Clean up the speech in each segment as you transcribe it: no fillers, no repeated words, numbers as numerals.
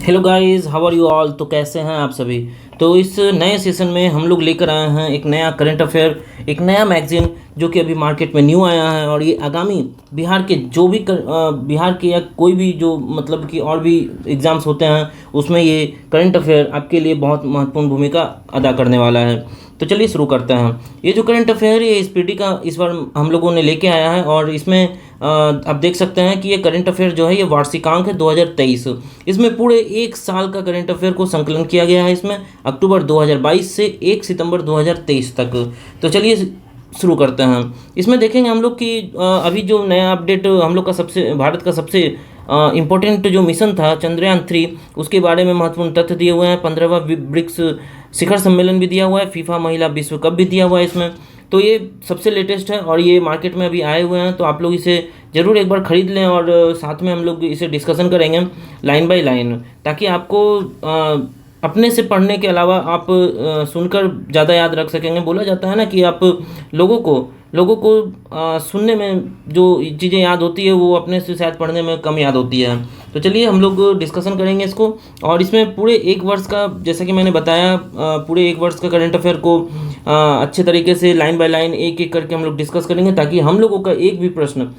Hello guys, how are you all. तो कैसे हैं आप सभी। तो इस नए सेशन में हम लोग लेकर आए हैं एक नया करंट अफेयर, एक नया मैगजीन जो कि अभी मार्केट में न्यू आया है। और ये आगामी बिहार के जो भी बिहार के या कोई भी जो मतलब कि और भी एग्ज़ाम्स होते हैं उसमें ये करंट अफेयर आपके लिए बहुत महत्वपूर्ण भूमिका अदा करने वाला है। तो चलिए शुरू करते हैं। ये जो करंट अफेयर है ये एसपीटी का इस बार हम लोगों ने लेके आया है। और इसमें आप देख सकते हैं कि ये करंट अफेयर जो है ये वार्षिकांक है 2023। इसमें पूरे एक साल का करंट अफेयर को संकलन किया गया है इसमें, अक्टूबर 2022 से 1 सितंबर 2023 तक। तो चलिए शुरू करते हैं। इसमें देखेंगे हम लोग कि अभी जो नया अपडेट हम लोग का सबसे भारत का सबसे इम्पोर्टेंट जो मिशन था चंद्रयान 3, उसके बारे में महत्वपूर्ण तथ्य दिए हुए हैं। 15वां ब्रिक्स शिखर सम्मेलन भी दिया हुआ है, फीफा महिला विश्व कप भी दिया हुआ है इसमें। तो ये सबसे लेटेस्ट है और ये मार्केट में अभी आए हुए हैं। तो आप लोग इसे ज़रूर एक बार ख़रीद लें और साथ में हम लोग इसे डिस्कशन करेंगे लाइन बाय लाइन, ताकि आपको अपने से पढ़ने के अलावा आप सुनकर ज़्यादा याद रख सकेंगे। बोला जाता है ना कि आप लोगों को सुनने में जो चीज़ें याद होती है वो अपने से शायद पढ़ने में कम याद होती है। तो चलिए हम लोग डिस्कशन करेंगे इसको। और इसमें पूरे एक वर्ष का, जैसा कि मैंने बताया, पूरे एक वर्ष का करंट अफेयर को अच्छे तरीके से लाइन बाय लाइन एक एक करके हम लोग डिस्कस करेंगे, ताकि हम लोगों का एक भी प्रश्न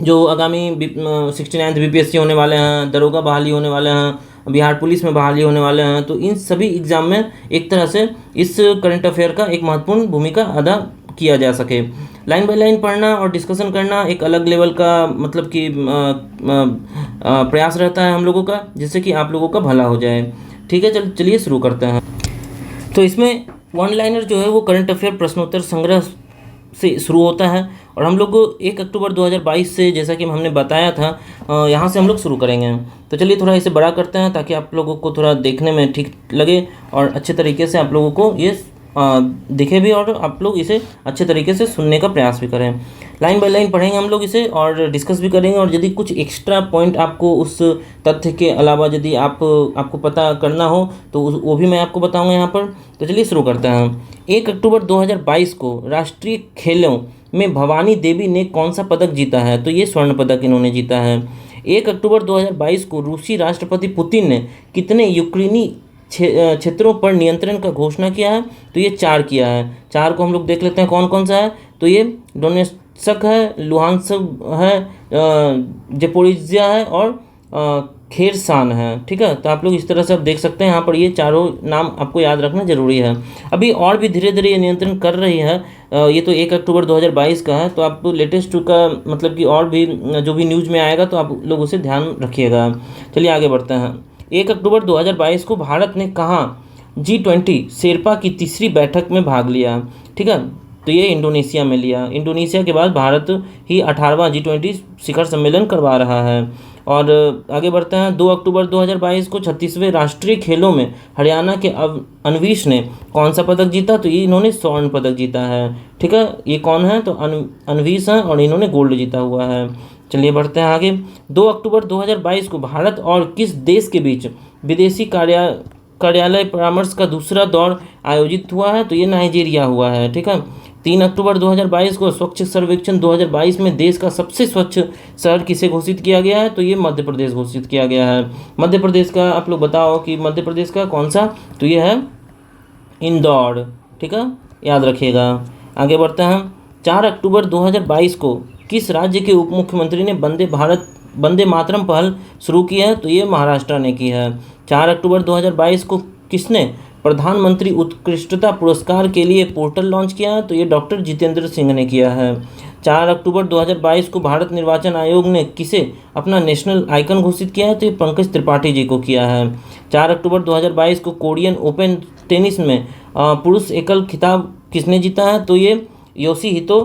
जो आगामी 69th बीपीएससी होने वाले हैं, दरोगा बहाली होने वाले हैं, बिहार पुलिस में बहाली होने वाले हैं, तो इन सभी एग्ज़ाम में एक तरह से इस करंट अफेयर का एक महत्वपूर्ण भूमिका अदा किया जा सके। लाइन बाय लाइन पढ़ना और डिस्कशन करना एक अलग लेवल का मतलब कि प्रयास रहता है हम लोगों का, जिससे कि आप लोगों का भला हो जाए। ठीक है, चलिए शुरू करते हैं। तो इसमें वन लाइनर जो है वो करंट अफेयर प्रश्नोत्तर संग्रह से शुरू होता है। और हम लोग 1 अक्टूबर 2022 से, जैसा कि हमने बताया था, यहाँ से हम लोग शुरू करेंगे। तो चलिए थोड़ा इसे बड़ा करते हैं ताकि आप लोगों को थोड़ा देखने में ठीक लगे और अच्छे तरीके से आप लोगों को ये दिखे भी, और आप लोग इसे अच्छे तरीके से सुनने का प्रयास भी करें। लाइन बाय लाइन पढ़ेंगे हम लोग इसे और डिस्कस भी करेंगे। और यदि कुछ एक्स्ट्रा पॉइंट आपको उस तथ्य के अलावा यदि आपको पता करना हो तो वो भी मैं आपको बताऊंगा यहाँ पर। तो चलिए शुरू करते हैं। 1 अक्टूबर 2022 को राष्ट्रीय खेलों में भवानी देवी ने कौन सा पदक जीता है? तो ये स्वर्ण पदक इन्होंने जीता है। 1 अक्टूबर 2022 को रूसी राष्ट्रपति पुतिन ने कितने यूक्रेनी क्षेत्रों पर नियंत्रण का घोषणा किया है? तो ये 4 किया है। 4 को हम लोग देख लेते हैं कौन कौन सा है। तो ये डोनेट्स्क है, लुहांस्क है, ज़पोरिज्जिया है और खेरसान है। ठीक है, तो आप लोग इस तरह से आप देख सकते हैं यहाँ पर ये चारों नाम आपको याद रखना जरूरी है। अभी और भी धीरे धीरे ये नियंत्रण कर रही है। ये तो 1 अक्टूबर 2022 का है, तो आप लेटेस्ट का मतलब कि और भी जो भी न्यूज़ में आएगा तो आप लोग उसे ध्यान रखिएगा। चलिए आगे बढ़ते हैं। 1 अक्टूबर 2022 को भारत ने कहाँ G20 शेरपा की तीसरी बैठक में भाग लिया? ठीक है, तो ये इंडोनेशिया में लिया। इंडोनेशिया के बाद भारत ही 18वां G20 शिखर सम्मेलन करवा रहा है। और आगे बढ़ते हैं। 2 अक्टूबर 2022 को 36वें राष्ट्रीय खेलों में हरियाणा के अनवीश ने कौन सा पदक जीता? तो ये इन्होंने स्वर्ण पदक जीता है। ठीक है, ये कौन है? तो अनवीश हैं और इन्होंने गोल्ड जीता हुआ है। चलिए बढ़ते हैं आगे। 2 अक्टूबर 2022 को भारत और किस देश के बीच विदेशी कार्यालय परामर्श का दूसरा दौर आयोजित हुआ है? तो ये नाइजीरिया हुआ है। ठीक है। 3 अक्टूबर 2022 को स्वच्छ सर्वेक्षण 2022 में देश का सबसे स्वच्छ शहर किसे घोषित किया गया है? तो ये मध्य प्रदेश घोषित किया गया है। मध्य प्रदेश का आप लोग बताओ कि मध्य प्रदेश का कौन सा? तो ये है इंदौर। ठीक है, याद रखिएगा। आगे बढ़ते हैं। 4 अक्टूबर 2022 को किस राज्य के उप मुख्यमंत्री ने वंदे मातरम पहल शुरू की है? तो ये महाराष्ट्र ने की है। 4 अक्टूबर 2022 को किसने प्रधानमंत्री उत्कृष्टता पुरस्कार के लिए पोर्टल लॉन्च किया है? तो ये डॉक्टर जितेंद्र सिंह ने किया है। 4 अक्टूबर 2022 को भारत निर्वाचन आयोग ने किसे अपना नेशनल आइकन घोषित किया है? तो ये पंकज त्रिपाठी जी को किया है। 4 अक्टूबर 2022 को कोरियन ओपन टेनिस में पुरुष एकल खिताब किसने जीता है? तो ये योशिहितो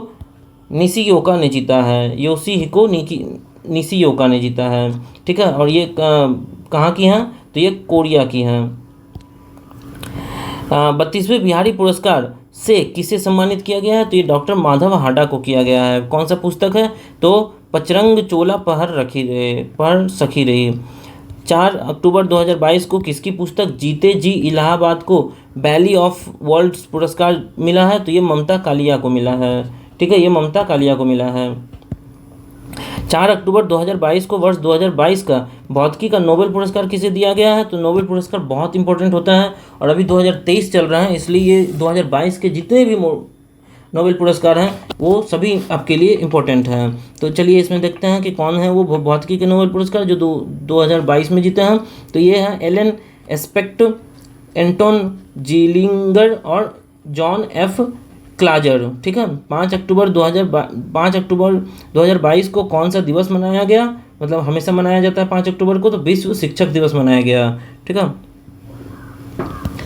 निशियोका ने जीता है। योशिहिको निशियोका ने जीता है। ठीक है, और ये कहाँ की हैं? तो ये कोरिया की हैं। 32वें बिहारी पुरस्कार से किसे सम्मानित किया गया है? तो ये डॉक्टर माधव हाडा को किया गया है। कौन सा पुस्तक है? तो पचरंग चोला पहर सखी रही। 4 अक्टूबर 2022 को किसकी पुस्तक जीते जी इलाहाबाद को वैली ऑफ वर्ल्ड्स पुरस्कार मिला है? तो ये ममता कालिया को मिला है। ठीक है, ये ममता कालिया को मिला है। 4 अक्टूबर 2022 को वर्ष 2022 का भौतिकी का नोबेल पुरस्कार किसे दिया गया है? तो नोबेल पुरस्कार बहुत इंपॉर्टेंट होता है और अभी 2023 चल रहा है, इसलिए ये 2022 के जितने भी नोबेल पुरस्कार हैं वो सभी आपके लिए इम्पोर्टेंट हैं। तो चलिए इसमें देखते हैं कि कौन है वो भौतिकी के नोबेल पुरस्कार जो 2022 में जीते हैं। तो ये हैं एलन एस्पेक्ट, एंटोन जीलिंगर और जॉन एफ क्लाजर। ठीक है, 5 अक्टूबर 2022 को कौन सा दिवस मनाया गया? मतलब हमेशा मनाया जाता है 5 अक्टूबर को, तो विश्व शिक्षक दिवस मनाया गया। ठीक है,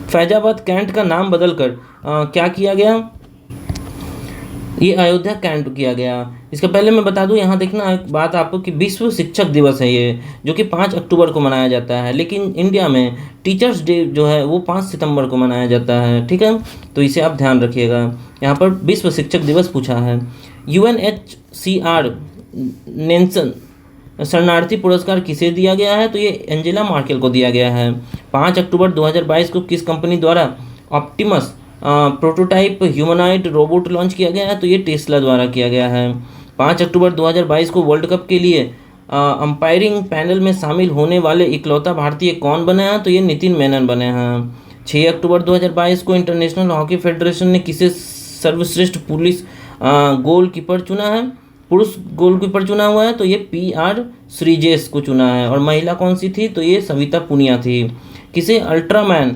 फैजाबाद कैंट का नाम बदलकर क्या किया गया? ये अयोध्या कैंट किया गया। इसके पहले मैं बता दूं, यहाँ देखना एक बात आपको कि विश्व शिक्षक दिवस है ये, जो कि 5 अक्टूबर को मनाया जाता है, लेकिन इंडिया में टीचर्स डे जो है वो 5 सितंबर को मनाया जाता है। ठीक है, तो इसे आप ध्यान रखिएगा। यहाँ पर विश्व शिक्षक दिवस पूछा है। UNHCR नेल्सन शरणार्थी पुरस्कार किसे दिया गया है? तो ये एंजेला मार्केल को दिया गया है। 5 अक्टूबर 2022 को किस कंपनी द्वारा Optimus prototype humanoid robot launch किया गया है? तो ये टेस्ला द्वारा किया गया है। 5 अक्टूबर 2022 को वर्ल्ड कप के लिए अंपायरिंग पैनल में शामिल होने वाले इकलौता भारतीय कौन बने हैं? तो ये नितिन मेनन बने हैं। 6 अक्टूबर 2022 को इंटरनेशनल हॉकी फेडरेशन ने किसे सर्वश्रेष्ठ गोलकीपर चुना है? पुरुष गोलकीपर चुना हुआ है, तो ये PR श्रीजेश को चुना है। और महिला कौन सी थी? तो ये सविता पुनिया थी। किसे अल्ट्रामैन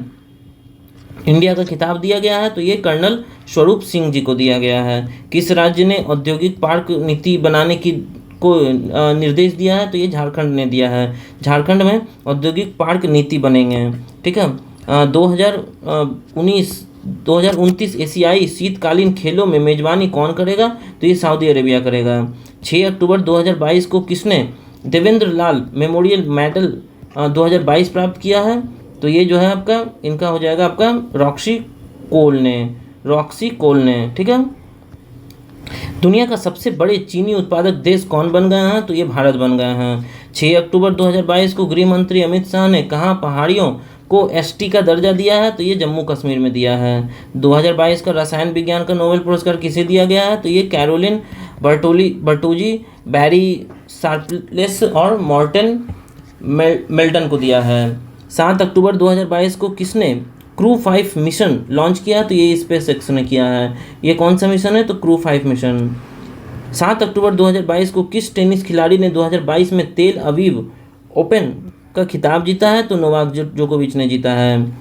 इंडिया का खिताब दिया गया है? तो ये कर्नल स्वरूप सिंह जी को दिया गया है। किस राज्य ने औद्योगिक पार्क नीति बनाने को निर्देश दिया है? तो ये झारखंड ने दिया है। झारखंड में औद्योगिक पार्क नीति बनेंगे। ठीक है, 2029 एशियाई शीतकालीन खेलों में मेजबानी कौन करेगा? तो ये सऊदी अरेबिया करेगा। 6 अक्टूबर 2022 को किसने देवेंद्र लाल मेमोरियल मेडल 2022 प्राप्त किया है? तो ये जो है आपका इनका हो जाएगा आपका रॉक्सी कोल ने। ठीक है, दुनिया का सबसे बड़े चीनी उत्पादक देश कौन बन गए हैं? तो ये भारत बन गए हैं। 6 अक्टूबर 2022 को गृह मंत्री अमित शाह ने कहाँ पहाड़ियों को ST का दर्जा दिया है? तो ये जम्मू कश्मीर में दिया है। 2022 का रसायन विज्ञान का नोबेल पुरस्कार किसे दिया गया है? तो ये कैरोलिन बर्टोजी, बैरी शार्पलेस और मॉर्टन मेल्टन को दिया है। 7 अक्टूबर 2022 को किसने क्रू 5 मिशन लॉन्च किया? तो ये स्पेस एक्स ने किया है। ये कौन सा मिशन है? तो क्रू 5 मिशन। 7 अक्टूबर 2022 को किस टेनिस खिलाड़ी ने 2022 में तेल अवीव ओपन का खिताब जीता है? तो नोवाक जोकोविच ने जीता है।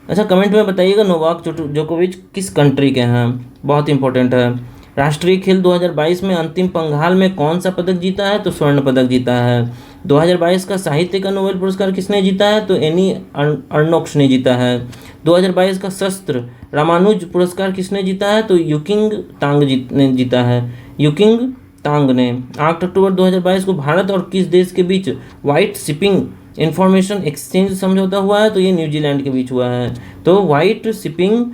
अच्छा, कमेंट में बताइएगा नोवाक जोकोविच किस कंट्री के हैं, बहुत इंपॉर्टेंट है। राष्ट्रीय खेल 2022 में अंतिम पंघाल में कौन सा पदक जीता है? तो स्वर्ण पदक जीता है। 2022 का साहित्य का नोबेल पुरस्कार किसने जीता है? तो एनी अर्नोक्स ने जीता है। 2022 का शस्त्र रामानुज पुरस्कार किसने जीता है? तो युकिंग तांग ने जीता है। युकिंग तांग ने। 8 अक्टूबर 2022 को भारत और किस देश के बीच व्हाइट शिपिंग इंफॉर्मेशन एक्सचेंज समझौता हुआ है? तो ये न्यूजीलैंड के बीच हुआ है। तो व्हाइट शिपिंग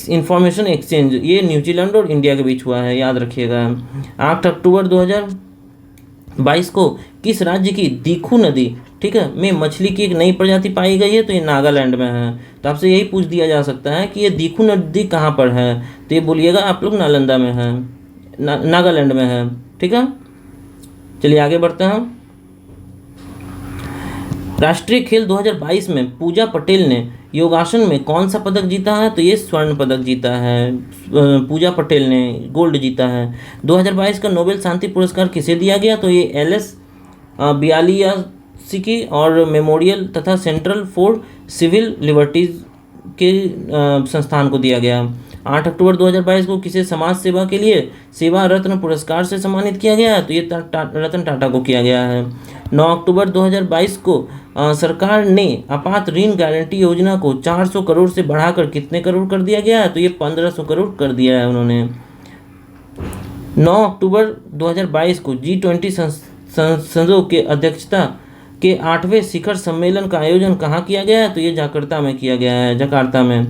इंफॉर्मेशन एक्सचेंज ये न्यूजीलैंड और इंडिया के बीच हुआ है, याद रखिएगा। 8 अक्टूबर 2022 को किस राज्य की दीखू नदी, ठीक है, में मछली की एक नई प्रजाति पाई गई है? तो ये नागालैंड में है। तो आपसे यही पूछ दिया जा सकता है कि ये दीखू नदी कहाँ पर है? तो ये बोलिएगा आप लोग नालंदा में है, नागालैंड में है। ठीक है, चलिए आगे बढ़ते हैं। राष्ट्रीय खेल 2022 में पूजा पटेल ने योगासन में कौन सा पदक जीता है? तो ये स्वर्ण पदक जीता है। पूजा पटेल ने गोल्ड जीता है। 2022 का नोबेल शांति पुरस्कार किसे दिया गया? तो ये LS बियालियासिकी और मेमोरियल तथा सेंट्रल फॉर सिविल लिबर्टीज के संस्थान को दिया गया। 8 अक्टूबर 2022 को किसे समाज सेवा के लिए सेवा रत्न पुरस्कार से सम्मानित किया गया है? तो ये रतन टाटा को किया गया है। 9 अक्टूबर 2022 को सरकार ने आपात ऋण गारंटी योजना को 400 करोड़ से बढ़ाकर कितने करोड़ कर दिया गया है? तो ये 1500 करोड़ कर दिया है उन्होंने। 9 अक्टूबर 2022 को G20 संसदों के अध्यक्षता के 8वें शिखर सम्मेलन का आयोजन कहाँ किया गया है? तो ये जकार्ता में किया गया है, जकार्ता में।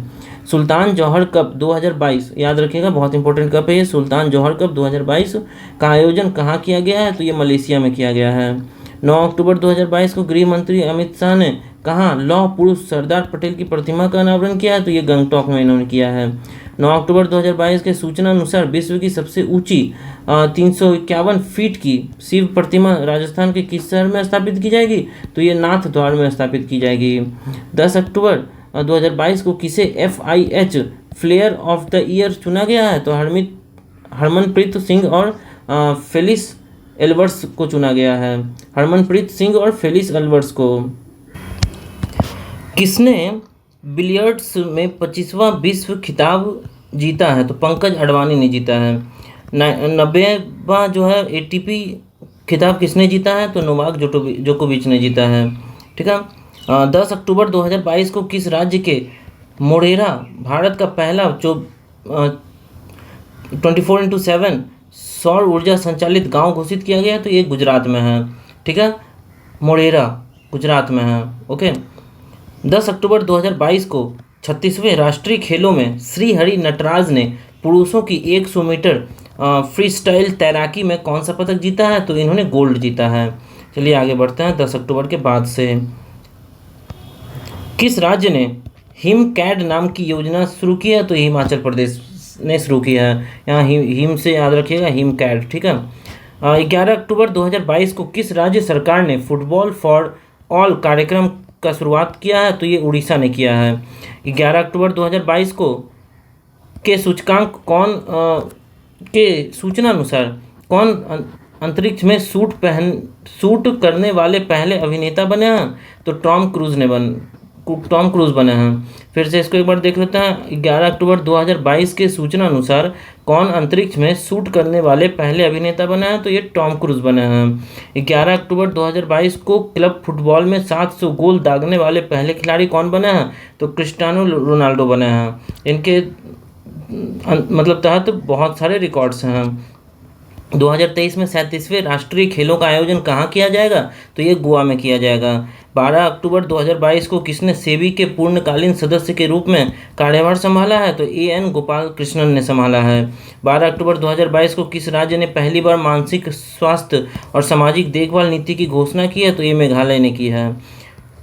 सुल्तान जौहर कप 2022 याद रखिएगा, बहुत इंपॉर्टेंट कप है ये। सुल्तान जौहर कप 2022 का आयोजन कहाँ किया गया है? तो ये मलेशिया में किया गया है। 9 अक्टूबर 2022 को गृह मंत्री अमित शाह ने कहाँ लौह पुरुष सरदार पटेल की प्रतिमा का अनावरण किया है? तो ये गंगटोक में इन्होंने किया है। 9 अक्टूबर 2022 के सूचना अनुसार विश्व की सबसे ऊंची 351 फीट की शिव प्रतिमा राजस्थान के किस शहर में स्थापित की जाएगी? तो ये नाथ द्वार में स्थापित की जाएगी। 10 अक्टूबर 2022 को किसे FIH player of the year चुना गया है? तो हरमनप्रीत सिंह और फेलिस एल्बर्ट्स को चुना गया है। हरमनप्रीत सिंह और फेलिस एल्बर्ट्स को। किसने बिलियर्ड्स में 25वां विश्व खिताब जीता है? तो पंकज अडवाणी ने जीता है। 90वां जो है ATP खिताब किसने जीता है? तो नोवाक जोकोविच ने जीता है। ठीक है। 10 अक्टूबर 2022 को किस राज्य के मोढेरा भारत का पहला जो 24x7 सौर ऊर्जा संचालित गांव घोषित किया गया? तो ये गुजरात में है। ठीक है, मोढेरा गुजरात में है। ओके। 10 अक्टूबर 2022 को 36वें राष्ट्रीय खेलों में श्री हरि नटराज ने पुरुषों की 100 मीटर फ्री स्टाइल तैराकी में कौन सा पदक जीता है? तो इन्होंने गोल्ड जीता है। चलिए आगे बढ़ते हैं। 10 अक्टूबर के बाद से किस राज्य ने हिमकैड नाम की योजना शुरू की है? तो हिमाचल प्रदेश ने शुरू किया है। यहाँ हिम से याद रखिएगा, हिमकैड। ठीक है। 11 अक्टूबर 2022 को किस राज्य सरकार ने फुटबॉल फॉर ऑल कार्यक्रम का शुरुआत किया है? तो ये उड़ीसा ने किया है। 11 अक्टूबर 2022 को के सूचकांक के सूचना अनुसार कौन अंतरिक्ष में सूट करने वाले पहले अभिनेता बने हैं? तो टॉम क्रूज बने हैं। फिर से इसको एक बार देख लेते हैं। 11 अक्टूबर 2022 के सूचना अनुसार कौन अंतरिक्ष में शूट करने वाले पहले अभिनेता बने हैं? तो ये टॉम क्रूज बने हैं। 11 अक्टूबर 2022 को क्लब फुटबॉल में 700 गोल दागने वाले पहले खिलाड़ी कौन बने हैं? तो क्रिस्टियानो रोनाल्डो बने हैं। इनके मतलब तहत बहुत सारे रिकॉर्ड्स हैं। 2023 में 37वें राष्ट्रीय खेलों का आयोजन कहाँ किया जाएगा? तो ये गोवा में किया जाएगा। 12 अक्टूबर 2022 को किसने सेबी के पूर्णकालीन सदस्य के रूप में कार्यभार संभाला है? तो AN गोपाल कृष्णन ने संभाला है। 12 अक्टूबर 2022 को किस राज्य ने पहली बार मानसिक स्वास्थ्य और सामाजिक देखभाल नीति की घोषणा की है? तो ये मेघालय ने की है।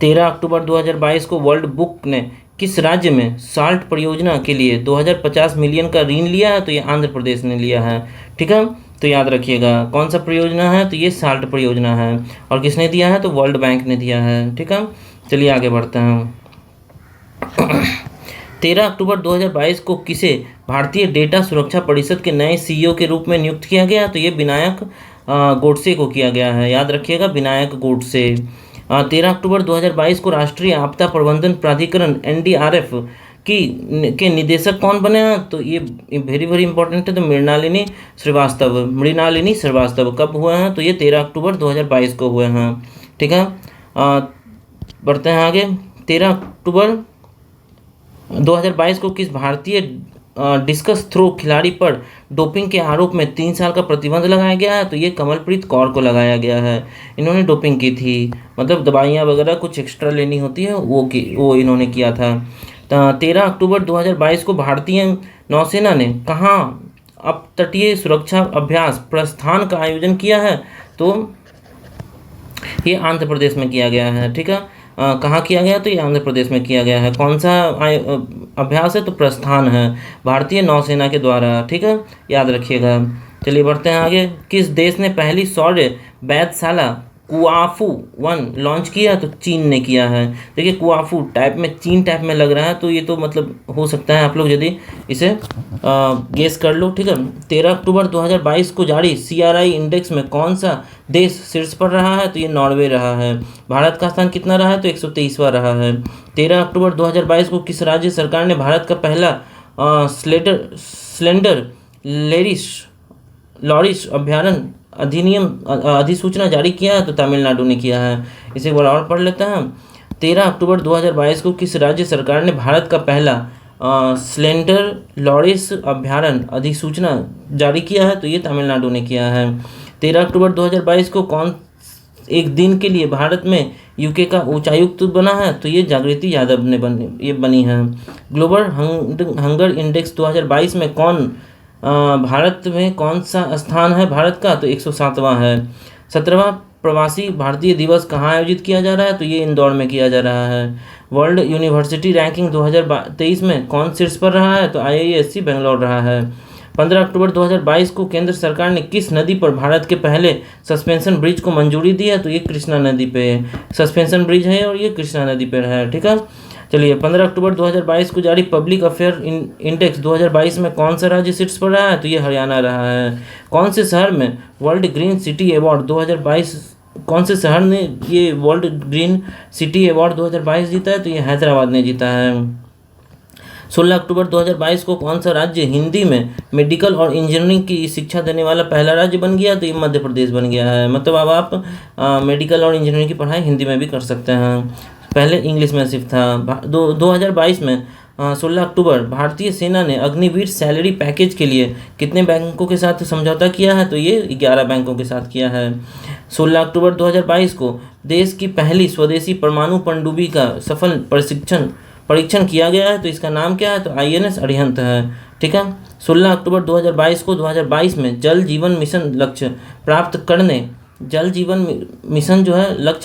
13 अक्टूबर 2022 को वर्ल्ड बुक ने किस राज्य में साल्ट परियोजना के लिए 2050 मिलियन का ऋण लिया है? तो ये आंध्र प्रदेश ने लिया है। ठीक है, तो याद रखिएगा कौन सा परियोजना है? तो ये साल्ट परियोजना है। और किसने दिया है? तो वर्ल्ड बैंक ने दिया है। ठीक है, चलिए आगे बढ़ते हैं। 13 अक्टूबर 2022 को किसे भारतीय डेटा सुरक्षा परिषद के नए CEO के रूप में नियुक्त किया गया? तो ये विनायक गोडसे को किया गया है। याद रखिएगा, विनायक गोडसे। 13 अक्टूबर 2022 को राष्ट्रीय आपदा प्रबंधन प्राधिकरण NDRF के निदेशक कौन बने हैं? तो ये वेरी इंपॉर्टेंट है। तो मृणालिनी श्रीवास्तव कब हुए हैं? तो ये 13 अक्टूबर 2022 को हुए हैं। ठीक है, बढ़ते हैं आगे। 13 अक्टूबर 2022 को किस भारतीय डिस्कस थ्रो खिलाड़ी पर डोपिंग के आरोप में 3 साल का प्रतिबंध लगाया गया है? तो ये कमलप्रीत कौर को लगाया गया है। इन्होंने डोपिंग की थी, मतलब दवाइयाँ वगैरह कुछ एक्स्ट्रा लेनी होती है, वो इन्होंने किया था। 13 अक्टूबर 2022 को भारतीय नौसेना ने कहाँ अपतटीय सुरक्षा अभ्यास प्रस्थान का आयोजन किया है? तो ये आंध्र प्रदेश में किया गया है। ठीक है, कहाँ किया गया? तो ये आंध्र प्रदेश में किया गया है। कौन सा अभ्यास है? तो प्रस्थान है भारतीय नौसेना के द्वारा। ठीक है, याद रखिएगा। चलिए बढ़ते हैं आगे। किस देश ने पहली सौर्य वेधशाला कुआफू 1 लॉन्च किया? तो चीन ने किया है। देखिए कुआफू टाइप में, चीन टाइप में लग रहा है, तो ये तो मतलब हो सकता है आप लोग यदि इसे गेस कर लो। ठीक है, 13 अक्टूबर 2022 को जारी CRI इंडेक्स में कौन सा देश शीर्ष पर रहा है? तो ये नॉर्वे रहा है। भारत का स्थान कितना रहा है? तो 123वां रहा है। 13 अक्टूबर 2022 को किस राज्य सरकार ने भारत का पहला स्लेंडर लॉरिश अभ्यारण्य अधिसूचना जारी किया है? तो तमिलनाडु ने किया है। इसे एक बार और पढ़ लेते हैं। 13 अक्टूबर 2022 को किस राज्य सरकार ने भारत का पहला स्लेंडर लॉरिश अभ्यारण्य अधिसूचना जारी किया है? तो ये तमिलनाडु ने किया है। 13 अक्टूबर 2022 को कौन एक दिन के लिए भारत में UK का उच्चायुक्त बना है? तो ये जागृति यादव ने बनी है। ग्लोबल हंगर इंडेक्स 2022 में भारत में कौन सा स्थान है भारत का? तो 107वां है। 17वां प्रवासी भारतीय दिवस कहाँ आयोजित किया जा रहा है? तो ये इंदौर में किया जा रहा है। वर्ल्ड यूनिवर्सिटी रैंकिंग 2023 में कौन शीर्ष पर रहा है? तो IISc बेंगलोर रहा है। 15 अक्टूबर 2022 को केंद्र सरकार ने किस नदी पर भारत के पहले सस्पेंशन ब्रिज को मंजूरी दी है? तो ये कृष्णा नदी पे सस्पेंशन ब्रिज है और ये कृष्णा नदी पर है। ठीक है, चलिए 15 अक्टूबर 2022 को जारी पब्लिक अफेयर इंडेक्स 2022 में कौन सा राज्य शीर्ष पर रहा है? तो ये हरियाणा रहा है। कौन से शहर में वर्ल्ड ग्रीन सिटी अवार्ड 2022 कौन से शहर ने ये वर्ल्ड ग्रीन सिटी अवार्ड 2022 जीता है? तो ये हैदराबाद ने जीता है। 16 अक्टूबर 2022 को कौन सा राज्य हिंदी में मेडिकल और इंजीनियरिंग की शिक्षा देने वाला पहला राज्य बन गया? तो ये मध्य प्रदेश बन गया है। मतलब अब आप मेडिकल और इंजीनियरिंग की पढ़ाई हिंदी में भी कर सकते हैं, पहले इंग्लिश में सिर्फ था। 2022 में 16 अक्टूबर भारतीय सेना ने अग्निवीर सैलरी पैकेज के लिए कितने बैंकों के साथ समझौता किया है? तो ये 11 बैंकों के साथ किया है। 16 अक्टूबर 2022 को देश की पहली स्वदेशी परमाणु पनडुब्बी का सफल परीक्षण किया गया है। तो इसका नाम क्या है? तो INS अरिहंत है। ठीक है, 16 अक्टूबर 2022 को 2022 में जल जीवन मिशन लक्ष्य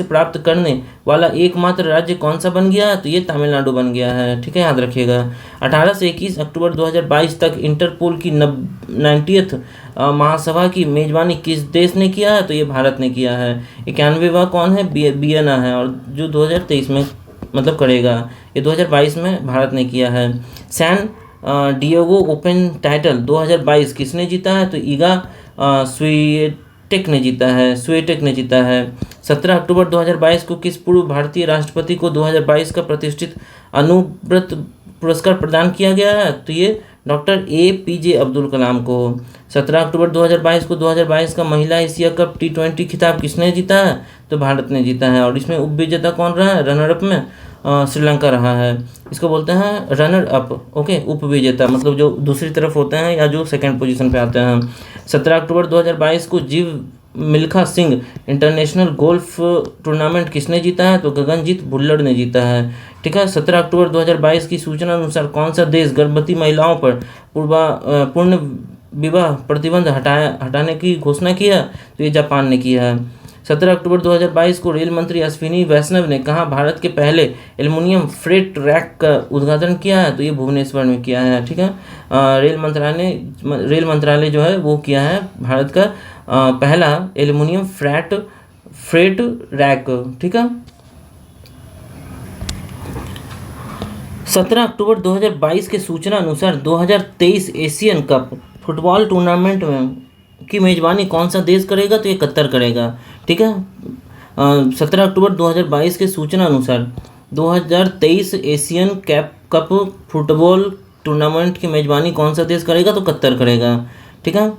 प्राप्त करने वाला एकमात्र राज्य कौन सा बन गया? तो ये तमिलनाडु बन गया है। ठीक है, याद रखिएगा। 18 से 21 अक्टूबर 2022 तक इंटरपोल की 90th महासभा की मेजबानी किस देश ने किया है? तो ये भारत ने किया है। 91वां कौन है? बियना है, और जो 2023 में मतलब करेगा, ये 2022 में भारत ने किया है। सैन डिएगो ओपन टाइटल 2022 किसने जीता है? तो ईगा स्वीटेक ने जीता है। 17 अक्टूबर 2022 को किस पूर्व भारतीय राष्ट्रपति को 2022 का प्रतिष्ठित अनुव्रत पुरस्कार प्रदान किया गया है? तो ये डॉक्टर APJ अब्दुल कलाम को। 17 अक्टूबर 2022 को 2022 का महिला एशिया कप T20 खिताब किसने जीता है? तो भारत ने जीता है, और इसमें उपविजेता कौन रहा है? रनर अप में श्रीलंका रहा है। इसको बोलते हैं रनर अप, ओके, उपविजेता मतलब जो दूसरी तरफ होते हैं या जो सेकंड पोजीशन पे आते हैं। 17 अक्टूबर 2022 को जीव Milkha Singh international golf tournament किसने जीता है? तो गगनजीत भुल्लर ने जीता है। ठीक है, 17 अक्टूबर 2022 की सूचना अनुसार कौन सा देश गर्भवती महिलाओं पर पूर्ण विवाह प्रतिबंध हटाने की घोषणा किया? तो ये जापान ने किया है। 17 अक्टूबर 2022 को रेल मंत्री अश्विनी वैष्णव ने कहाँ भारत के पहले एल्युमिनियम फ्रेट रैक का उद्घाटन किया है? तो ये भुवनेश्वर में किया है। ठीक है, रेल मंत्रालय जो है वो किया है भारत का पहला एल्युमिनियम फ्रेट रैक। ठीक है, 17 अक्टूबर 2022 के सूचना अनुसार 2023 एशियन कप फुटबॉल टूर्नामेंट में की मेजबानी कौन सा देश करेगा? तो ये कतर करेगा। ठीक है, 17 अक्टूबर 2022 के सूचना अनुसार 2023 एशियन कप फुटबॉल टूर्नामेंट की मेजबानी कौन सा देश करेगा? तो कतर करेगा। ठीक है,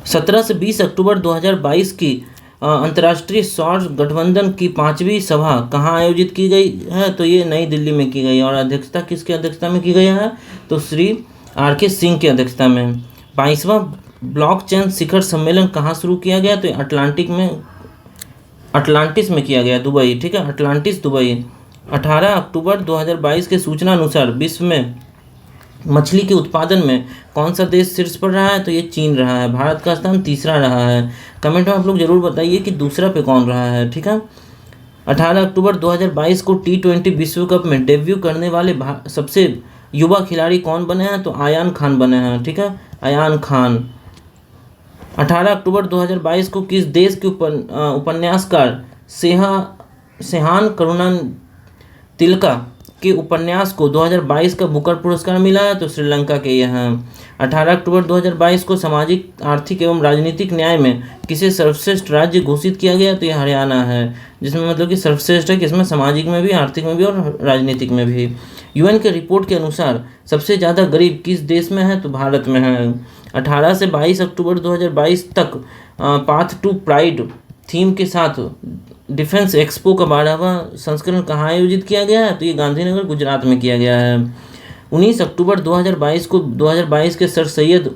17 से 20 अक्टूबर 2022 की अंतर्राष्ट्रीय सौर गठबंधन की 5वीं सभा कहाँ आयोजित की गई है? तो ये नई दिल्ली में की गई, और अध्यक्षता किसकी अध्यक्षता में की गई है? तो श्री RK सिंह की अध्यक्षता में। 22वां ब्लॉकचेन शिखर सम्मेलन कहाँ शुरू किया गया? तो अटलांटिस में किया गया, दुबई। ठीक है, अटलांटिस दुबई। 18 अक्टूबर 2022 के सूचना अनुसार विश्व में मछली के उत्पादन में कौन सा देश शीर्ष पर रहा है? तो ये चीन रहा है। भारत का स्थान तीसरा रहा है। कमेंट में आप लोग जरूर बताइए कि दूसरा पे कौन रहा है। ठीक है, 18 अक्टूबर 2022 को T20 विश्व कप में डेब्यू करने वाले सबसे युवा खिलाड़ी कौन बने हैं? तो आयान खान बने हैं। ठीक है, आयान खान। 18 अक्टूबर 2022 को किस देश के उपन्यासकार सेहान करुणातिलका के उपन्यास को 2022 का बुकर पुरस्कार मिला है? तो श्रीलंका के यहाँ। 18 अक्टूबर 2022 को सामाजिक, आर्थिक एवं राजनीतिक न्याय में किसे सर्वश्रेष्ठ राज्य घोषित किया गया? तो यह हरियाणा है, जिसमें मतलब कि सर्वश्रेष्ठ है किसमें? सामाजिक में भी, आर्थिक में भी और राजनीतिक में भी। UN के रिपोर्ट के अनुसार सबसे ज़्यादा गरीब किस देश में है? तो भारत में है। 18 से 22 अक्टूबर 2022 तक पाथ टू प्राइड थीम के साथ डिफेंस एक्सपो का 12वां संस्करण कहाँ आयोजित किया गया है? तो ये गांधीनगर गुजरात में किया गया है। 19 अक्टूबर 2022 को 2022 के सर सैयद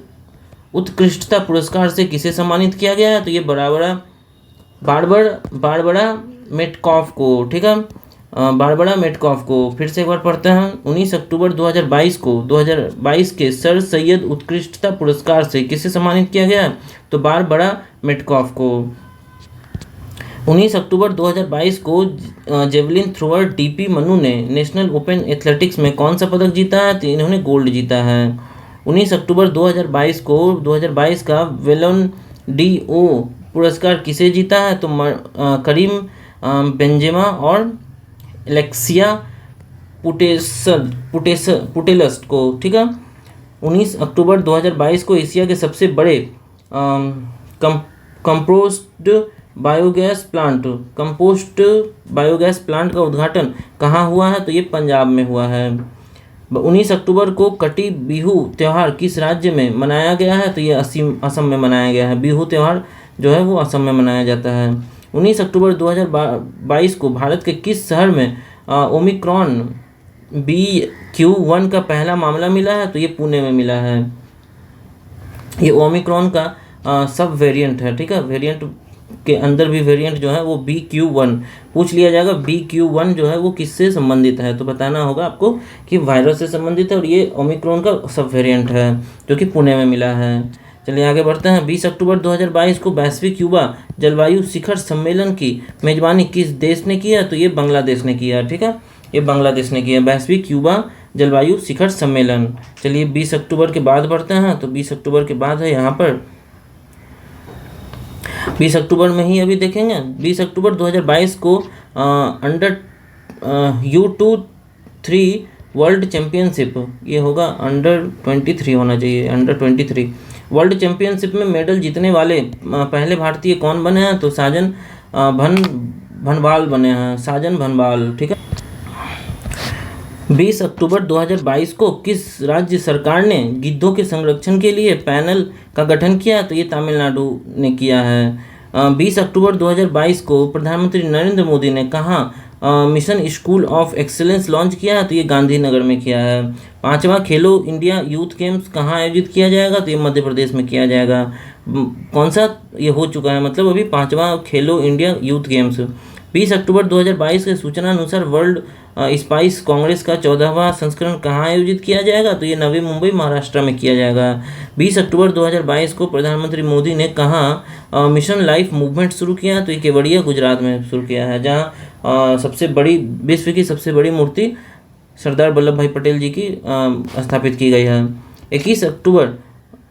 उत्कृष्टता पुरस्कार से किसे सम्मानित किया गया है? तो ये बारबरा मेटकॉफ को। ठीक है, बारबरा मेटकॉफ को फिर से एक बार पढ़ते हैं। 19 अक्टूबर 2022 को 2022 के सर सैयद उत्कृष्टता पुरस्कार से किसे सम्मानित किया गया? तो बारबरा मेटकॉफ को। 19 अक्टूबर 2022 को जेवलिन थ्रोअर डीपी मनु ने नेशनल ओपन एथलेटिक्स में कौन सा पदक जीता है? तो इन्होंने गोल्ड जीता है। 19 अक्टूबर 2022 को 2022 का वेलोन डी ओ पुरस्कार किसे जीता है? तो करीम बेंजेमा और एलेक्सिया पुटेलस्ट को। ठीक है। 19 अक्टूबर 2022 को एशिया के सबसे बड़े कंपोस्ट बायोगैस प्लांट का उद्घाटन कहाँ हुआ है? तो ये पंजाब में हुआ है। 19 अक्टूबर को कटी बिहू त्यौहार किस राज्य में मनाया गया है? तो ये असम में मनाया गया है। बिहू त्यौहार जो है वो असम में मनाया जाता है। 19 अक्टूबर 2022 को भारत के किस शहर में ओमिक्रॉन BQ.1 का पहला मामला मिला है? तो ये पुणे में मिला है। ये ओमिक्रॉन का सब वेरिएंट है। ठीक है। वेरिएंट के अंदर भी वेरिएंट जो है वो BQ.1 पूछ लिया जाएगा। BQ.1 जो है वो किससे संबंधित है? तो बताना होगा आपको कि वायरस से संबंधित है और ये ओमिक्रॉन का सब वेरिएंट है जो कि पुणे में मिला है। चलिए आगे बढ़ते हैं। 20 अक्टूबर 2022 को वैश्विक युवा जलवायु शिखर सम्मेलन की मेजबानी किस देश ने किया? तो ये बांग्लादेश ने किया। ठीक है। ये बांग्लादेश ने किया वैश्विक युवा जलवायु शिखर सम्मेलन। चलिए 20 अक्टूबर के बाद बढ़ते हैं। तो 20 अक्टूबर के बाद है यहाँ पर 20 अक्टूबर में ही अभी देखेंगे। 20 अक्टूबर 2022 को अंडर U23 वर्ल्ड चैम्पियनशिप, ये होगा अंडर 23 होना चाहिए, अंडर 23 वर्ल्ड चैम्पियनशिप में मेडल जीतने वाले पहले भारतीय कौन बने हैं? तो साजन भनवाल बने हैं, साजन भनवाल। ठीक है। 20 अक्टूबर 2022 को किस राज्य सरकार ने गिद्धों के संरक्षण के लिए पैनल का गठन किया? तो ये तमिलनाडु ने किया है। 20 अक्टूबर 2022 को प्रधानमंत्री नरेंद्र मोदी ने कहाँ mission school of excellence launch किया है? तो ये गांधीनगर में किया है। 5वां खेलो इंडिया यूथ गेम्स कहाँ आयोजित किया जाएगा? तो ये मध्य प्रदेश में किया जाएगा। कौन सा? ये हो चुका है, मतलब अभी 5वां खेलो इंडिया यूथ गेम्स। 20 अक्टूबर 2022 के सूचना अनुसार वर्ल्ड स्पाइस कांग्रेस का 14वां संस्करण कहाँ आयोजित किया जाएगा? तो ये नवी मुंबई महाराष्ट्र में किया जाएगा। 20 अक्टूबर 2022 को प्रधानमंत्री मोदी ने कहाँ मिशन लाइफ मूवमेंट शुरू किया? तो ये केवड़िया गुजरात में शुरू किया है, जहाँ सबसे बड़ी विश्व की सबसे बड़ी मूर्ति सरदार वल्लभ भाई पटेल जी की स्थापित की गई है। 21 अक्टूबर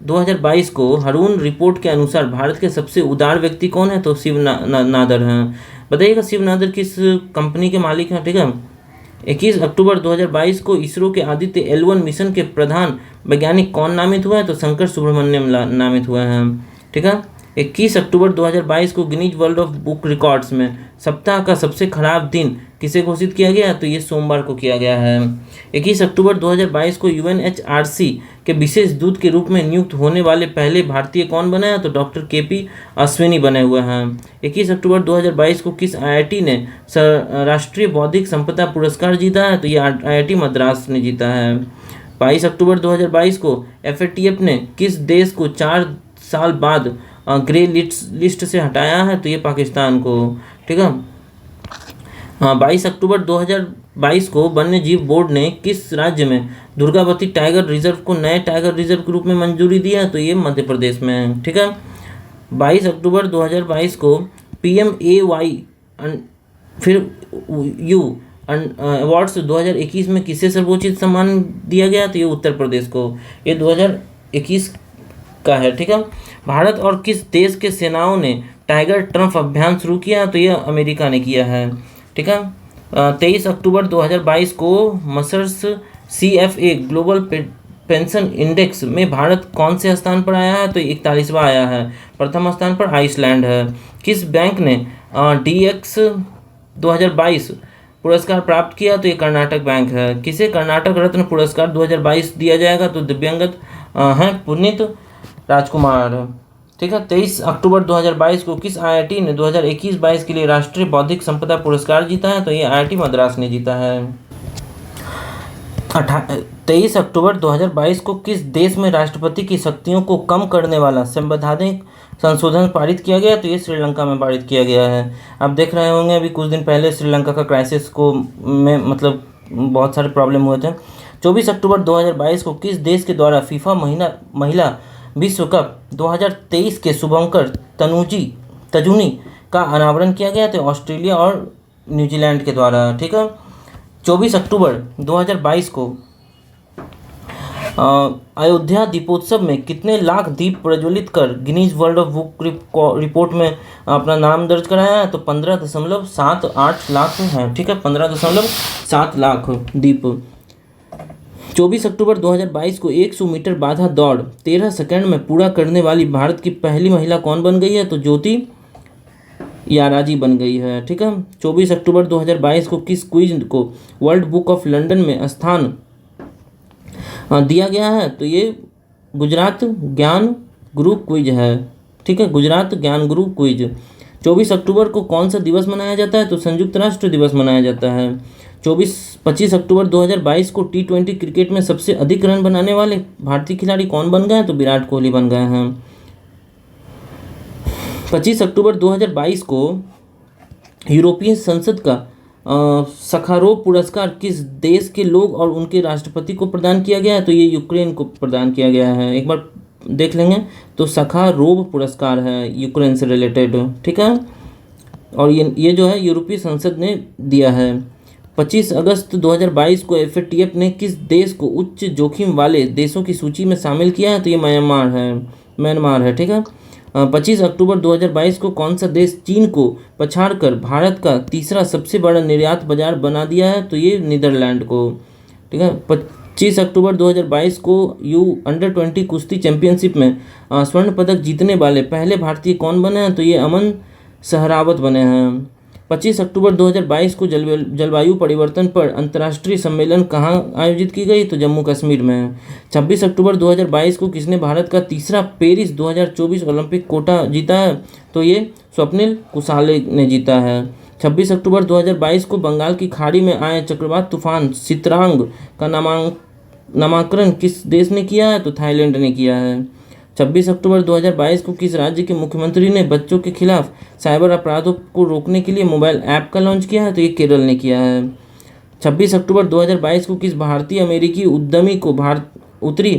2022 को हरून रिपोर्ट के अनुसार भारत के सबसे उदार व्यक्ति कौन है? तो शिव नादर हैं। बताइएगा शिव नादर किस कंपनी के मालिक हैं? ठीक है। 21 अक्टूबर 2022 को इसरो के आदित्य L1 मिशन के प्रधान वैज्ञानिक कौन नामित हुआ है? तो शंकर सुब्रमण्यम नामित हुए हैं। ठीक है। 21 अक्टूबर 2022 को Guinness world of book records में सप्ताह का सबसे खराब दिन किसे घोषित किया गया? तो ये सोमवार को किया गया है। 21 अक्टूबर 2022 को UNHRC के विशेष दूत के रूप में नियुक्त होने वाले पहले भारतीय कौन बने हैं? तो डॉक्टर KP अश्विनी बने हुए हैं। 21 अक्टूबर 2022 को किस IIT ने राष्ट्रीय बौद्धिक संपदा पुरस्कार जीता है? तो ये IIT मद्रास ने जीता है। 22 अक्टूबर 2022 को FATF ने किस देश को 4 साल बाद ग्रे लिस्ट से हटाया है? तो ये पाकिस्तान को। ठीक है। हाँ, 22 अक्टूबर 2022 को वन्य जीव बोर्ड ने किस राज्य में दुर्गावती टाइगर रिजर्व को नए टाइगर रिजर्व के रूप में मंजूरी दी है? तो ये मध्य प्रदेश में है। ठीक है। 22 अक्टूबर 2022 को PMAY फिर U अवार्ड्स 2021 में किसे सर्वोच्च सम्मान दिया गया? तो ये उत्तर प्रदेश को। ये 2021 का है। ठीक है। भारत और किस देश के सेनाओं ने टाइगर ट्रम्प अभियान शुरू किया? तो ये अमेरिका ने किया है। ठीक है। 23 अक्टूबर 2022 को मसर्स CFA ग्लोबल पेंशन इंडेक्स में भारत कौन से स्थान पर आया है? तो 41वां आया है। प्रथम स्थान पर आइसलैंड है। किस बैंक ने DX 2022 पुरस्कार प्राप्त किया? तो ये कर्नाटक बैंक है। किसे कर्नाटक रत्न पुरस्कार 2022 दिया जाएगा? तो दिव्यांगत हैं पुनीत राजकुमार। ठीक है। 23 अक्टूबर 2022 को किस IIT ने 2021-22 के लिए राष्ट्रीय बौद्धिक संपदा पुरस्कार जीता है? तो ये IIT मद्रास ने जीता है। 23 अक्टूबर 2022 को किस देश में राष्ट्रपति की शक्तियों को कम करने वाला संवैधानिक संशोधन पारित किया गया? तो ये श्रीलंका में पारित किया गया है। आप देख रहे होंगे अभी कुछ दिन पहले श्रीलंका का क्राइसिस को में मतलब बहुत सारे प्रॉब्लम हुए थे। 24 अक्टूबर 2022 को किस देश के द्वारा FIFA महिला विश्व कप 2023 के शुभंकर तजुनी का अनावरण किया गया था ऑस्ट्रेलिया और न्यूजीलैंड के द्वारा। ठीक है, 24 अक्टूबर 2022 को अयोध्या दीपोत्सव में कितने लाख दीप प्रज्वलित कर Guinness world of book report में अपना नाम दर्ज कराया है? तो 15.78 लाख है। ठीक है, 15.7 लाख दीप। 24 अक्टूबर 2022 को 100 मीटर बाधा दौड़ 13 सेकंड में पूरा करने वाली भारत की पहली महिला कौन बन गई है? तो ज्योति याराजी बन गई है। ठीक है, 24 अक्टूबर 2022 को किस क्विज को वर्ल्ड बुक ऑफ लंदन में स्थान दिया गया है? तो ये गुजरात ज्ञान गुरु क्विज है। ठीक है, गुजरात ज्ञान गुरु क्विज। 24 अक्टूबर को कौन सा दिवस मनाया जाता है? तो संयुक्त राष्ट्र दिवस मनाया जाता है। 25 अक्टूबर 2022 को T20 क्रिकेट में सबसे अधिक रन बनाने वाले भारतीय खिलाड़ी कौन बन गए हैं? तो विराट कोहली बन गए हैं। 25 अक्टूबर 2022 को यूरोपीय संसद का सखारोव पुरस्कार किस देश के लोग और उनके राष्ट्रपति को प्रदान किया गया है? तो ये यूक्रेन को प्रदान किया गया है। एक बार देख लेंगे, तो सखारोव पुरस्कार है यूक्रेन से रिलेटेड। ठीक है, और ये जो है यूरोपीय संसद ने दिया है। 25 अगस्त 2022 को FATF ने किस देश को उच्च जोखिम वाले देशों की सूची में शामिल किया है? तो ये म्यांमार है। ठीक है, 25 अक्टूबर 2022 को कौन सा देश चीन को पछाड़कर भारत का तीसरा सबसे बड़ा निर्यात बाजार बना दिया है? तो ये नीदरलैंड को। ठीक है, 25 अक्टूबर 2022 को अंडर-20 कुश्ती चैंपियनशिप में स्वर्ण पदक जीतने वाले पहले भारतीय कौन बने हैं? तो ये अमन सहरावत बने हैं। 25 अक्टूबर 2022 को जलवायु परिवर्तन पर अंतर्राष्ट्रीय सम्मेलन कहाँ आयोजित की गई? तो जम्मू कश्मीर में। 26 अक्टूबर 2022 को किसने भारत का तीसरा पेरिस 2024 ओलंपिक कोटा जीता है? तो ये स्वप्निल कुसाले ने जीता है। 26 अक्टूबर 2022 को बंगाल की खाड़ी में आए चक्रवात तूफान सितरांग का नामकरण किस देश ने किया है? तो थाईलैंड ने किया है। 26 अक्टूबर 2022 को किस राज्य के मुख्यमंत्री ने बच्चों के खिलाफ साइबर अपराधों को रोकने के लिए मोबाइल ऐप का लॉन्च किया है? तो ये केरल ने किया है। 26 अक्टूबर 2022 को किस भारतीय अमेरिकी उद्यमी को उत्तरी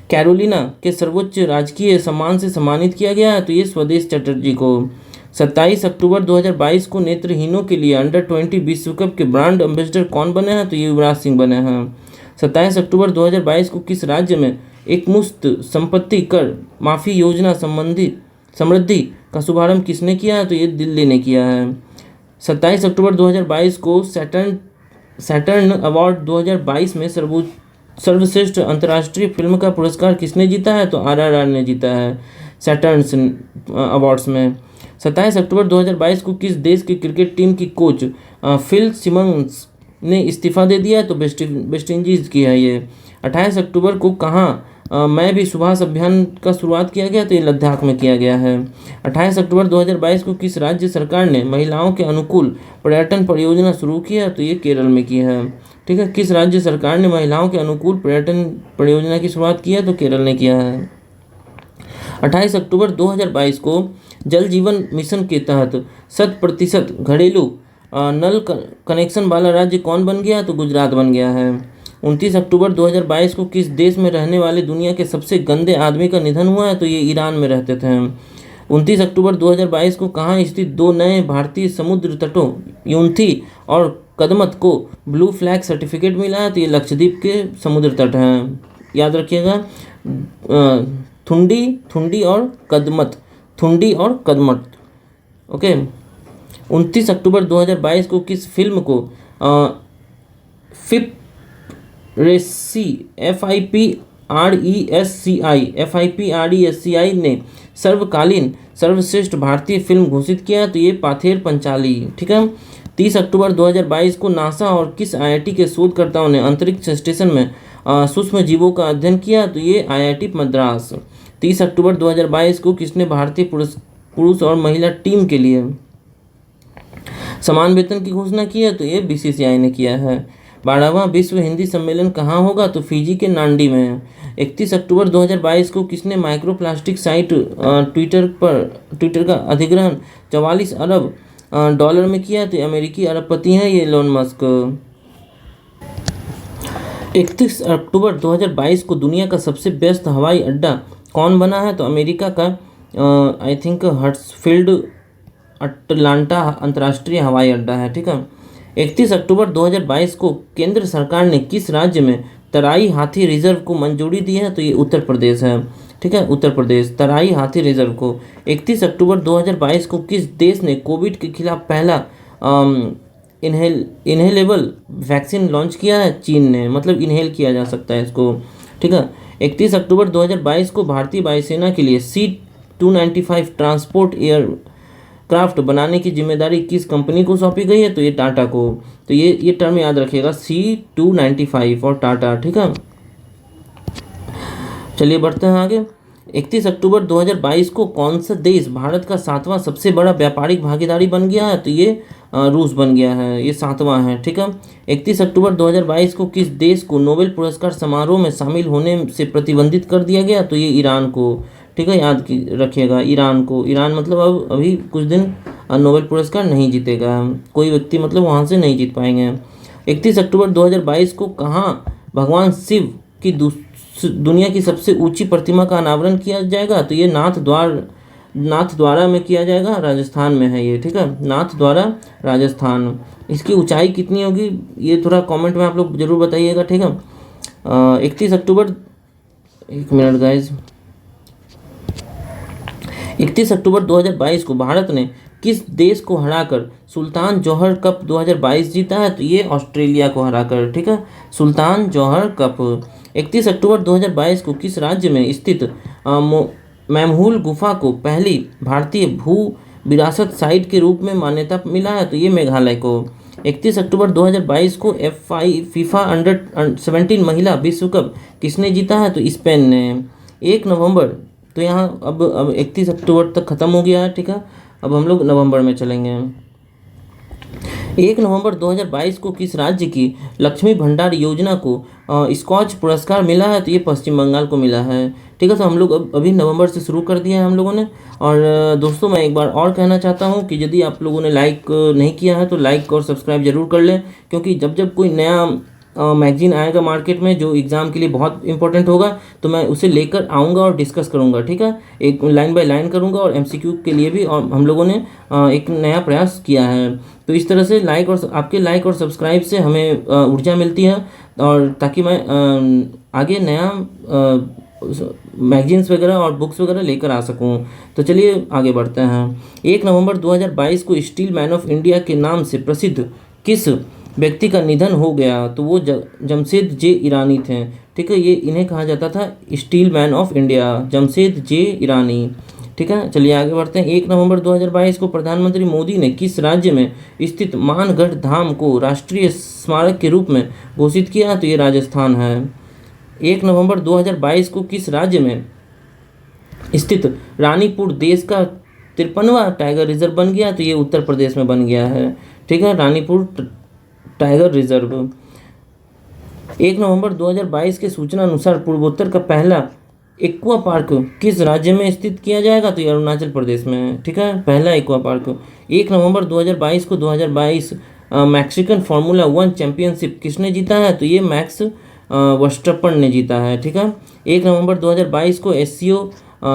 कैरोलिना के सर्वोच्च राजकीय सम्मान से सम्मानित किया गया है? तो ये स्वदेश चटर्जी को। 27 अक्टूबर 2022 को नेत्रहीनों के लिए अंडर-20 विश्व कप के ब्रांड एम्बेसडर कौन बने हैं? तो ये युवराज सिंह बने हैं। 27 अक्टूबर 2022 को किस राज्य में एक मुश्त संपत्ति कर माफ़ी योजना समृद्धि का शुभारंभ किसने किया है? तो ये दिल्ली ने किया है। 27 अक्टूबर 2022 को सैटर्न अवार्ड 2022 में सर्वश्रेष्ठ अंतर्राष्ट्रीय फिल्म का पुरस्कार किसने जीता है? तो RRR ने जीता है सैटर्न अवार्ड्स में। 27 अक्टूबर 2022 को किस देश की क्रिकेट टीम की कोच फिल सिमंस ने इस्तीफा दे दिया है? तो वेस्ट इंडीज़ की है ये। 28 अक्टूबर को कहाँ मैं भी सुभाष अभियान का शुरुआत किया गया? तो ये लद्दाख में किया गया है। 28 अक्टूबर 2022 को किस राज्य सरकार ने महिलाओं के अनुकूल पर्यटन परियोजना शुरू की है? तो ये केरल में की है। ठीक है, किस राज्य सरकार ने महिलाओं के अनुकूल पर्यटन परियोजना की शुरुआत की है? तो केरल ने किया है। 28 अक्टूबर 2022 को जल जीवन मिशन के तहत 100% घरेलू नल कनेक्शन वाला राज्य कौन बन गया? तो गुजरात बन गया है। 29 अक्टूबर 2022 को किस देश में रहने वाले दुनिया के सबसे गंदे आदमी का निधन हुआ है? तो ये ईरान में रहते थे। 29 अक्टूबर 2022 को कहाँ स्थित दो नए भारतीय समुद्र तटों यूंथी और कदमत को ब्लू फ्लैग सर्टिफिकेट मिला है? तो ये लक्षद्वीप के समुद्र तट हैं, याद रखिएगा। थुंडी और कदमत। ओके। 29 अक्टूबर 2022 को किस फिल्म को FIPRESCI ने सर्वकालीन सर्वश्रेष्ठ भारतीय फिल्म घोषित किया? तो ये पाथेर पंचाली। ठीक है। 30 अक्टूबर 2022 को नासा और किस IIT के शोधकर्ताओं ने अंतरिक्ष स्टेशन में सूक्ष्म जीवों का अध्ययन किया? तो ये IIT मद्रास। 30 अक्टूबर 2022 को किसने भारतीय पुरुष और महिला टीम के लिए समान वेतन की घोषणा की है? तो ये BCCI ने किया है। 12वां विश्व हिंदी सम्मेलन कहाँ होगा? तो फिजी के नांडी में। 31 अक्टूबर 2022 को किसने माइक्रोप्लास्टिक साइट ट्विटर का अधिग्रहण 44 अरब डॉलर में किया? तो अमेरिकी अरबपति हैं ये एलोन मस्क। 31 अक्टूबर 2022 को दुनिया का सबसे व्यस्त हवाई अड्डा कौन बना है? तो अमेरिका का आई थिंक अटलांटा अंतर्राष्ट्रीय हवाई अड्डा है। ठीक है। 31 अक्टूबर 2022 को केंद्र सरकार ने किस राज्य में तराई हाथी रिजर्व को मंजूरी दी है? तो ये उत्तर प्रदेश है। ठीक है, उत्तर प्रदेश तराई हाथी रिजर्व को। 31 अक्टूबर 2022 को किस देश ने कोविड के खिलाफ पहला इनहेलेबल वैक्सीन लॉन्च किया है? चीन ने, मतलब इनहेल किया जा सकता है इसको। ठीक है। 31 अक्टूबर 2022 को भारतीय वायुसेना के लिए C-295 ट्रांसपोर्ट एयरक्राफ्ट बनाने की जिम्मेदारी किस कंपनी को सौंपी गई है? तो ये टाटा को। तो ये टर्म याद रखिएगा, C-295 और टाटा। ठीक है, चलिए बढ़ते हैं आगे। 31 अक्टूबर 2022 को कौन सा देश भारत का 7वां सबसे बड़ा व्यापारिक भागीदारी बन गया है? तो ये रूस बन गया है, ये 7वां है। ठीक है। 31 अक्टूबर 2022 को किस देश को नोबेल पुरस्कार समारोह में शामिल होने से प्रतिबंधित कर दिया गया? तो ये ईरान को। ठीक है, याद रखिएगा, ईरान को। ईरान मतलब अब अभी कुछ दिन नोबेल पुरस्कार नहीं जीतेगा कोई व्यक्ति, मतलब वहाँ से नहीं जीत पाएंगे। 31 अक्टूबर 2022 को कहाँ भगवान शिव की दुनिया की सबसे ऊंची प्रतिमा का अनावरण किया जाएगा? तो ये नाथद्वारा में किया जाएगा, राजस्थान में है ये। ठीक है, नाथद्वारा राजस्थान। इसकी ऊंचाई कितनी होगी ये थोड़ा कमेंट में आप लोग जरूर बताइएगा। ठीक है। 31 अक्टूबर, एक मिनट गाइज, 31 अक्टूबर 2022 को भारत ने किस देश को हराकर सुल्तान जौहर कप 2022 जीता है? तो ये ऑस्ट्रेलिया को हराकर। ठीक है, सुल्तान जौहर कप। 31 अक्टूबर 2022 को किस राज्य में स्थित मैमहूल गुफा को पहली भारतीय भू विरासत साइट के रूप में मान्यता मिला है? तो ये मेघालय को। 31 अक्टूबर 2022 को फीफा अंडर-17 महिला विश्व कप किसने जीता है? तो स्पेन ने। 1 नवंबर, तो यहाँ अब 31 अक्टूबर तक ख़त्म हो गया है। ठीक है, अब हम लोग नवंबर में चलेंगे। 1 नवंबर 2022 को किस राज्य की लक्ष्मी भंडार योजना को स्कॉच पुरस्कार मिला है? तो ये पश्चिम बंगाल को मिला है। ठीक है, तो हम लोग अभी नवंबर से शुरू कर दिया है हम लोगों ने। और दोस्तों, मैं एक बार और कहना चाहता हूँ कि यदि आप लोगों ने लाइक नहीं किया है तो लाइक और सब्सक्राइब जरूर कर लें, क्योंकि जब कोई नया मैगजीन आएगा मार्केट में जो एग्ज़ाम के लिए बहुत इंपॉर्टेंट होगा तो मैं उसे लेकर आऊँगा और डिस्कस करूँगा। ठीक है, एक लाइन बाय लाइन करूँगा और MCQ के लिए भी और हम लोगों ने एक नया प्रयास किया है। तो इस तरह से आपके लाइक और सब्सक्राइब से हमें ऊर्जा मिलती है, और ताकि मैं आगे नया मैगजीन्स वगैरह और बुक्स वगैरह लेकर आ सकूं। तो चलिए आगे बढ़ते हैं। 1 नवंबर 2022 को स्टील मैन ऑफ इंडिया के नाम से प्रसिद्ध किस व्यक्ति का निधन हो गया? तो वो जमशेद जे ईरानी थे। ठीक है, ये इन्हें कहा जाता था steel man of India, Jamshed J Irani. ठीक है, चलिए आगे बढ़ते हैं। 1 नवंबर 2022 को प्रधानमंत्री मोदी ने किस राज्य में स्थित मानगढ़ धाम को राष्ट्रीय स्मारक के रूप में घोषित किया? तो ये राजस्थान है। 1 नवंबर 2022 को किस राज्य में स्थित रानीपुर देश का 53वां टाइगर रिजर्व बन गया? तो ये उत्तर प्रदेश में बन गया है। ठीक है, रानीपुर टाइगर रिजर्व। 1 नवंबर 2022 के सूचना अनुसार पूर्वोत्तर का पहला एक्वा पार्क किस राज्य में स्थित किया जाएगा? तो ये अरुणाचल प्रदेश में। ठीक है, पहला एक्वा पार्क। 1 नवंबर 2022 को 2022 मैक्सिकन फार्मूला 1 चैंपियनशिप किसने जीता है? तो ये मैक्स वर्स्टप्पन ने जीता है। ठीक है, 1 नवंबर 2022 को SCO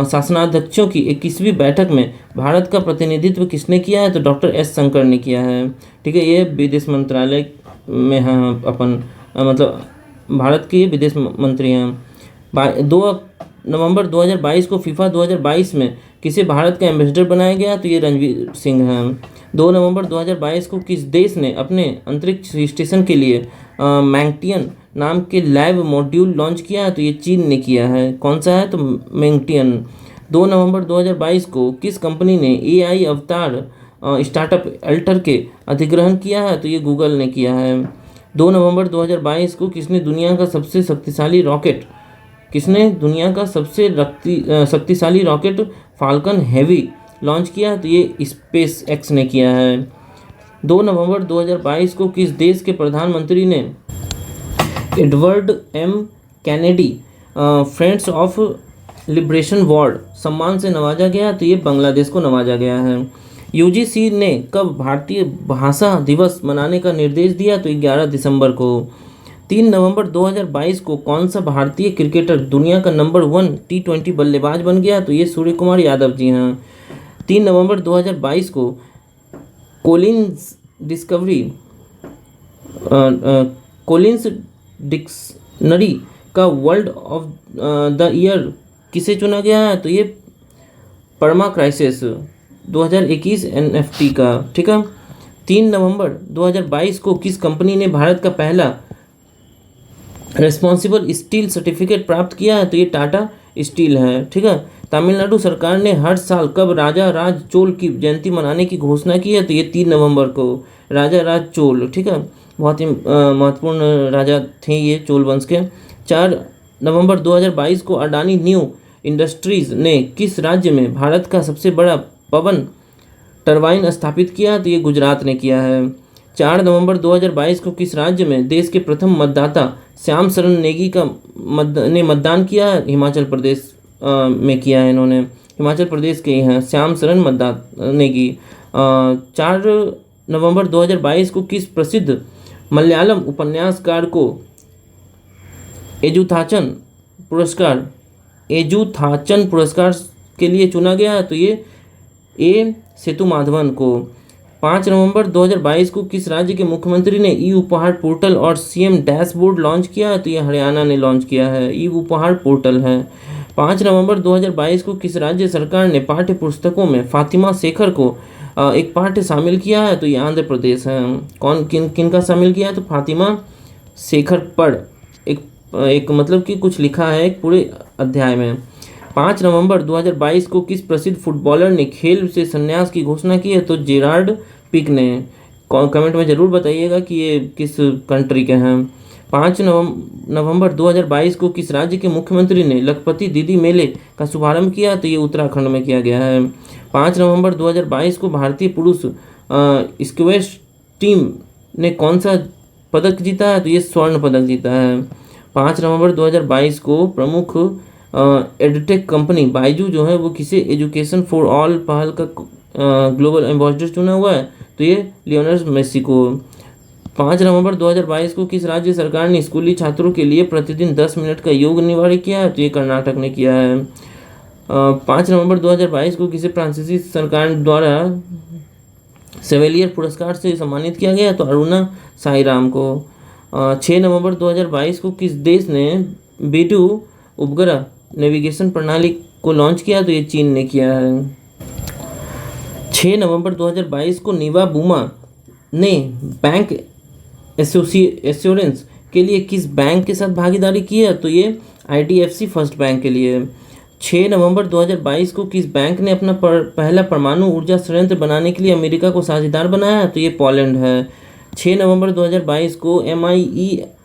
शासनाध्यक्षों की 21वीं बैठक में भारत का प्रतिनिधित्व किसने किया है? तो डॉक्टर S शंकर ने किया है। ठीक है, ये विदेश मंत्रालय में हैं अपन, मतलब भारत के विदेश मंत्री हैं। 2 नवंबर 2022 को फीफा 2022 में किसे भारत का एम्बेसडर बनाया गया? तो ये रणवीर सिंह हैं। 2 नवंबर 2022 को किस देश ने अपने अंतरिक्ष स्टेशन के लिए मैंगटियन नाम के लैब मॉड्यूल लॉन्च किया है? तो ये चीन ने किया है। कौन सा है? तो मैंगटियन। 2 नवंबर 2022 को किस कंपनी ने AI अवतार स्टार्टअप अल्टर के अधिग्रहण किया है? तो ये गूगल ने किया है। 2 नवंबर 2022 को किसने दुनिया का सबसे शक्तिशाली रॉकेट फाल्कन हेवी लॉन्च किया है? तो ये स्पेस एक्स ने किया है। 2 नवंबर 2022 को किस देश के प्रधानमंत्री ने Edward M Kennedy friends of liberation ward सम्मान से नवाजा गया? तो ये बांग्लादेश को नवाजा गया है। UGC ने कब भारतीय भाषा दिवस मनाने का निर्देश दिया? तो 11 दिसंबर को। 3 नवंबर 2022 को कौन सा भारतीय क्रिकेटर दुनिया का नंबर 1 T20 बल्लेबाज बन गया? तो ये सूर्य कुमार यादव जी हैं। 3 नवंबर 2022 को कोलिंस डिस्कवरी कोलिंस डिक्शनरी का वर्ड ऑफ द ईयर किसे चुना गया है? तो ये परमा क्राइसिस 2021 NFT का। ठीक है। 3 नवंबर 2022 को किस कंपनी ने भारत का पहला रिस्पॉन्सिबल स्टील सर्टिफिकेट प्राप्त किया है? तो ये टाटा स्टील है। ठीक है। तमिलनाडु सरकार ने हर साल कब राजा राज चोल की जयंती मनाने की घोषणा की है? तो ये 3 नवंबर को राजा राज चोल। ठीक है। बहुत ही महत्वपूर्ण राजा थे ये चोल वंश के। 4 नवंबर 2022 को अडानी न्यू इंडस्ट्रीज ने किस राज्य में भारत का सबसे बड़ा पवन टरबाइन स्थापित किया? तो ये गुजरात ने किया है। 4 नवंबर 2022 को किस राज्य में देश के प्रथम मतदाता श्याम शरण नेगी ने मतदान किया? हिमाचल प्रदेश में किया है इन्होंने। हिमाचल प्रदेश के हैं श्याम शरण नेगी। 4 नवंबर 2022 को किस प्रसिद्ध मलयालम उपन्यासकार को एजुथाचन पुरस्कार के लिए चुना गया? तो ये ए सेतुमाधवन को। 5 नवंबर 2022 को किस राज्य के मुख्यमंत्री ने ई उपहार पोर्टल और सीएम डैशबोर्ड लॉन्च किया? तो ये हरियाणा ने लॉन्च किया है। ई उपहार पोर्टल है। 5 नवंबर 2022 को किस राज्य सरकार ने पाठ्य पुस्तकों में फातिमा शेखर को एक पाठ्य शामिल किया है? तो ये आंध्र प्रदेश है। किन का शामिल किया है? तो फातिमा शेखर पर एक मतलब कि कुछ लिखा है एक पूरे अध्याय में। 5 नवंबर 2022 को किस प्रसिद्ध फुटबॉलर ने खेल से संन्यास की घोषणा की है? तो जेरार्ड पिक ने। कमेंट में ज़रूर बताइएगा कि ये किस कंट्री के हैं। 5 नवंबर 2022 को किस राज्य के मुख्यमंत्री ने लखपति दीदी मेले का शुभारंभ किया? तो ये उत्तराखंड में किया गया है। 5 नवंबर 2022 को भारतीय पुरुष स्क्वैश टीम ने कौन सा पदक जीता है? तो ये स्वर्ण पदक जीता है। 5 नवंबर 2022 को प्रमुख एडटेक कंपनी बायजू जो है वो किसे एजुकेशन फॉर ऑल पहल का ग्लोबल एम्बेसडर चुना हुआ है? तो ये लियोनेल मेसी को। 5 नवंबर 2022 को किस राज्य सरकार ने स्कूली छात्रों के लिए प्रतिदिन 10 मिनट का योग अनिवार्य किया है? तो ये कर्नाटक ने किया है। 5 नवंबर 2022 को किसे फ्रांसीसी सरकार द्वारा सेवेलियर पुरस्कार से सम्मानित किया गया? तो अरुणा साईराम को। 6 नवंबर 2022 को किस देश ने B2 उपग्रह नेविगेशन प्रणाली को लॉन्च किया? तो ये चीन ने किया है। 6 नवंबर 2022 को नीवा बुमा ने बैंक एश्योरेंस के लिए किस बैंक के साथ भागीदारी की है? तो ये IDFC फर्स्ट बैंक के लिए। 6 नवंबर 2022 को किस बैंक ने अपना पहला परमाणु ऊर्जा संयंत्र बनाने के लिए अमेरिका को साझेदार बनाया? तो ये पोलैंड है। 6 नवंबर 2022 को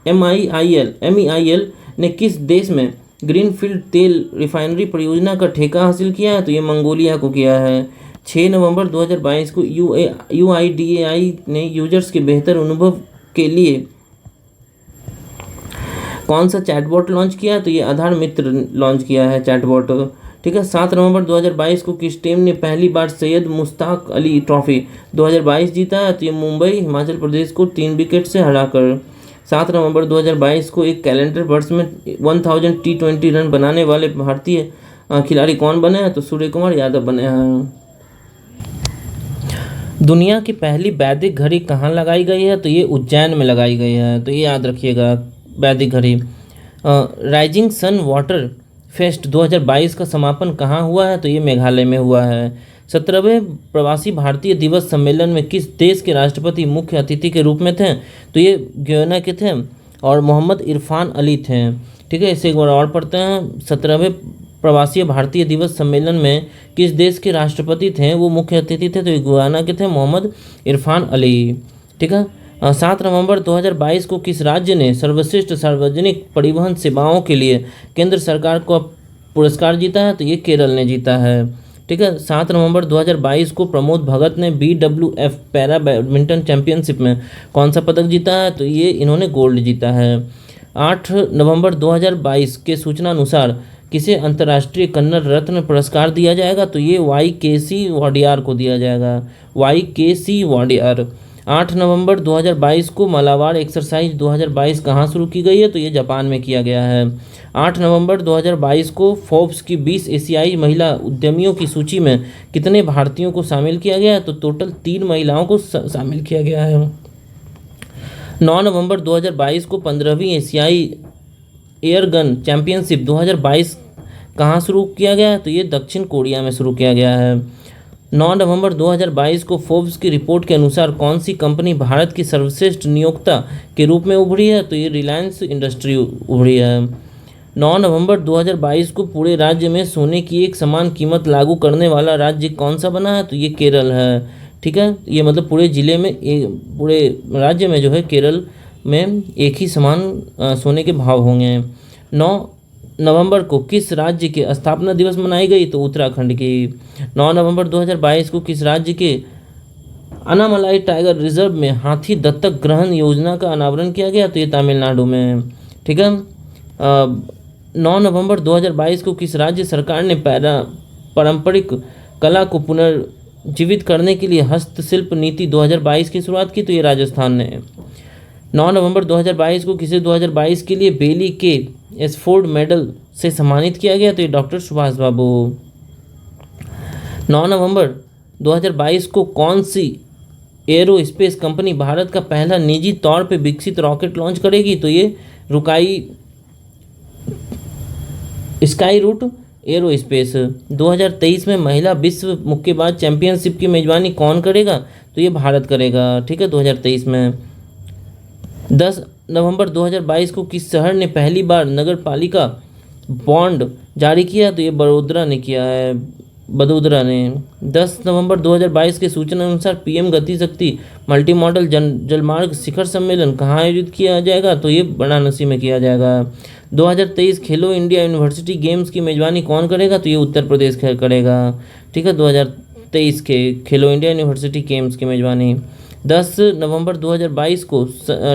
MEIL ने किस देश में ग्रीनफील्ड तेल रिफाइनरी परियोजना का ठेका हासिल किया है? तो ये मंगोलिया को किया है। 6 नवंबर 2022 को UIDAI ने यूजर्स के बेहतर अनुभव के लिए कौन सा चैटबॉट लॉन्च किया? तो ये आधार मित्र लॉन्च किया है चैटबॉट। ठीक है। 7 नवंबर 2022 को किस टीम ने पहली बार सैयद मुश्ताक अली ट्रॉफी 2022 जीता है? तो ये मुंबई हिमाचल प्रदेश को 3 विकेट से हराकर। 7 नवंबर 2022 को एक कैलेंडर वर्ष में 1000 T20 रन बनाने वाले भारतीय खिलाड़ी कौन बने हैं? तो सूर्य कुमार यादव बने हैं। दुनिया की पहली वैदिक घड़ी कहाँ लगाई गई है? तो ये उज्जैन में लगाई गई है। तो ये याद रखिएगा वैदिक घड़ी। राइजिंग सन वाटर फेस्ट 2022 का समापन कहाँ हुआ है? तो ये मेघालय में हुआ है। 17वें प्रवासी भारतीय दिवस सम्मेलन में किस देश के राष्ट्रपति मुख्य अतिथि के रूप में थे? तो ये गयाना के थे और मोहम्मद इरफान अली थे। ठीक है। इसे एक बार और पढ़ते हैं। 17वें प्रवासी भारतीय दिवस सम्मेलन में किस देश के राष्ट्रपति थे वो मुख्य अतिथि थे? तो ये गयाना के थे मोहम्मद इरफान अली। ठीक है। 7 नवंबर 2022 को किस राज्य ने सर्वश्रेष्ठ सार्वजनिक परिवहन सेवाओं के लिए केंद्र सरकार को पुरस्कार जीता है? तो ये केरल ने जीता है। ठीक है। 7 नवंबर 2022 को प्रमोद भगत ने BWF पैरा बैडमिंटन चैंपियनशिप में कौन सा पदक जीता है? तो ये इन्होंने गोल्ड जीता है। 8 नवंबर 2022 के सूचना अनुसार किसे अंतर्राष्ट्रीय कन्नड़ रत्न पुरस्कार दिया जाएगा? तो ये YKC वाडियार को दिया जाएगा। YKC वाडियार। 8 नवंबर 2022 को मालाबार एक्सरसाइज 2022 कहाँ शुरू की गई है? तो ये जापान में किया गया है। 8 नवंबर 2022 को फोर्ब्स की 20 एशियाई महिला उद्यमियों की सूची में कितने भारतीयों को शामिल किया गया है? तो टोटल 3 महिलाओं को शामिल किया गया है। 9 नवंबर 2022 को 15वीं एशियाई एयरगन चैंपियनशिप 2022 कहाँ शुरू किया गया है? तो ये दक्षिण कोरिया में शुरू किया गया है। 9 नवंबर 2022 को फोर्ब्स की रिपोर्ट के अनुसार कौन सी कंपनी भारत की सर्वश्रेष्ठ नियोक्ता के रूप में उभरी है? तो ये रिलायंस इंडस्ट्री उभरी है। 9 नवंबर 2022 को पूरे राज्य में सोने की एक समान कीमत लागू करने वाला राज्य कौन सा बना है? तो ये केरल है। ठीक है, ये मतलब पूरे ज़िले में पूरे राज्य में जो है केरल में एक ही समान सोने के भाव होंगे। 9 नवंबर को किस राज्य के स्थापना दिवस मनाई गई? तो उत्तराखंड की। 9 नवंबर 2022 को किस राज्य के अनामलाई टाइगर रिजर्व में हाथी दत्तक ग्रहण योजना का अनावरण किया गया? तो ये तमिलनाडु में। ठीक है। 9 नवंबर 2022 को किस राज्य सरकार ने पारंपरिक कला को पुनर्जीवित करने के लिए हस्तशिल्प नीति 2022 की शुरुआत की? तो ये राजस्थान ने। 9 नवंबर 2022 को किसे 2022 के लिए बेली के एसफोर्ड मेडल से सम्मानित किया गया? तो ये डॉक्टर सुभाष बाबू। 9 नवंबर 2022 को कौन सी एरोस्पेस कंपनी भारत का पहला निजी तौर पे विकसित रॉकेट लॉन्च करेगी? तो ये स्काई रूट एरोस्पेस। 2023 में महिला विश्व मुक्केबाज चैंपियनशिप की मेजबानी कौन करेगा? तो ये भारत करेगा। ठीक है, 2023 में। 10 नवंबर 2022 को किस शहर ने पहली बार नगर पालिका बॉन्ड जारी किया? तो ये बड़ोदरा ने किया है, बड़ोदरा ने। 10 नवंबर 2022 के सूचना अनुसार पीएम गति शक्ति मल्टी मॉडल जलमार्ग शिखर सम्मेलन कहाँ आयोजित किया जाएगा? तो ये वाराणसी में किया जाएगा। 2023 खेलो इंडिया यूनिवर्सिटी गेम्स की मेजबानी कौन करेगा? तो ये उत्तर प्रदेश करेगा। ठीक है, 2023 के खेलो इंडिया यूनिवर्सिटी गेम्स की मेजबानी। 10 नवंबर 2022 को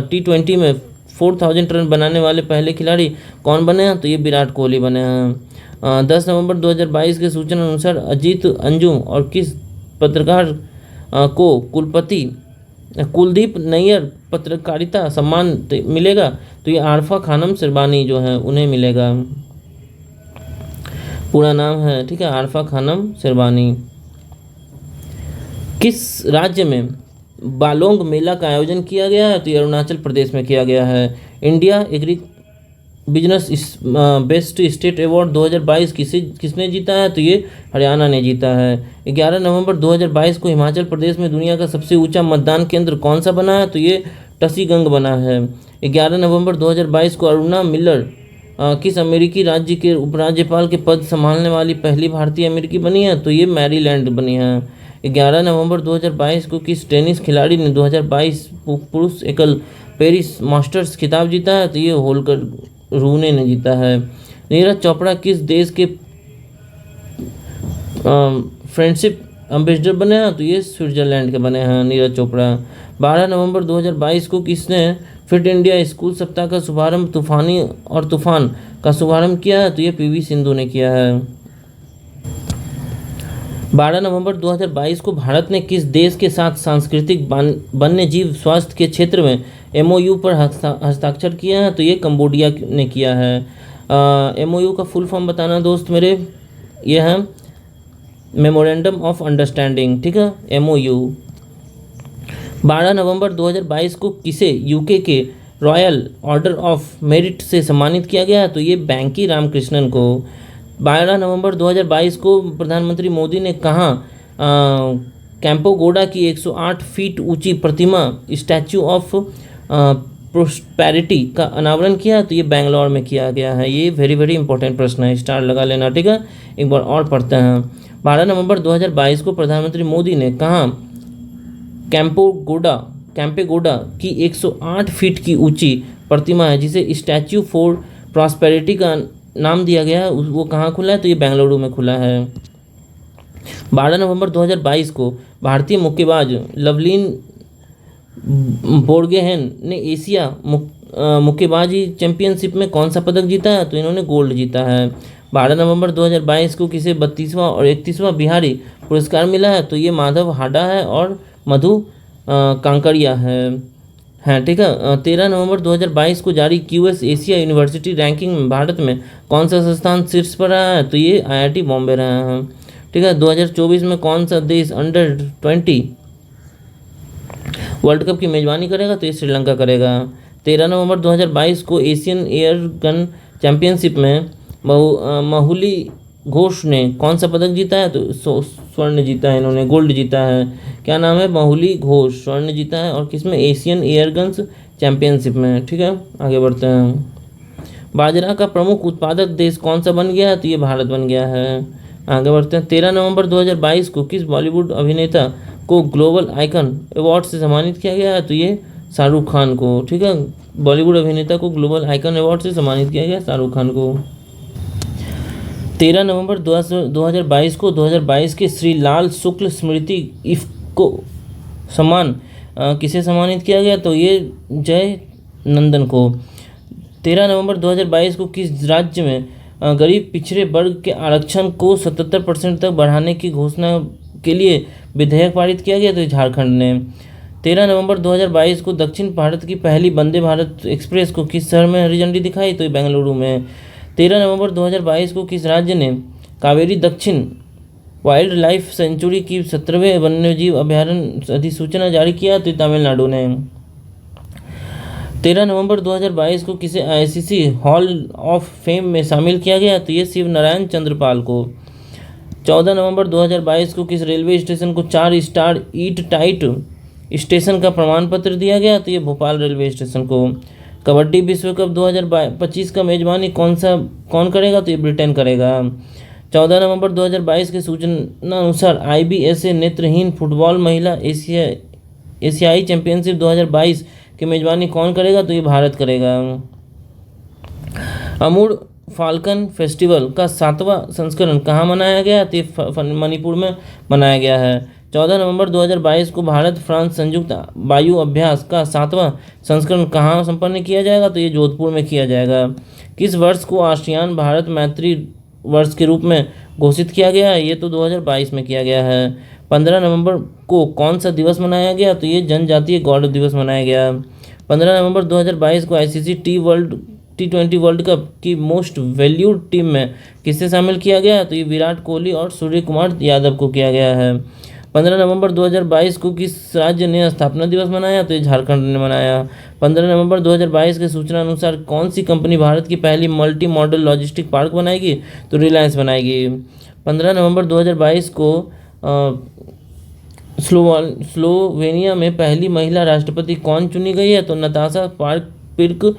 T20 में 4000 रन बनाने वाले पहले खिलाड़ी कौन बने हैं? तो ये विराट कोहली बने हैं। 10 नवंबर 2022 के सूचना अनुसार अजीत अंजुम और किस पत्रकार को कुलपति कुलदीप नैयर पत्रकारिता सम्मान मिलेगा? तो ये आरफा खानम शिरवानी जो है उन्हें मिलेगा। पूरा नाम है, ठीक है, आरफा खानम शिरवानी। किस राज्य में बालोंग मेला का आयोजन किया गया है? तो ये अरुणाचल प्रदेश में किया गया है। India agri business best state award 2022 किसने जीता है? तो ये हरियाणा ने जीता है। 11 नवंबर 2022 को हिमाचल प्रदेश में दुनिया का सबसे ऊंचा मतदान केंद्र कौन सा बना है? तो ये टसीगंग बना है। 11 नवंबर 2022 को अरुणा मिलर किस अमेरिकी राज्य के उपराज्यपाल के पद संभालने वाली पहली भारतीय अमेरिकी बनी है? तो ये मैरीलैंड बनी है। 11 नवंबर 2022 को किस टेनिस खिलाड़ी ने 2022 पुरुष एकल पेरिस मास्टर्स खिताब जीता है? तो ये होल्कर रूने ने जीता है। नीरज चोपड़ा किस देश के फ्रेंडशिप एम्बेसडर बने हैं? तो ये स्विट्जरलैंड के बने हैं नीरज चोपड़ा। 12 नवंबर 2022 को किसने फिट इंडिया स्कूल सप्ताह का शुभारंभ तूफान का शुभारंभ किया है? तो ये पीवी सिंधु ने किया है। 12 नवंबर 2022 को भारत ने किस देश के साथ सांस्कृतिक वन्य जीव स्वास्थ्य के क्षेत्र में MOU पर हस्ताक्षर किया है? तो ये कंबोडिया ने किया है। MOU का फुल फॉर्म बताना दोस्त मेरे, ये है मेमोरेंडम ऑफ अंडरस्टैंडिंग। ठीक है, MOU। 12 नवंबर 2022 को किसे UK के रॉयल ऑर्डर ऑफ मेरिट से सम्मानित किया गया? तो ये बैंकी रामकृष्णन को। 12 नवंबर 2022 को प्रधानमंत्री मोदी ने कहाँ कैंपोगोडा की 108 फीट ऊंची प्रतिमा स्टैचू ऑफ प्रोस्पेरिटी का अनावरण किया? तो ये बेंगलोर में किया गया है। ये वेरी वेरी इंपॉर्टेंट प्रश्न है, स्टार लगा लेना। ठीक है, एक बार और पढ़ते हैं। 12 नवंबर 2022 को प्रधानमंत्री मोदी ने कहाँ कैंपेगोडा की 108 फीट की ऊंची प्रतिमा है जिसे स्टैचू फॉर प्रॉस्पेरिटी का नाम दिया गया है, वो कहाँ खुला है? तो ये बेंगलुरु में खुला है। 12 नवंबर 2022 को भारतीय मुक्केबाज लवलीन बोर्गेहेन ने एशिया मुक्केबाजी चैंपियनशिप में कौन सा पदक जीता है? तो इन्होंने गोल्ड जीता है। 12 नवंबर 2022 को किसे 32वां और 31वां बिहारी पुरस्कार मिला है? तो ये माधव हाडा है और मधु कांकरिया है ठीक है। 13 नवंबर 2022 को जारी क्यूएस एशिया यूनिवर्सिटी रैंकिंग में भारत में कौन सा संस्थान शीर्ष पर रहा है? तो ये आईआईटी बॉम्बे रहा है ठीक है। 2024 में कौन सा देश अंडर-20 वर्ल्ड कप की मेजबानी करेगा? तो ये श्रीलंका करेगा। 13 नवंबर 2022 को एशियन एयर गन चैंपियनशिप में माहुली घोष ने कौन सा पदक जीता है? तो स्वर्ण जीता है, इन्होंने गोल्ड जीता है। क्या नाम है? माहुली घोष स्वर्ण जीता है। और किसमें? एशियन एयर गन्स चैंपियनशिप में ठीक है। आगे बढ़ते हैं। बाजरा का प्रमुख उत्पादक देश कौन सा बन गया है? तो ये भारत बन गया है। आगे बढ़ते हैं। 13 नवंबर 2022 को किस बॉलीवुड अभिनेता को ग्लोबल आइकन अवार्ड से सम्मानित किया गया है? तो ये शाहरुख खान को ठीक है। बॉलीवुड अभिनेता को ग्लोबल आइकन अवार्ड से सम्मानित किया गया शाहरुख खान को। 13 नवंबर 2022 को 2022 के श्री लाल शुक्ल स्मृति इफ्को सम्मान किसे सम्मानित किया गया? तो ये जय नंदन को। 13 नवंबर 2022 को किस राज्य में गरीब पिछड़े वर्ग के आरक्षण को 77% तक बढ़ाने की घोषणा के लिए विधेयक पारित किया गया? तो झारखंड ने। 13 नवंबर 2022 को दक्षिण भारत की पहली वंदे भारत एक्सप्रेस को किस शहर में हरी झंडी दिखाई? तो बेंगलुरु में। 13 नवंबर 2022 को किस राज्य ने कावेरी दक्षिण वाइल्ड लाइफ सेंचुरी की 17वें वन्यजीव अभ्यारण्य अधिसूचना जारी किया? तो तमिलनाडु ने। 13 नवंबर 2022 को किसे आईसीसी हॉल ऑफ फेम में शामिल किया गया? तो ये शिव नारायण चंद्रपाल को। 14 नवंबर 2022 को किस रेलवे स्टेशन को 4 स्टार ईट टाइट स्टेशन का प्रमाण पत्र दिया गया? तो ये भोपाल रेलवे स्टेशन को। कबड्डी विश्व कप 2025 का मेजबानी कौन करेगा? तो ये ब्रिटेन करेगा। 14 नवंबर 2022 के सूचना अनुसार IBSA नेत्रहीन फुटबॉल महिला एशियाई चैंपियनशिप 2022 की मेजबानी कौन करेगा? तो ये भारत करेगा। अमूर फाल्कन फेस्टिवल का 7वां संस्करण कहाँ मनाया गया? तो मणिपुर में मनाया गया है। 14 नवंबर 2022 को भारत फ्रांस संयुक्त वायु अभ्यास का 7वां संस्करण कहाँ संपन्न किया जाएगा? तो ये जोधपुर में किया जाएगा। किस वर्ष को आसियान भारत मैत्री वर्ष के रूप में घोषित किया गया है? ये तो 2022 में किया गया है। 15 नवंबर को कौन सा दिवस मनाया गया? तो ये जनजातीय गौरव दिवस मनाया गया। 15 नवंबर 2022 को ICC T20 वर्ल्ड कप की मोस्ट वैल्यूड टीम में किसे शामिल किया गया? तो ये विराट कोहली और सूर्य कुमार यादव को किया गया है। 15 नवंबर 2022 को किस राज्य ने स्थापना दिवस मनाया? तो ये झारखंड ने मनाया। 15 नवंबर 2022 के सूचना अनुसार कौन सी कंपनी भारत की पहली मल्टी मॉडल लॉजिस्टिक पार्क बनाएगी? तो रिलायंस बनाएगी। 15 नवंबर 2022 को स्लोवेनिया में पहली महिला राष्ट्रपति कौन चुनी गई है? तो नताशा पिर्क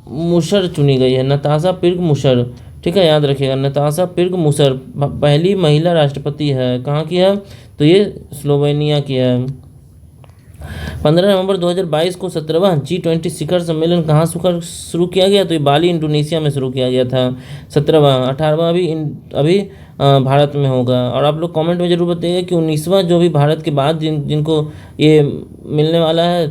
मुशर चुनी गई है। नताशा पिर्क मुशर ठीक है, याद रखिएगा। नताशा पिर्क मुशर पहली महिला राष्ट्रपति है। कहाँ की है? तो ये स्लोवेनिया की है। 15 नवंबर 2022 को 17वां G20 शिखर सम्मेलन कहाँ शुरू किया गया? तो ये बाली इंडोनेशिया में शुरू किया गया था। 17वां 18वां अभी भारत में होगा। और आप लोग कमेंट में जरूर बताइएगा कि 19वां जो भी भारत के बाद जिनको ये मिलने वाला है,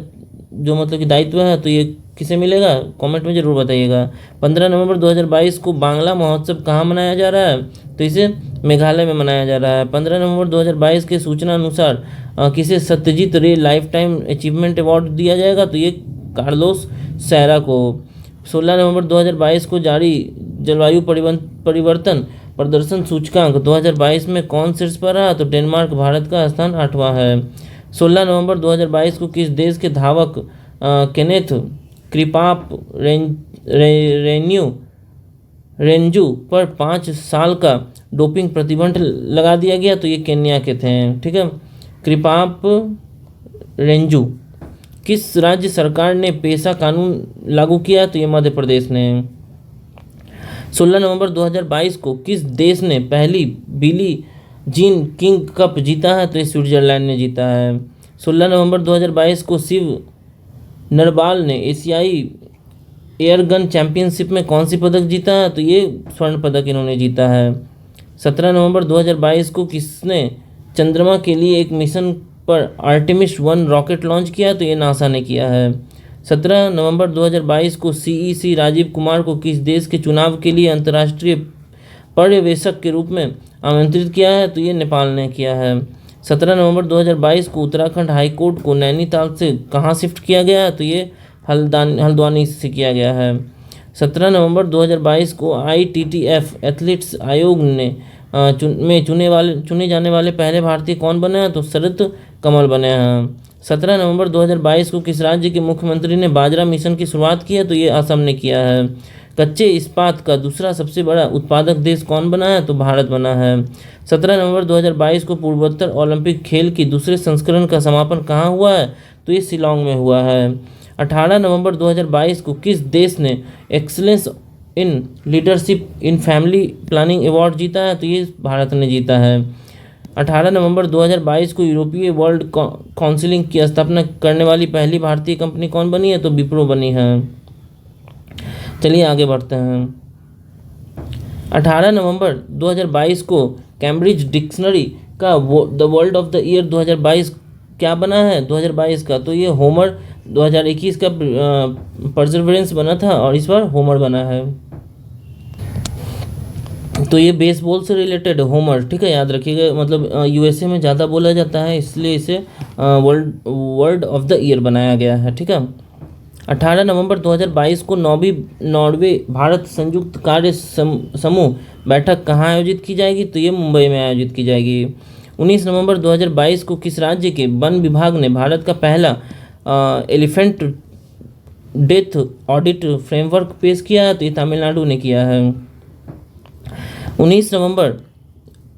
जो मतलब कि दायित्व है, तो ये किसे मिलेगा? कमेंट में जरूर बताइएगा। 15 नवंबर 2022 को बांग्ला महोत्सव कहाँ मनाया जा रहा है? तो इसे मेघालय में मनाया जा रहा है। 15 नवंबर 2022 के सूचना अनुसार किसे सत्यजीत रे लाइफ टाइम अचीवमेंट अवार्ड दिया जाएगा? तो ये कार्लोस सैरा को। 16 नवंबर 2022 को जारी जलवायु परिवर्तन प्रदर्शन सूचकांक 2022 में कौन शीर्ष पर रहा? तो डेनमार्क भारत का स्थान 8वां है। 16 नवंबर 2022 को किस देश के धावक केनेथ क्रिपाप रेंजू पर 5 साल का डोपिंग प्रतिबंध लगा दिया गया? तो ये केन्या के थे ठीक है। क्रिपाप रेंजू। किस राज्य सरकार ने पेशा कानून लागू किया? तो ये मध्य प्रदेश ने। 16 नवंबर 2022 को किस देश ने पहली बिली जीन किंग कप जीता है? तो ये स्विट्जरलैंड ने जीता है। 16 नवंबर 2022 को शिव नरवाल ने एशियाई एयर गन चैंपियनशिप में कौन सी पदक जीता है? तो ये स्वर्ण पदक इन्होंने जीता है। 17 नवंबर 2022 को किसने चंद्रमा के लिए एक मिशन पर आर्टेमिस 1 रॉकेट लॉन्च किया? तो ये नासा ने किया है। 17 नवंबर 2022 को CEC राजीव कुमार को किस देश के चुनाव के लिए अंतर्राष्ट्रीय पर्यवेक्षक के रूप में आमंत्रित किया है? तो ये नेपाल ने किया है। 17 नवंबर 2022 को उत्तराखंड हाई कोर्ट को नैनीताल से कहाँ शिफ्ट किया गया है? तो ये हल्द्वानी से किया गया है। 17 नवंबर 2022 को ITTF एथलीट्स आयोग ने चुने जाने वाले पहले भारतीय कौन बने हैं? तो शरत कमल बने हैं। 17 नवंबर 2022 को किस राज्य के मुख्यमंत्री ने बाजरा मिशन की शुरुआत की है? तो ये असम ने किया है। कच्चे इस्पात का दूसरा सबसे बड़ा उत्पादक देश कौन बना है? तो भारत बना है। 17 नवंबर 2022 को पूर्वोत्तर ओलंपिक खेल की दूसरे संस्करण का समापन कहाँ हुआ है? तो ये शिलोंग में हुआ है। 18 नवंबर 2022 को किस देश ने excellence in leadership in family planning award जीता है? तो ये भारत ने जीता है। 18 नवंबर 2022 को यूरोपीय वर्ल्ड काउंसिल की स्थापना करने वाली पहली भारतीय कंपनी कौन बनी है? तो विप्रो बनी है। चलिए आगे बढ़ते हैं। 18 नवंबर 2022 को कैम्ब्रिज डिक्शनरी का the world of the year 2022 क्या बना है? 2022 का तो ये होमर, 2021 का परसेवरेंस बना था और इस बार होमर बना है। तो ये बेसबॉल से रिलेटेड होमर, ठीक है, याद रखिएगा। मतलब USA में ज़्यादा बोला जाता है, इसलिए इसे वर्ल्ड ऑफ द ईयर बनाया गया है, ठीक है। 18 नवंबर 2022 को नॉर्वे भारत संयुक्त कार्य समूह बैठक कहाँ आयोजित की जाएगी? तो ये मुंबई में आयोजित की जाएगी। 19 नवंबर 2022 को किस राज्य के वन विभाग ने भारत का पहला एलिफेंट डेथ ऑडिट फ्रेमवर्क पेश किया है? तो ये तमिलनाडु ने किया है। 19 नवंबर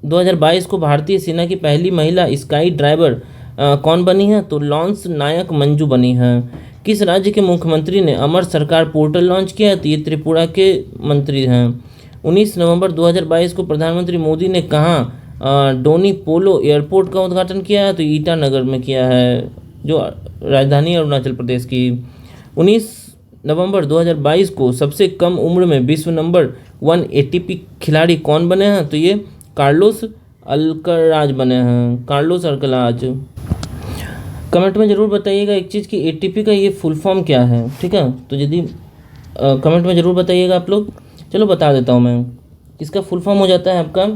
2022 को भारतीय सेना की पहली महिला स्काई ड्राइवर कौन बनी है? तो लॉन्स नायक मंजू बनी है। किस राज्य के मुख्यमंत्री ने अमर सरकार पोर्टल लॉन्च किया? तो ये त्रिपुरा के मंत्री हैं। 19 नवंबर 2022 को प्रधानमंत्री मोदी ने कहाँ डोनी पोलो एयरपोर्ट का उद्घाटन किया है? तो ईटानगर में किया है, जो राजधानी अरुणाचल प्रदेश की। 19 नवंबर 2022 को सबसे कम उम्र में विश्व नंबर 1 ATP खिलाड़ी कौन बने हैं? तो ये कार्लोस अल्कराज बने हैं, कार्लोस अल्कराज। कमेंट में ज़रूर बताइएगा एक चीज़ कि ATP का ये फुल फॉर्म क्या है, ठीक है। तो यदि कमेंट में ज़रूर बताइएगा आप लोग। चलो बता देता हूँ मैं, इसका फुल फॉर्म हो जाता है आपका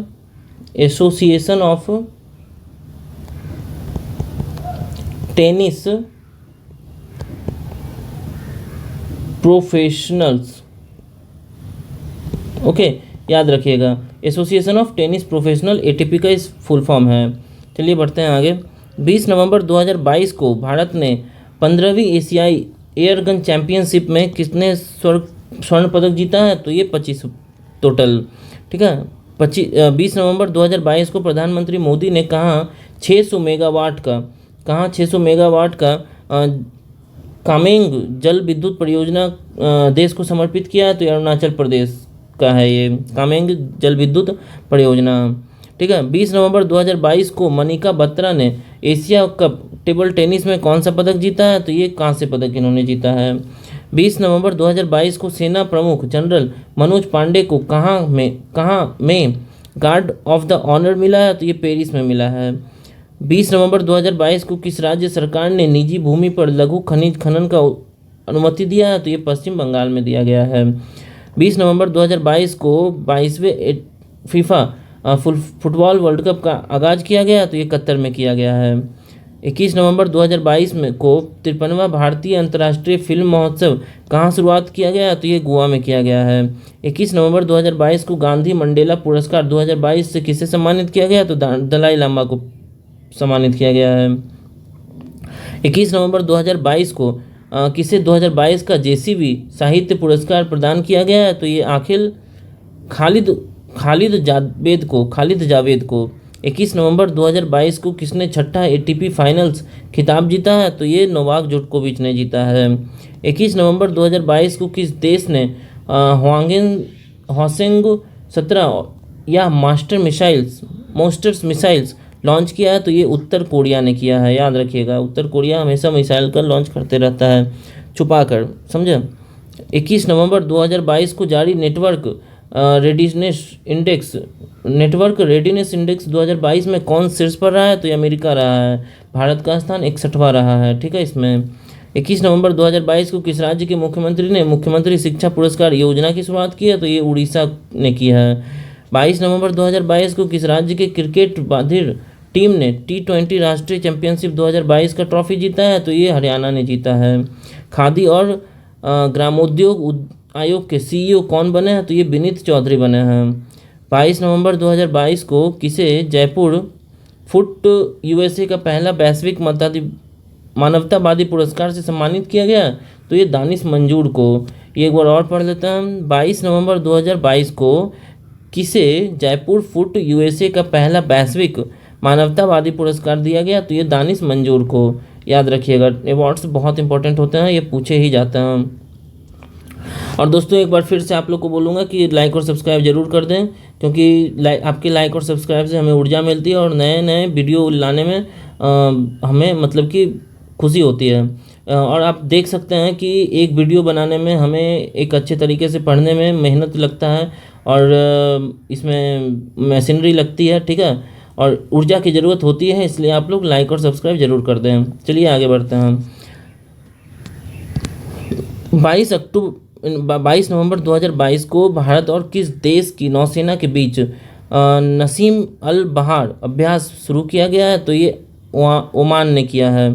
association of tennis professionals. Okay, याद रखिएगा, association of tennis professional ATP का इस फुल फॉर्म है। चलिए बढ़ते हैं आगे। 20 नवंबर 2022 को भारत ने 15वीं एशियाई एयरगन चैंपियनशिप में किसने स्वर्ण पदक जीता है? तो ये 25 टोटल, ठीक है। 20 नवंबर 2022 को प्रधानमंत्री मोदी ने कहाँ 600 मेगावाट का कामेंग जल विद्युत परियोजना देश को समर्पित किया है? तो अरुणाचल प्रदेश का है ये कामेंग जल विद्युत परियोजना, ठीक है। 20 नवंबर 2022 को मनिका बत्रा ने एशिया कप टेबल टेनिस में कौन सा पदक जीता है? तो ये कांस्य पदक इन्होंने जीता है। 20 नवंबर 2022 को सेना प्रमुख जनरल मनोज पांडे को कहाँ में गार्ड ऑफ द ऑनर मिला है? तो ये पेरिस में मिला है। 20 नवंबर 2022 को किस राज्य सरकार ने निजी भूमि पर लघु खनिज खनन का अनुमति दिया है? तो ये पश्चिम बंगाल में दिया गया है। 20 नवंबर 2022 को 22वें फीफा फुटबॉल वर्ल्ड कप का आगाज़ किया गया? तो ये कतर में किया गया है। 21 नवंबर 2022 में को 53वां भारतीय अंतर्राष्ट्रीय फिल्म महोत्सव कहाँ शुरुआत किया गया? तो ये गोवा में किया गया है। 21 नवंबर 2022 को गांधी मंडेला पुरस्कार 2022 से किसे सम्मानित किया गया? तो दलाई लामा को सम्मानित किया गया है। 21 नवंबर 2022 को किसे 2022 का JCB साहित्य पुरस्कार प्रदान किया गया है? तो ये खालिद जावेद को। 21 नवंबर 2022 को किसने छठा ATP फाइनल्स खिताब जीता है? तो ये नोवाक जोकोविच ने जीता है। 21 नवंबर 2022 को किस देश ने हॉसेंग 17 या मास्टर्स मिसाइल्स लॉन्च किया है? तो ये उत्तर कोरिया ने किया है, याद रखिएगा। उत्तर कोरिया हमेशा मिसाइल का लॉन्च करते रहता है छुपाकर, समझे। 21 नवंबर 2022 को जारी नेटवर्क रेडीनेस इंडेक्स 2022 में कौन शीर्ष पर रहा है? तो ये अमेरिका रहा है। भारत का स्थान 61वां रहा है, ठीक है। इसमें 21 नवंबर 2022 को किस राज्य के मुख्यमंत्री ने मुख्यमंत्री शिक्षा पुरस्कार योजना की शुरुआत की है? तो ये उड़ीसा ने की है। 22 नवंबर 2022 को किस राज्य के क्रिकेट बधिर टीम ने T20 राष्ट्रीय चैंपियनशिप 2022 का ट्रॉफी जीता है? तो ये हरियाणा ने जीता है। खादी और ग्रामोद्योग आयोग के CEO कौन बने हैं? तो ये विनीत चौधरी बने हैं। 22 नवंबर 2022 को किसे जयपुर फुट USA का पहला वैश्विक मानवतावादी पुरस्कार से सम्मानित किया गया? तो ये दानिश मंजूर को। ये एक बार और पढ़ लेते हैं। 22 नवंबर 2022 को किसे जयपुर फुट USA का पहला वैश्विक मानवतावादी पुरस्कार दिया गया? तो ये दानिश मंजूर को। याद रखिएगा, अवार्ड्स बहुत इंपॉर्टेंट होते हैं, ये पूछे ही जाते हैं। और दोस्तों एक बार फिर से आप लोग को बोलूँगा कि लाइक और सब्सक्राइब जरूर कर दें, क्योंकि आपके लाइक और सब्सक्राइब से हमें ऊर्जा मिलती है और नए नए वीडियो लाने में हमें मतलब कि खुशी होती है। और आप देख सकते हैं कि एक वीडियो बनाने में हमें एक अच्छे तरीके से पढ़ने में मेहनत लगता है और इसमें मशीनरी लगती है, ठीक है, और ऊर्जा की ज़रूरत होती है, इसलिए आप लोग लाइक और सब्सक्राइब जरूर कर दें। चलिए आगे बढ़ते हैं। 22 नवंबर 2022 को भारत और किस देश की नौसेना के बीच नसीम अल बहार अभ्यास शुरू किया गया है? तो ये ओमान ने किया है,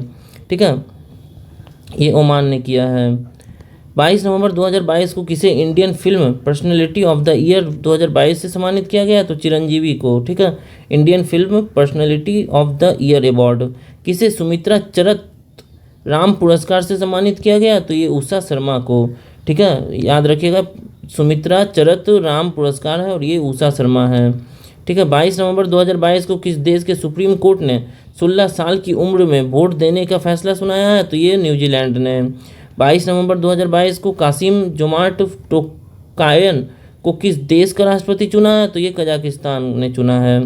ठीक है, ये ओमान ने किया है। 22 नवंबर 2022 को किसे Indian film personality of the year 2022 से सम्मानित किया गया? तो चिरंजीवी को, ठीक है, Indian film personality of the year award. किसे सुमित्रा चरत राम पुरस्कार से सम्मानित किया गया? तो ये उषा शर्मा को, ठीक है, याद रखिएगा, सुमित्रा चरत राम पुरस्कार है और ये उषा शर्मा है, ठीक है। 22 नवंबर 2022 को किस देश के सुप्रीम कोर्ट ने 16 साल की उम्र में वोट देने का फैसला सुनाया है? तो ये न्यूजीलैंड ने। 22 नवंबर 2022 को कासिम जोमार्ट टोकायन को किस देश का राष्ट्रपति चुना है? तो ये कजाकिस्तान ने चुना है,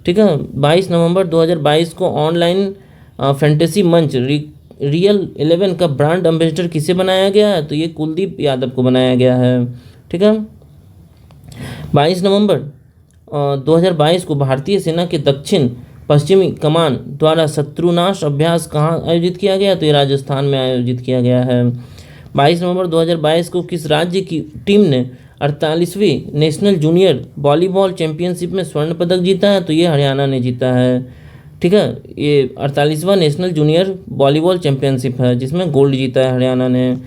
ठीक है। 22 नवंबर 2022 को ऑनलाइन फैंटेसी मंच रियल 11 का ब्रांड एम्बेसडर किसे बनाया गया है? तो ये कुलदीप यादव को बनाया गया है, ठीक है। 22 नवंबर 2022 को भारतीय सेना के दक्षिण पश्चिमी कमान द्वारा शत्रुनाश अभ्यास कहाँ आयोजित किया गया? तो ये राजस्थान में आयोजित किया गया है। 22 नवंबर 2022 को किस राज्य की टीम ने 48वीं नेशनल जूनियर वॉलीबॉल चैंपियनशिप में स्वर्ण पदक जीता है? तो ये हरियाणा ने जीता है, ठीक है। ये 48वां नेशनल जूनियर वॉलीबॉल चैंपियनशिप है जिसमें गोल्ड जीता है हरियाणा ने।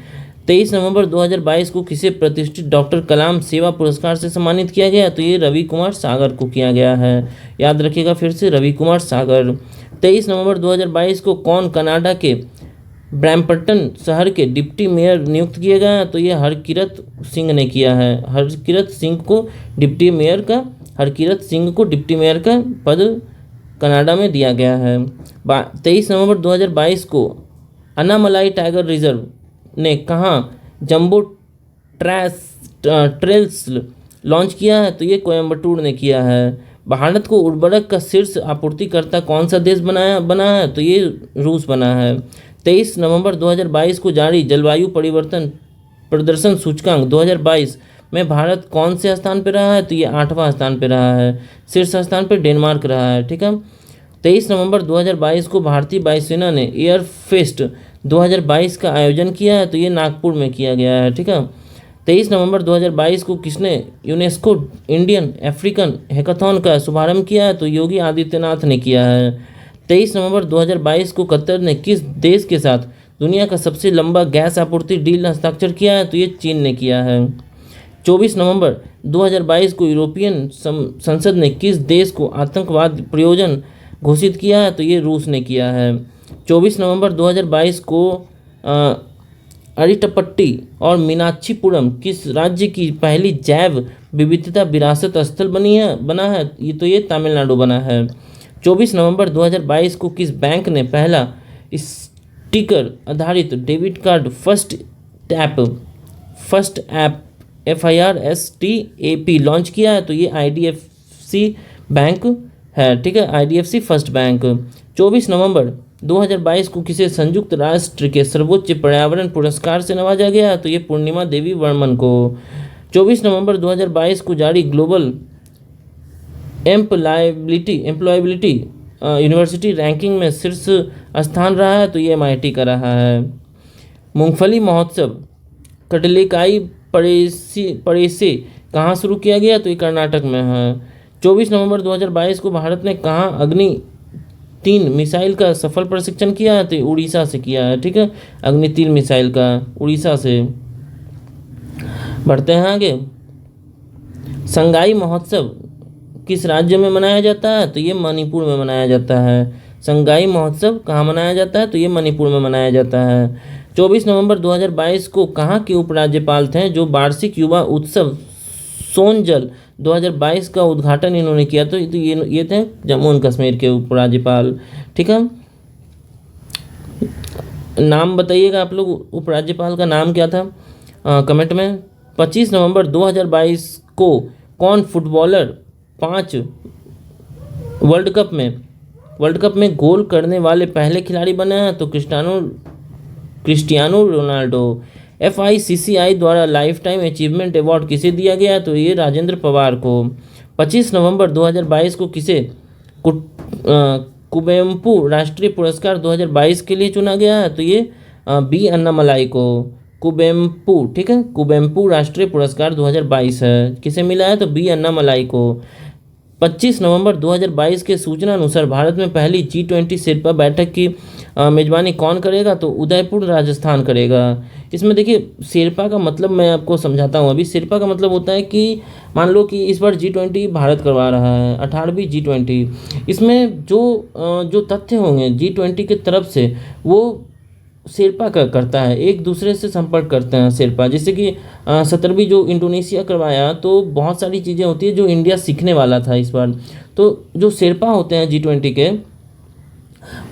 23 नवंबर 2022 को किसे प्रतिष्ठित डॉक्टर कलाम सेवा पुरस्कार से सम्मानित किया गया? तो ये रवि कुमार सागर को किया गया है, याद रखिएगा फिर से, रवि कुमार सागर। 23 नवंबर 2022 को कौन कनाडा के ब्रैम्पटन शहर के डिप्टी मेयर नियुक्त किए गए हैं? तो ये हरकिरत सिंह ने किया है। हरकिरत सिंह को डिप्टी मेयर का पद कनाडा में दिया गया है। 23 नवंबर 2022 को अन्नामलाई टाइगर रिजर्व ने कहाँ जंबो ट्रेल्स लॉन्च किया है? तो ये कोयम्बटूर ने किया है। भारत को उर्वरक का शीर्ष आपूर्तिकर्ता कौन सा देश बना है? तो ये रूस बना है। 23 नवंबर 2022 को जारी जलवायु परिवर्तन प्रदर्शन सूचकांक 2022 में भारत कौन से स्थान पर रहा है? तो ये 8वां स्थान पर रहा है, शीर्ष स्थान पर डेनमार्क रहा है, ठीक है। 23 नवंबर 2022 को भारतीय वायुसेना ने एयर फेस्ट 2022 का आयोजन किया है? तो ये नागपुर में किया गया है, ठीक है। 23 नवंबर 2022 को किसने यूनेस्को इंडियन अफ्रीकन हैकाथॉन का शुभारंभ किया है? तो योगी आदित्यनाथ ने किया है। 23 नवंबर 2022 को कतर ने किस देश के साथ दुनिया का सबसे लंबा गैस आपूर्ति डील हस्ताक्षर किया है? तो ये चीन ने किया है। 24 नवंबर 2022 को यूरोपियन संसद ने किस देश को आतंकवाद प्रयोजन घोषित किया है? तो ये रूस ने किया है। 24 नवंबर 2022 को अरिटपट्टी और मीनाक्षीपुरम किस राज्य की पहली जैव विविधता विरासत स्थल बना है? ये तो ये तमिलनाडु बना है। 24 नवंबर 2022 को किस बैंक ने पहला स्टिकर आधारित debit card first app FIRSTAP launch किया है? तो ये IDFC बैंक है, ठीक है, IDFC फर्स्ट बैंक। 24 नवंबर 2022 को किसे संयुक्त राष्ट्र के सर्वोच्च पर्यावरण पुरस्कार से नवाजा गया? तो ये पूर्णिमा देवी वर्मन को। 24 नवंबर 2022 को जारी ग्लोबल एम्प्लॉयबिलिटी यूनिवर्सिटी रैंकिंग में शीर्ष स्थान रहा है? तो ये MIT का रहा है। मूंगफली महोत्सव कटलेकाई पड़ेसे कहाँ शुरू किया गया? तो ये कर्नाटक में है। 24 नवंबर 2022 को भारत ने कहाँ अग्नि 3 मिसाइल का सफल परीक्षण किया है? तो उड़ीसा से किया है, ठीक है, अग्नि 3 मिसाइल का उड़ीसा से। बढ़ते हैं आगे। संगाई महोत्सव किस राज्य में मनाया जाता है? तो ये मणिपुर में मनाया जाता है। संगाई महोत्सव कहाँ मनाया जाता है? तो ये मणिपुर में मनाया जाता है। 24 नवंबर 2022 को कहाँ के उपराज्यपाल थे जो वार्षिक युवा उत्सव सोनजल 2022 का उद्घाटन इन्होंने किया? तो ये थे जम्मू एंड कश्मीर के उपराज्यपाल, ठीक है। नाम बताइएगा आप लोग, उपराज्यपाल का नाम क्या था कमेंट में। 25 नवंबर 2022 को कौन फुटबॉलर 5 वर्ल्ड कप में गोल करने वाले पहले खिलाड़ी बने हैं? तो क्रिस्टियानो रोनाल्डो। FICCI द्वारा लाइफ टाइम अचीवमेंट अवार्ड किसे दिया गया? तो ये राजेंद्र पवार को। 25 नवंबर 2022 को किसे कुवेम्पु राष्ट्रीय पुरस्कार 2022 के लिए चुना गया है? तो ये बी अन्नामलाई को। कुवेम्पु, ठीक है, कुवेम्पु राष्ट्रीय पुरस्कार 2022 है, किसे मिला है? तो बी अन्नामलाई को। 25 नवंबर 2022 के सूचना अनुसार भारत में पहली G20 शेर्पा बैठक की मेजबानी कौन करेगा? तो उदयपुर राजस्थान करेगा। इसमें देखिए शेर्पा का मतलब मैं आपको समझाता हूँ। अभी शेर्पा का मतलब होता है कि मान लो कि इस बार G20 भारत करवा रहा है, 18वीं G20। इसमें जो तथ्य होंगे G20 की तरफ से वो शेर्पा का करता है, एक दूसरे से संपर्क करते हैं शेर्पा। जैसे कि 17वीं जो इंडोनेशिया करवाया, तो बहुत सारी चीज़ें होती है जो इंडिया सीखने वाला था इस बार। तो जो शेर्पा होते हैं G20 के,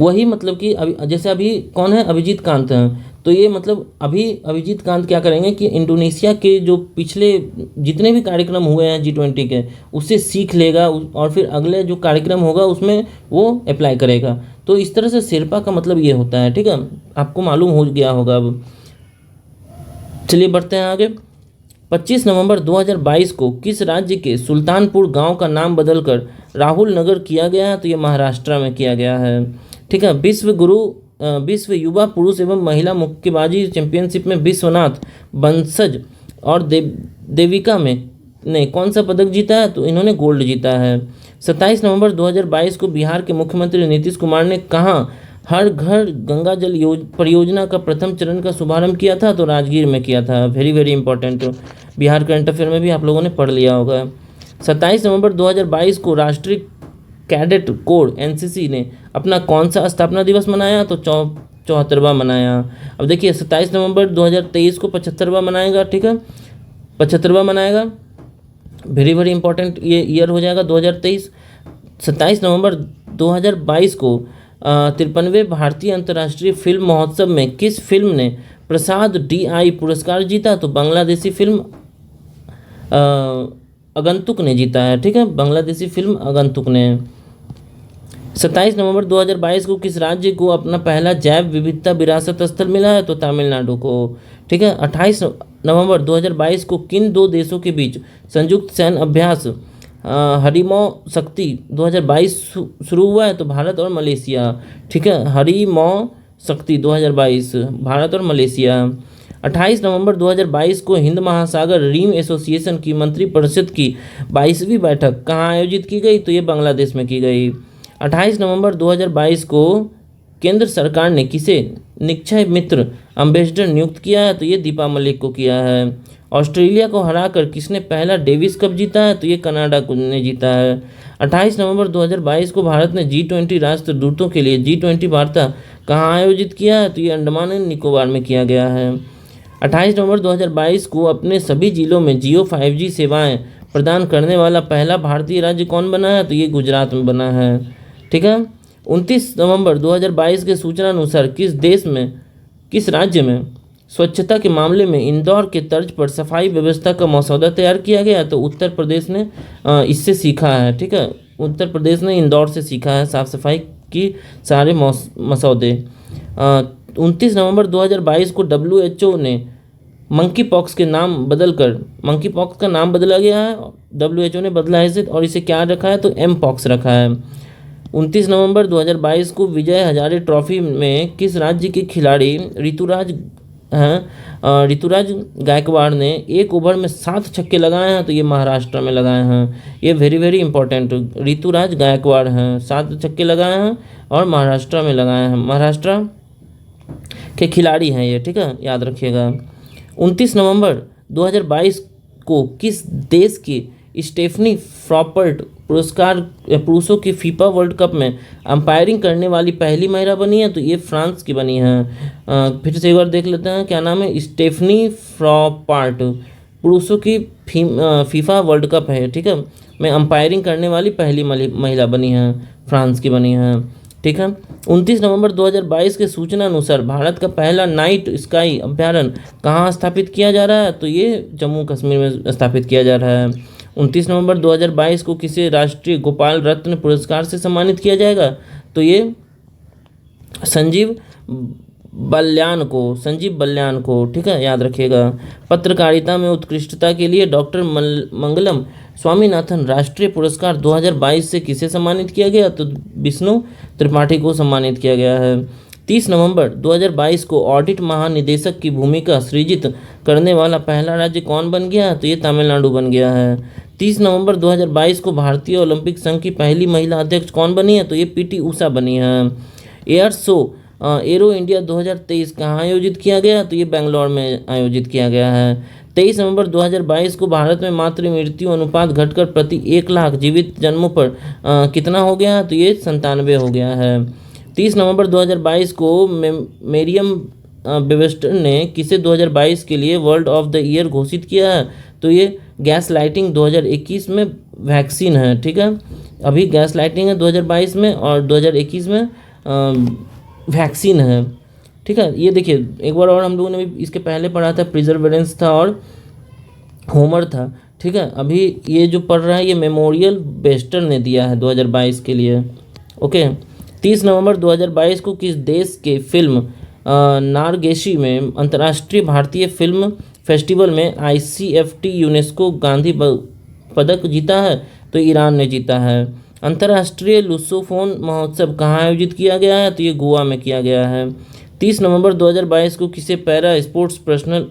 वही मतलब कि जैसे अभी कौन है, अभिजीत कांत हैं। तो ये मतलब अभी अभिजीत कांत क्या करेंगे कि इंडोनेशिया के जो पिछले जितने भी कार्यक्रम हुए हैं G20 के, उससे सीख लेगा और फिर अगले जो कार्यक्रम होगा उसमें वो अप्लाई करेगा। तो इस तरह से शेर्पा का मतलब ये होता है, ठीक है, आपको मालूम हो गया होगा अब। चलिए बढ़ते हैं आगे। 25 नवंबर 2022 को किस राज्य के सुल्तानपुर गांव का नाम बदलकर राहुल नगर किया गया है? तो ये महाराष्ट्र में किया गया है, ठीक है। विश्व युवा पुरुष एवं महिला मुक्केबाजी चैंपियनशिप में विश्वनाथ बंसज और देविका ने कौन सा पदक जीता है? तो इन्होंने गोल्ड जीता है। 27 नवंबर 2022 को बिहार के मुख्यमंत्री नीतीश कुमार ने कहाँ हर घर गंगा जल परियोजना का प्रथम चरण का शुभारंभ किया था? तो राजगीर में किया था। Very very important, Bihar current affair में भी आप लोगों ने पढ़ लिया होगा। 27 नवंबर 2022 को राष्ट्रीय कैडेट कोर NCC ने अपना कौन सा स्थापना दिवस मनाया? तो 74वां मनाया। अब देखिए 27 नवंबर 2023 को 75वां मनाएगा, ठीक है, 75वां मनाएगा। वेरी वेरी इंपॉर्टेंट ये ईयर हो जाएगा 2023। 27 नवंबर 2022 को 53वें भारतीय अंतर्राष्ट्रीय फिल्म महोत्सव में किस फिल्म ने प्रसाद DI पुरस्कार जीता? तो बांग्लादेशी फिल्म आगंतुक ने जीता है, ठीक है, बांग्लादेशी फिल्म आगंतुक ने। 27 नवंबर 2022 को किस राज्य को अपना पहला जैव विविधता विरासत स्थल मिला है? तो तमिलनाडु को, ठीक है। 28 नवंबर 2022 को किन 2 देशों के बीच संयुक्त सैन्य अभ्यास हरिमौ शक्ति 2022 शुरू हुआ है? तो भारत और मलेशिया, ठीक है, हरिमौ शक्ति 2022 भारत और मलेशिया। 28 नवंबर 2022 को हिंद महासागर रिम एसोसिएशन की मंत्रिपरिषद की 22वीं बैठक कहाँ आयोजित की गई? तो ये बांग्लादेश में की गई। 28 नवंबर 2022 को केंद्र सरकार ने किसे निक्षय मित्र एम्बेसडर नियुक्त किया है? तो ये दीपा मलिक को किया है। ऑस्ट्रेलिया को हराकर किसने पहला डेविस कप जीता है? तो ये कनाडा ने जीता है। 28 नवंबर 2022 को भारत ने G20 राष्ट्रदूतों के लिए G20 वार्ता कहाँ आयोजित किया है? तो ये अंडमान एंड निकोबार में किया गया है। 28 नवंबर 2022 को अपने सभी जिलों में Jio 5G सेवाएं प्रदान करने वाला पहला भारतीय राज्य कौन बना है? तो ये गुजरात में बना है, ठीक है। 29 नवंबर 2022 के सूचना अनुसार किस राज्य में स्वच्छता के मामले में इंदौर के तर्ज पर सफाई व्यवस्था का मसौदा तैयार किया गया? तो उत्तर प्रदेश ने इससे सीखा है, ठीक है, उत्तर प्रदेश ने इंदौर से सीखा है साफ सफाई की सारे मसौदे। 29 नवंबर 2022 को WHO ने मंकी पॉक्स का नाम बदला गया है, WHO ने बदला है इसे, और इसे क्या रखा है? तो M-Pox रखा है। 29 नवंबर 2022 को विजय हजारे ट्रॉफी में किस राज्य के खिलाड़ी ऋतुराज हैं ऋतुराज गायकवाड़ ने 1 ओवर में 7 छक्के लगाए हैं, तो ये महाराष्ट्र में लगाए हैं। ये very very important, Ruturaj Gaikwad हैं, 7 छक्के लगाए हैं और महाराष्ट्र में लगाए हैं। महाराष्ट्र के खिलाड़ी हैं ये, ठीक है, याद रखिएगा। 29 नवंबर 2022 को किस देश की स्टेफनी फ्रॉपर्ट पुरस्कार पुरुषों की फीफा वर्ल्ड कप में अंपायरिंग करने वाली पहली महिला बनी है? तो ये फ्रांस की बनी है। फिर से एक बार देख लेते हैं, क्या नाम है? स्टेफनी फ्रॉपर्ट, पुरुषों की फीफा वर्ल्ड कप है, ठीक है, में अंपायरिंग करने वाली पहली महिला बनी है, फ्रांस की बनी है, ठीक है। 29 नवंबर 2022 के सूचना अनुसार भारत का पहला नाइट स्काई अभ्यारण्य कहाँ स्थापित किया जा रहा है? तो ये जम्मू कश्मीर में स्थापित किया जा रहा है। 29 नवंबर 2022 को किसे राष्ट्रीय गोपाल रत्न पुरस्कार से सम्मानित किया जाएगा? तो ये संजीव बल्यान को, ठीक है, याद रखिएगा। पत्रकारिता में उत्कृष्टता के लिए डॉक्टर मंगलम स्वामीनाथन राष्ट्रीय पुरस्कार 2022 से किसे सम्मानित किया गया? तो विष्णु त्रिपाठी को सम्मानित किया गया है। 30 नवंबर 2022 को ऑडिट महानिदेशक की भूमिका सृजित करने वाला पहला राज्य कौन बन गया? तो ये तमिलनाडु बन गया है। 30 नवंबर 2022 को भारतीय ओलंपिक संघ की पहली महिला अध्यक्ष कौन बनी है? तो ये पीटी उषा बनी है। एयर शो एरो इंडिया 2023 कहाँ आयोजित किया गया? तो ये बेंगलोर में आयोजित किया गया है। 23 नवंबर 2022 को भारत में मातृ मृत्यु अनुपात घटकर प्रति 1 लाख जीवित जन्मों पर कितना हो गया? तो ये 97 हो गया है। 30 नवंबर 2022 को मेरियम वेबस्टर ने किसे 2022 के लिए वर्ल्ड ऑफ द ईयर घोषित किया है? तो ये गैस लाइटिंग 2021 में वैक्सीन है, ठीक है, अभी गैस लाइटिंग है 2022 में और 2021 में वैक्सीन है, ठीक है। ये देखिए एक बार और हम लोगों ने भी इसके पहले पढ़ा था, प्रिजर्वेरेंस था और होमर था, ठीक है। अभी ये जो पढ़ रहा है ये मेमोरियल वेस्टर ने दिया है 2022 के लिए, ओके। 30 नवंबर 2022 को किस देश के फिल्म नारगेशी में अंतर्राष्ट्रीय भारतीय फिल्म फेस्टिवल में ICFT यूनेस्को गांधी पदक जीता है? तो ईरान ने जीता है। अंतर्राष्ट्रीय लुसोफोन महोत्सव कहाँ आयोजित किया गया है? तो ये गोवा में किया गया है। 30 नवंबर 2022 को किसे para sports personal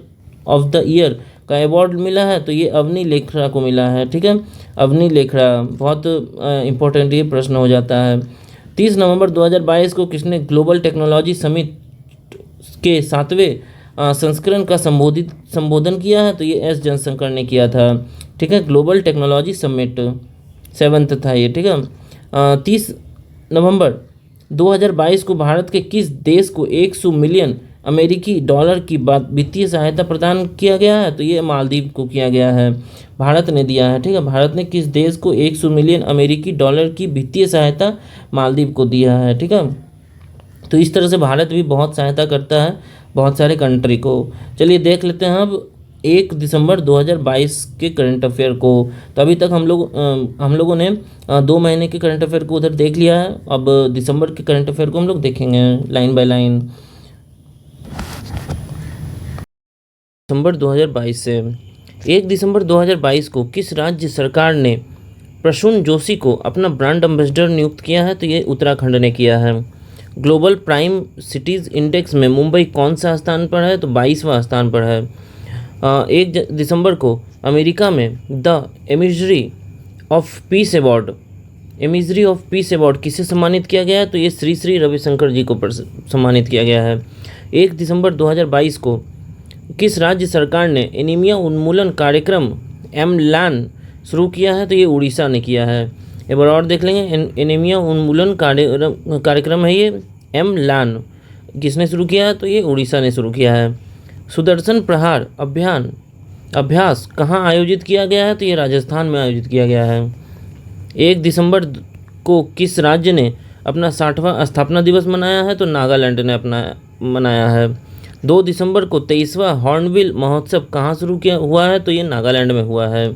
of the year का अवार्ड मिला है? तो ये अवनी लेखरा को मिला है, ठीक है, अवनी लेखरा, बहुत इंपॉर्टेंट ये प्रश्न हो जाता है। 30 नवंबर 2022 को किसने ग्लोबल टेक्नोलॉजी समिट के 7वें संस्करण का संबोधन किया है? तो ये एस जयशंकर ने किया था, ठीक है, ग्लोबल टेक्नोलॉजी समिट 7th था ये, ठीक है। 30 नवंबर 2022 को भारत के किस देश को 100 मिलियन अमेरिकी डॉलर की वित्तीय सहायता प्रदान किया गया है? तो ये मालदीव को किया गया है, भारत ने दिया है, ठीक है। भारत ने किस देश को 100 मिलियन अमेरिकी डॉलर की वित्तीय सहायता मालदीव को दिया है, ठीक है। तो इस तरह से भारत भी बहुत सहायता करता है बहुत सारे कंट्री को। चलिए देख लेते हैं अब 1 दिसंबर 2022 के करंट अफेयर को। तो अभी तक हम लोगों ने 2 महीने के करंट अफेयर को उधर देख लिया है। अब दिसंबर के करंट अफेयर को हम लोग देखेंगे लाइन बाय लाइन। दिसंबर 2022 से 1 दिसंबर 2022 को किस राज्य सरकार ने प्रसून जोशी को अपना ब्रांड एम्बेसडर नियुक्त किया है? तो ये उत्तराखंड ने किया है। ग्लोबल प्राइम सिटीज़ इंडेक्स में मुंबई कौन सा स्थान पर है? तो 22वां स्थान पर है। 1 दिसंबर को अमेरिका में the imagery of peace award किसे सम्मानित किया गया है? तो ये श्री श्री रविशंकर जी को सम्मानित किया गया है। 1 दिसंबर 2022 को किस राज्य सरकार ने एनीमिया उन्मूलन कार्यक्रम एमलान शुरू किया है? तो ये उड़ीसा ने किया है। एक बार और देख लेंगे, एनीमिया उन्मूलन कार्यक्रम है ये एमलान, किसने शुरू किया है? तो ये उड़ीसा ने शुरू किया है। सुदर्शन प्रहार अभ्यास कहाँ आयोजित किया गया है? तो ये राजस्थान में आयोजित किया गया है। 1 दिसंबर को किस राज्य ने अपना 60वां स्थापना दिवस मनाया है? तो नागालैंड ने अपना मनाया है। 2 दिसंबर को 23वां हॉर्नबिल महोत्सव कहाँ शुरू किया हुआ है? तो ये नागालैंड में हुआ है।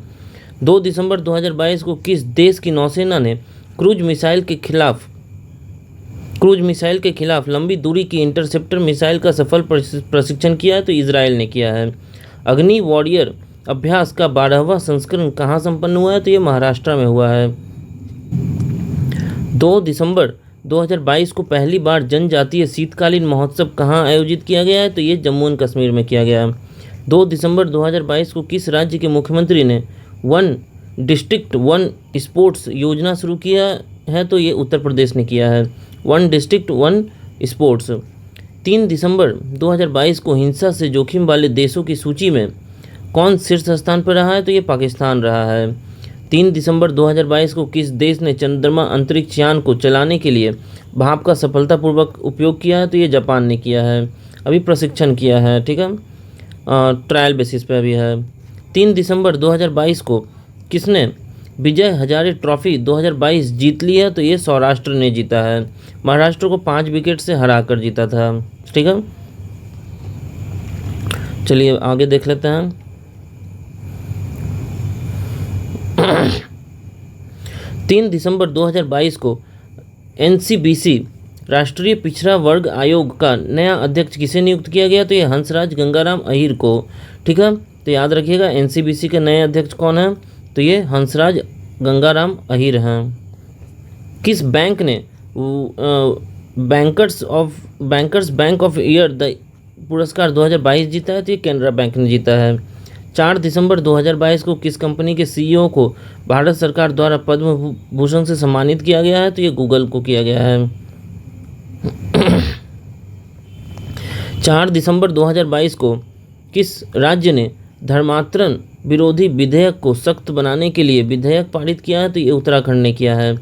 2 दिसंबर 2022 को किस देश की नौसेना ने क्रूज मिसाइल के खिलाफ लंबी दूरी की इंटरसेप्टर मिसाइल का सफल प्रशिक्षण किया है? तो इजराइल ने किया है। अग्नि वॉरियर अभ्यास का 12वां संस्करण कहाँ संपन्न हुआ है? तो ये महाराष्ट्र में हुआ है। 2 दिसंबर 2022 को पहली बार जनजातीय शीतकालीन महोत्सव कहाँ आयोजित किया गया है? तो ये जम्मू एंड कश्मीर में किया गया है। 2 दिसंबर 2022 को किस राज्य के मुख्यमंत्री ने वन डिस्ट्रिक्ट वन स्पोर्ट्स योजना शुरू किया है? तो ये उत्तर प्रदेश ने किया है, वन डिस्ट्रिक्ट वन स्पोर्ट्स। 3 दिसंबर 2022 को हिंसा से जोखिम वाले देशों की सूची में कौन शीर्ष स्थान पर रहा है? तो ये पाकिस्तान रहा है। 3 दिसंबर 2022 को किस देश ने चंद्रमा अंतरिक्ष यान को चलाने के लिए भाप का सफलतापूर्वक उपयोग किया है? तो ये जापान ने किया है, अभी प्रशिक्षण किया है, ठीक है, ट्रायल बेसिस पे अभी है। 3 दिसंबर 2022 को किसने विजय हजारे ट्रॉफी 2022 जीत ली है? तो ये सौराष्ट्र ने जीता है, महाराष्ट्र को 5 विकेट से हरा कर जीता था, ठीक है। चलिए आगे देख लेते हैं। 3 दिसंबर 2022 को NCBC राष्ट्रीय पिछड़ा वर्ग आयोग का नया अध्यक्ष किसे नियुक्त किया गया? तो ये हंसराज गंगाराम अहीर को, ठीक है। तो याद रखिएगा NCBC के नए अध्यक्ष कौन है? तो ये हंसराज गंगाराम अहीर हैं। किस बैंक ने bankers bank of year the पुरस्कार 2022 जीता है? तो ये कैनरा बैंक ने जीता है। 4 दिसंबर 2022 को किस कंपनी के CEO को भारत सरकार द्वारा पद्म भूषण से सम्मानित किया गया है? तो ये गूगल को किया गया है। 4 दिसंबर 2022 को किस राज्य ने धर्मांतरण विरोधी विधेयक को सख्त बनाने के लिए विधेयक पारित किया है? तो ये उत्तराखंड ने किया है।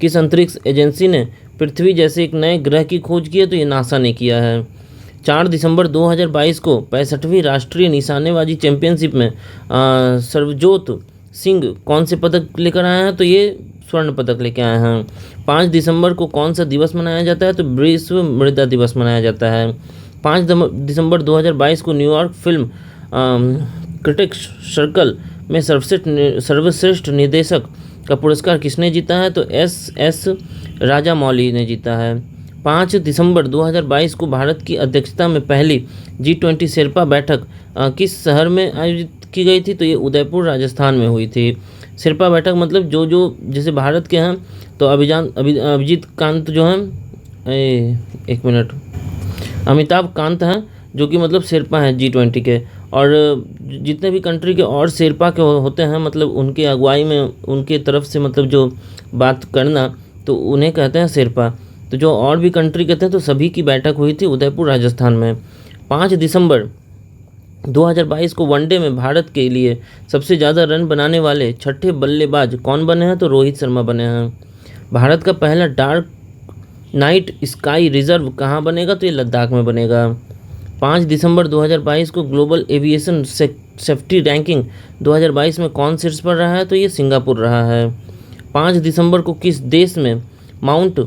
किस अंतरिक्ष एजेंसी ने पृथ्वी जैसे एक नए ग्रह की खोज की है? तो ये नासा ने किया है। 4 दिसंबर 2022 को 65वीं राष्ट्रीय निशानेबाजी चैंपियनशिप में सर्वजोत सिंह कौन से पदक लेकर आए हैं? तो ये स्वर्ण पदक लेकर आए हैं। 5 दिसंबर को कौन सा दिवस मनाया जाता है? तो विश्व मृदा दिवस मनाया जाता है। 5 दिसंबर 2022 को न्यूयॉर्क फिल्म क्रिटिक्स सर्कल में सर्वश्रेष्ठ निर्देशक का पुरस्कार किसने जीता है? तो S.S. राजामौली ने जीता है। 5 दिसंबर 2022 को भारत की अध्यक्षता में पहली G20 शेरपा बैठक किस शहर में आयोजित की गई थी? तो ये उदयपुर राजस्थान में हुई थी। शेरपा बैठक मतलब जो जैसे भारत के हैं तो अभिजीत कांत जो हैं, एक मिनट, अमिताभ कांत हैं जो कि मतलब शेरपा हैं G20 के, और जितने भी कंट्री के और शेरपा के होते हैं मतलब उनके अगुवाई में उनके तरफ से मतलब जो बात करना तो उन्हें कहते हैं शेरपा। तो जो और भी कंट्री कहते हैं तो सभी की बैठक हुई थी उदयपुर राजस्थान में। 5 दिसंबर 2022 को वनडे में भारत के लिए सबसे ज़्यादा रन बनाने वाले छठे बल्लेबाज कौन बने हैं? तो रोहित शर्मा बने हैं। भारत का पहला डार्क नाइट स्काई रिजर्व कहाँ बनेगा? तो ये लद्दाख में बनेगा। 5 दिसंबर 2022 को ग्लोबल एविएशन सेफ्टी रैंकिंग 2022 में कौन शीर्ष पर रहा है? तो ये सिंगापुर रहा है। 5 दिसंबर को किस देश में माउंट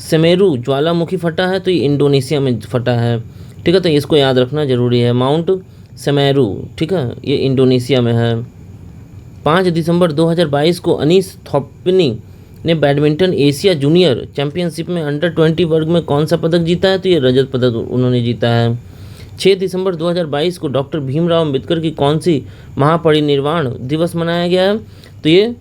सेमेरू ज्वालामुखी फटा है? तो ये इंडोनेशिया में फटा है, ठीक है। तो इसको याद रखना जरूरी है, माउंट सेमेरू, ठीक है, ये इंडोनेशिया में है। 5 दिसंबर 2022 को अनीस थोप्पनी ने बैडमिंटन एशिया जूनियर चैंपियनशिप में अंडर-20 वर्ग में कौन सा पदक जीता है? तो ये रजत पदक उन्होंने जीता है। 6 दिसंबर 2022 को डॉक्टर भीमराव अम्बेडकर की कौन सी महापरिनिर्वाण दिवस मनाया गया है? तो ये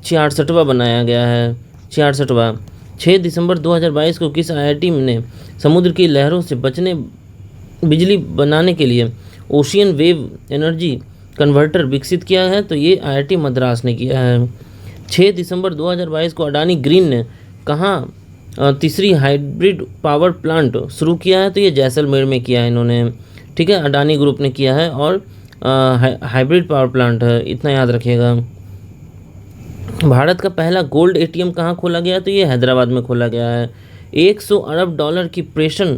66वां बनाया गया है, 66वां। 6 दिसंबर 2022 को किस IIT ने समुद्र की लहरों से बचने बिजली बनाने के लिए ओशियन वेव एनर्जी कन्वर्टर विकसित किया है? तो ये IIT मद्रास ने किया है। 6 दिसंबर 2022 को अडानी ग्रीन ने कहाँ तीसरी हाइब्रिड पावर प्लांट शुरू किया है? तो ये जैसलमेर में किया है इन्होंने, ठीक है, अडानी ग्रुप ने किया है और हाइब्रिड पावर प्लांट है, इतना याद रखिएगा। भारत का पहला गोल्ड ATM कहाँ खोला गया? तो ये हैदराबाद में खोला गया है। 100 अरब डॉलर की प्रेषण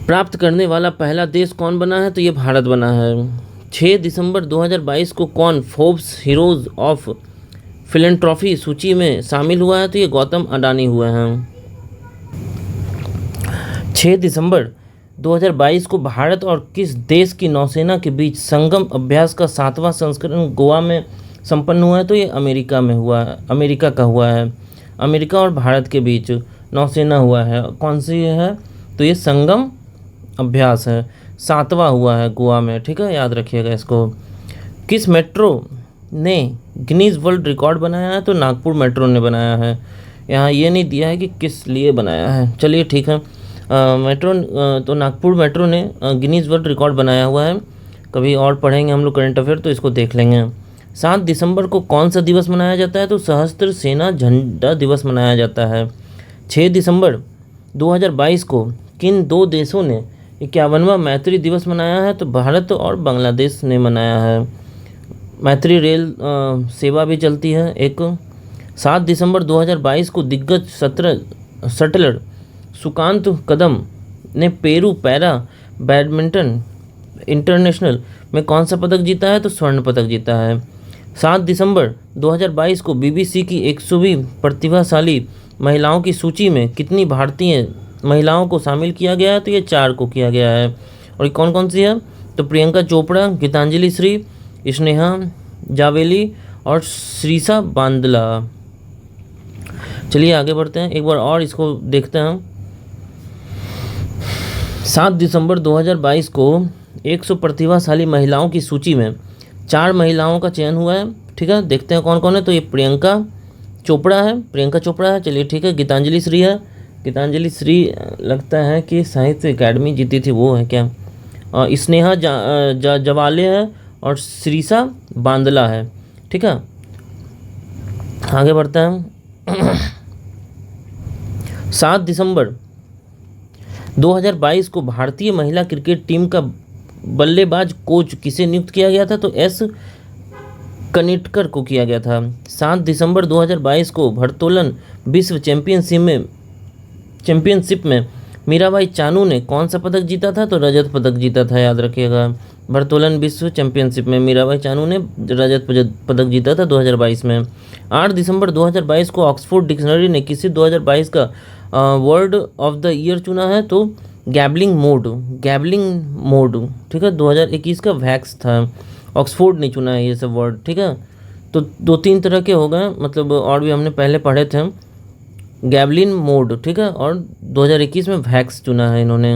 प्राप्त करने वाला पहला देश कौन बना है? तो ये भारत बना है। 6 दिसंबर 2022 को कौन फोर्ब्स हीरोज ऑफ फिलैंथ्रोपी सूची में शामिल हुआ है? तो ये गौतम अडानी हुए हैं। 6 दिसंबर 2022 को भारत और किस देश की नौसेना के बीच संगम अभ्यास का 7वां संस्करण गोवा में संपन्न हुआ है? तो ये अमेरिका का हुआ है। अमेरिका और भारत के बीच नौसेना हुआ है, कौन सी है? तो ये संगम अभ्यास है, 7वां हुआ है गोवा में, ठीक है, याद रखिएगा इसको। किस मेट्रो ने गिनीज वर्ल्ड रिकॉर्ड बनाया है? तो नागपुर मेट्रो ने बनाया है। यहाँ ये नहीं दिया है कि किस लिए बनाया है। चलिए ठीक है। मेट्रो तो नागपुर मेट्रो ने गिनीज वर्ल्ड रिकॉर्ड बनाया हुआ है। कभी और पढ़ेंगे हम लोग करंट अफेयर तो इसको देख लेंगे। 7 दिसंबर को कौन सा दिवस मनाया जाता है? तो सशस्त्र सेना झंडा दिवस मनाया जाता है। 6 दिसंबर 2022 को किन दो देशों ने 51वां मैत्री दिवस मनाया है? तो भारत और बांग्लादेश ने मनाया है। मैत्री रेल सेवा भी चलती है एक। 7 दिसंबर 2022 को दिग्गज शटलर सुकांत कदम ने पेरू पैरा बैडमिंटन इंटरनेशनल में कौन सा पदक जीता है? तो स्वर्ण पदक जीता है। 7 दिसंबर 2022 को बीबीसी की 100वीं प्रतिभाशाली महिलाओं की सूची में कितनी भारतीय महिलाओं को शामिल किया गया है? तो ये 4 को किया गया है। और ये कौन कौन सी है? तो प्रियंका चोपड़ा, गीतांजलि श्री, स्नेहा जावेली और श्रीसा बांदला। चलिए आगे बढ़ते हैं, एक बार और इसको देखते हैं। 7 दिसंबर 2022 को 100 प्रतिभाशाली महिलाओं की सूची में 4 महिलाओं का चयन हुआ है। ठीक है, देखते हैं कौन कौन है। तो ये प्रियंका चोपड़ा है। चलिए ठीक है। गीतांजलि श्री है। गीतांजलि श्री लगता है कि साहित्य अकादमी जीती थी, वो है क्या? स्नेहा जवाले है और श्रीसा बांदला है। ठीक है, आगे बढ़ते हैं। 7 दिसंबर 2022 को भारतीय महिला क्रिकेट टीम का बल्लेबाज कोच किसे नियुक्त किया गया था? तो एस कनिटकर को किया गया था। 7 दिसंबर 2022 को भारोत्तोलन विश्व चैंपियनशिप में मीराबाई चानू ने कौन सा पदक जीता था? तो रजत पदक जीता था, याद रखिएगा। भारोत्तोलन विश्व चैंपियनशिप में मीराबाई चानू ने रजत पदक जीता था 2022 में। 8 दिसंबर 2022 को ऑक्सफोर्ड डिक्शनरी ने किसी 2022 का वर्ड ऑफ द ईयर चुना है? तो गैबलिंग मोड। ठीक है, 2021 का वैक्स था। ऑक्सफोर्ड ने चुना है ये सब वर्ड। ठीक है, तो 2-3 तरह के हो गए, मतलब और भी हमने पहले पढ़े थे। गैबलिन मोड, ठीक है, और 2021 में वैक्स चुना है इन्होंने।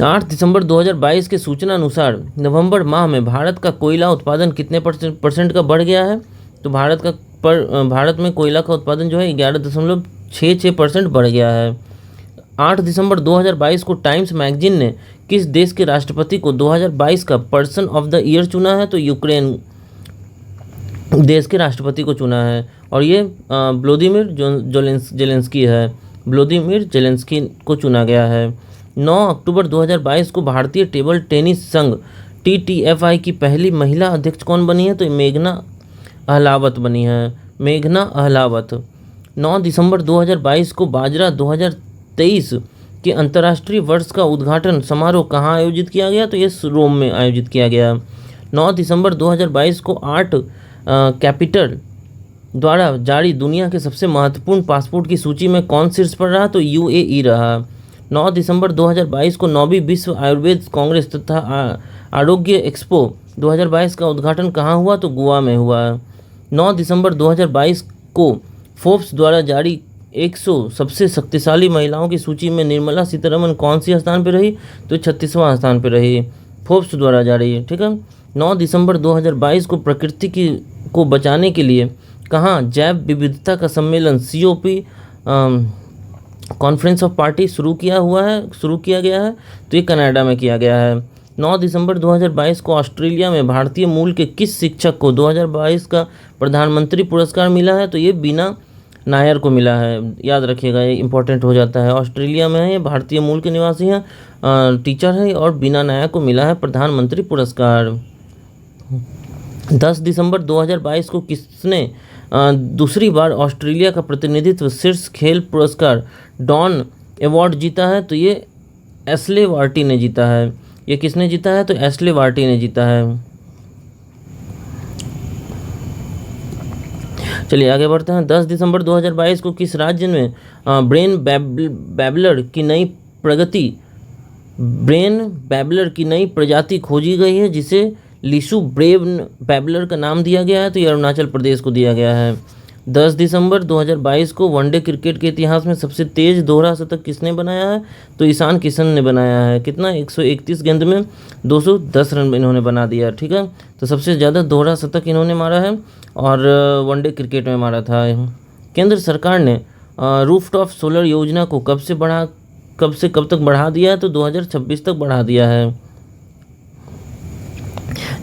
8 दिसंबर 2022 के सूचना अनुसार नवंबर माह में भारत का कोयला उत्पादन कितने परसेंट का बढ़ गया है? तो भारत में कोयला का उत्पादन जो है 11.66% बढ़ गया है। 8 दिसंबर 2022 को टाइम्स मैगजीन ने किस देश के राष्ट्रपति को 2022 का पर्सन ऑफ द ईयर चुना है? तो यूक्रेन देश के राष्ट्रपति को चुना है, और ये व्लादिमीर जेलेंस्की है। व्लादिमीर जेलेंस्की को चुना गया है। 9 अक्टूबर 2022 को भारतीय टेबल टेनिस संघ TTFI की पहली महिला अध्यक्ष कौन बनी है? तो मेघना अहलावत बनी है, मेघना अहलावत। 9 दिसंबर 2022 को बाजरा 2023 के अंतर्राष्ट्रीय वर्ष का उद्घाटन समारोह कहाँ आयोजित किया गया? तो ये रोम में आयोजित किया गया। 9 दिसंबर 2022 को आर्ट कैपिटल द्वारा जारी दुनिया के सबसे महत्वपूर्ण पासपोर्ट की सूची में कौन शीर्ष पर रहा? तो UAE रहा। 9 दिसंबर 2022 को 9वीं विश्व आयुर्वेद कांग्रेस तथा आरोग्य एक्सपो 2022 का उद्घाटन कहाँ हुआ? तो गोवा में हुआ। 9 दिसंबर 2022 को फोर्ब्स द्वारा जारी 100 सबसे शक्तिशाली महिलाओं की सूची में निर्मला सीतारमन कौन सी स्थान पर रही? तो 36वां स्थान पर रही, फोर्ब्स द्वारा जारी। ठीक है। 9 दिसंबर 2022 को प्रकृति को बचाने के लिए कहाँ जैव विविधता का सम्मेलन COP कॉन्फ्रेंस ऑफ पार्टी शुरू किया गया है? तो ये कनाडा में किया गया है। 9 दिसंबर 2022 को ऑस्ट्रेलिया में भारतीय मूल के किस शिक्षक को 2022 का प्रधानमंत्री पुरस्कार मिला है? तो ये बीना नायर को मिला है, याद रखिएगा, ये इंपॉर्टेंट हो जाता है। ऑस्ट्रेलिया में है, ये भारतीय मूल के निवासी हैं, टीचर है, और बीना नायर को मिला है प्रधानमंत्री पुरस्कार। 10 दिसंबर 2022 को किसने दूसरी बार ऑस्ट्रेलिया का प्रतिनिधित्व शीर्ष खेल पुरस्कार डॉन अवार्ड जीता है? तो ये एशले वार्टी ने जीता है। ये किसने जीता है? तो एशले वार्टी ने जीता है। चलिए आगे बढ़ते हैं। 10 दिसंबर 2022 को किस राज्य में ब्रेन बैबलर की नई प्रजाति खोजी गई है, जिसे लिशु ब्रेन बैबलर का नाम दिया गया है? तो ये अरुणाचल प्रदेश को दिया गया है। 10 दिसंबर 2022 को वनडे क्रिकेट के इतिहास में सबसे तेज दोहरा शतक किसने बनाया है? तो ईशान किशन ने बनाया है। कितना? 131 गेंद में 210 रन इन्होंने बना दिया। ठीक है, तो सबसे ज़्यादा दोहरा शतक इन्होंने मारा है, और वनडे क्रिकेट में मारा था। केंद्र सरकार ने रूफटॉप सोलर योजना को कब से कब तक बढ़ा दिया है? तो 2026 तक बढ़ा दिया है।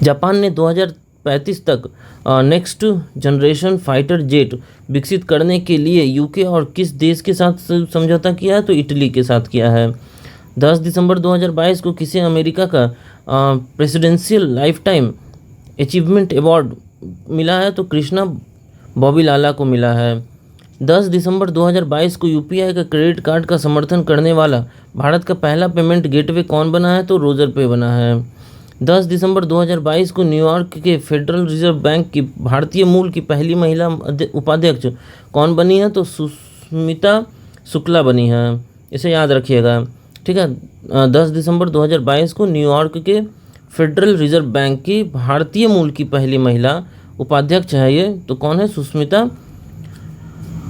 जापान ने 2035 तक नेक्स्ट जनरेशन फाइटर जेट विकसित करने के लिए यूके और किस देश के साथ समझौता किया है? तो इटली के साथ किया है। 10 दिसंबर 2022 को किसे अमेरिका का presidential life time achievement award मिला है? तो कृष्णा बॉबी लाला को मिला है। 10 दिसंबर 2022 को यूपीआई का क्रेडिट कार्ड का समर्थन करने वाला भारत का पहला पेमेंट गेटवे कौन बना है? तो रोजर पे बना है। 10 दिसंबर 2022 को न्यूयॉर्क के फेडरल रिजर्व बैंक की भारतीय मूल की पहली महिला उपाध्यक्ष कौन बनी है? तो सुष्मिता शुक्ला बनी है। इसे याद रखिएगा, ठीक है। 10 दिसंबर 2022 को न्यूयॉर्क के फेडरल रिजर्व बैंक की भारतीय मूल की पहली महिला उपाध्यक्ष है ये, तो कौन है? सुष्मिता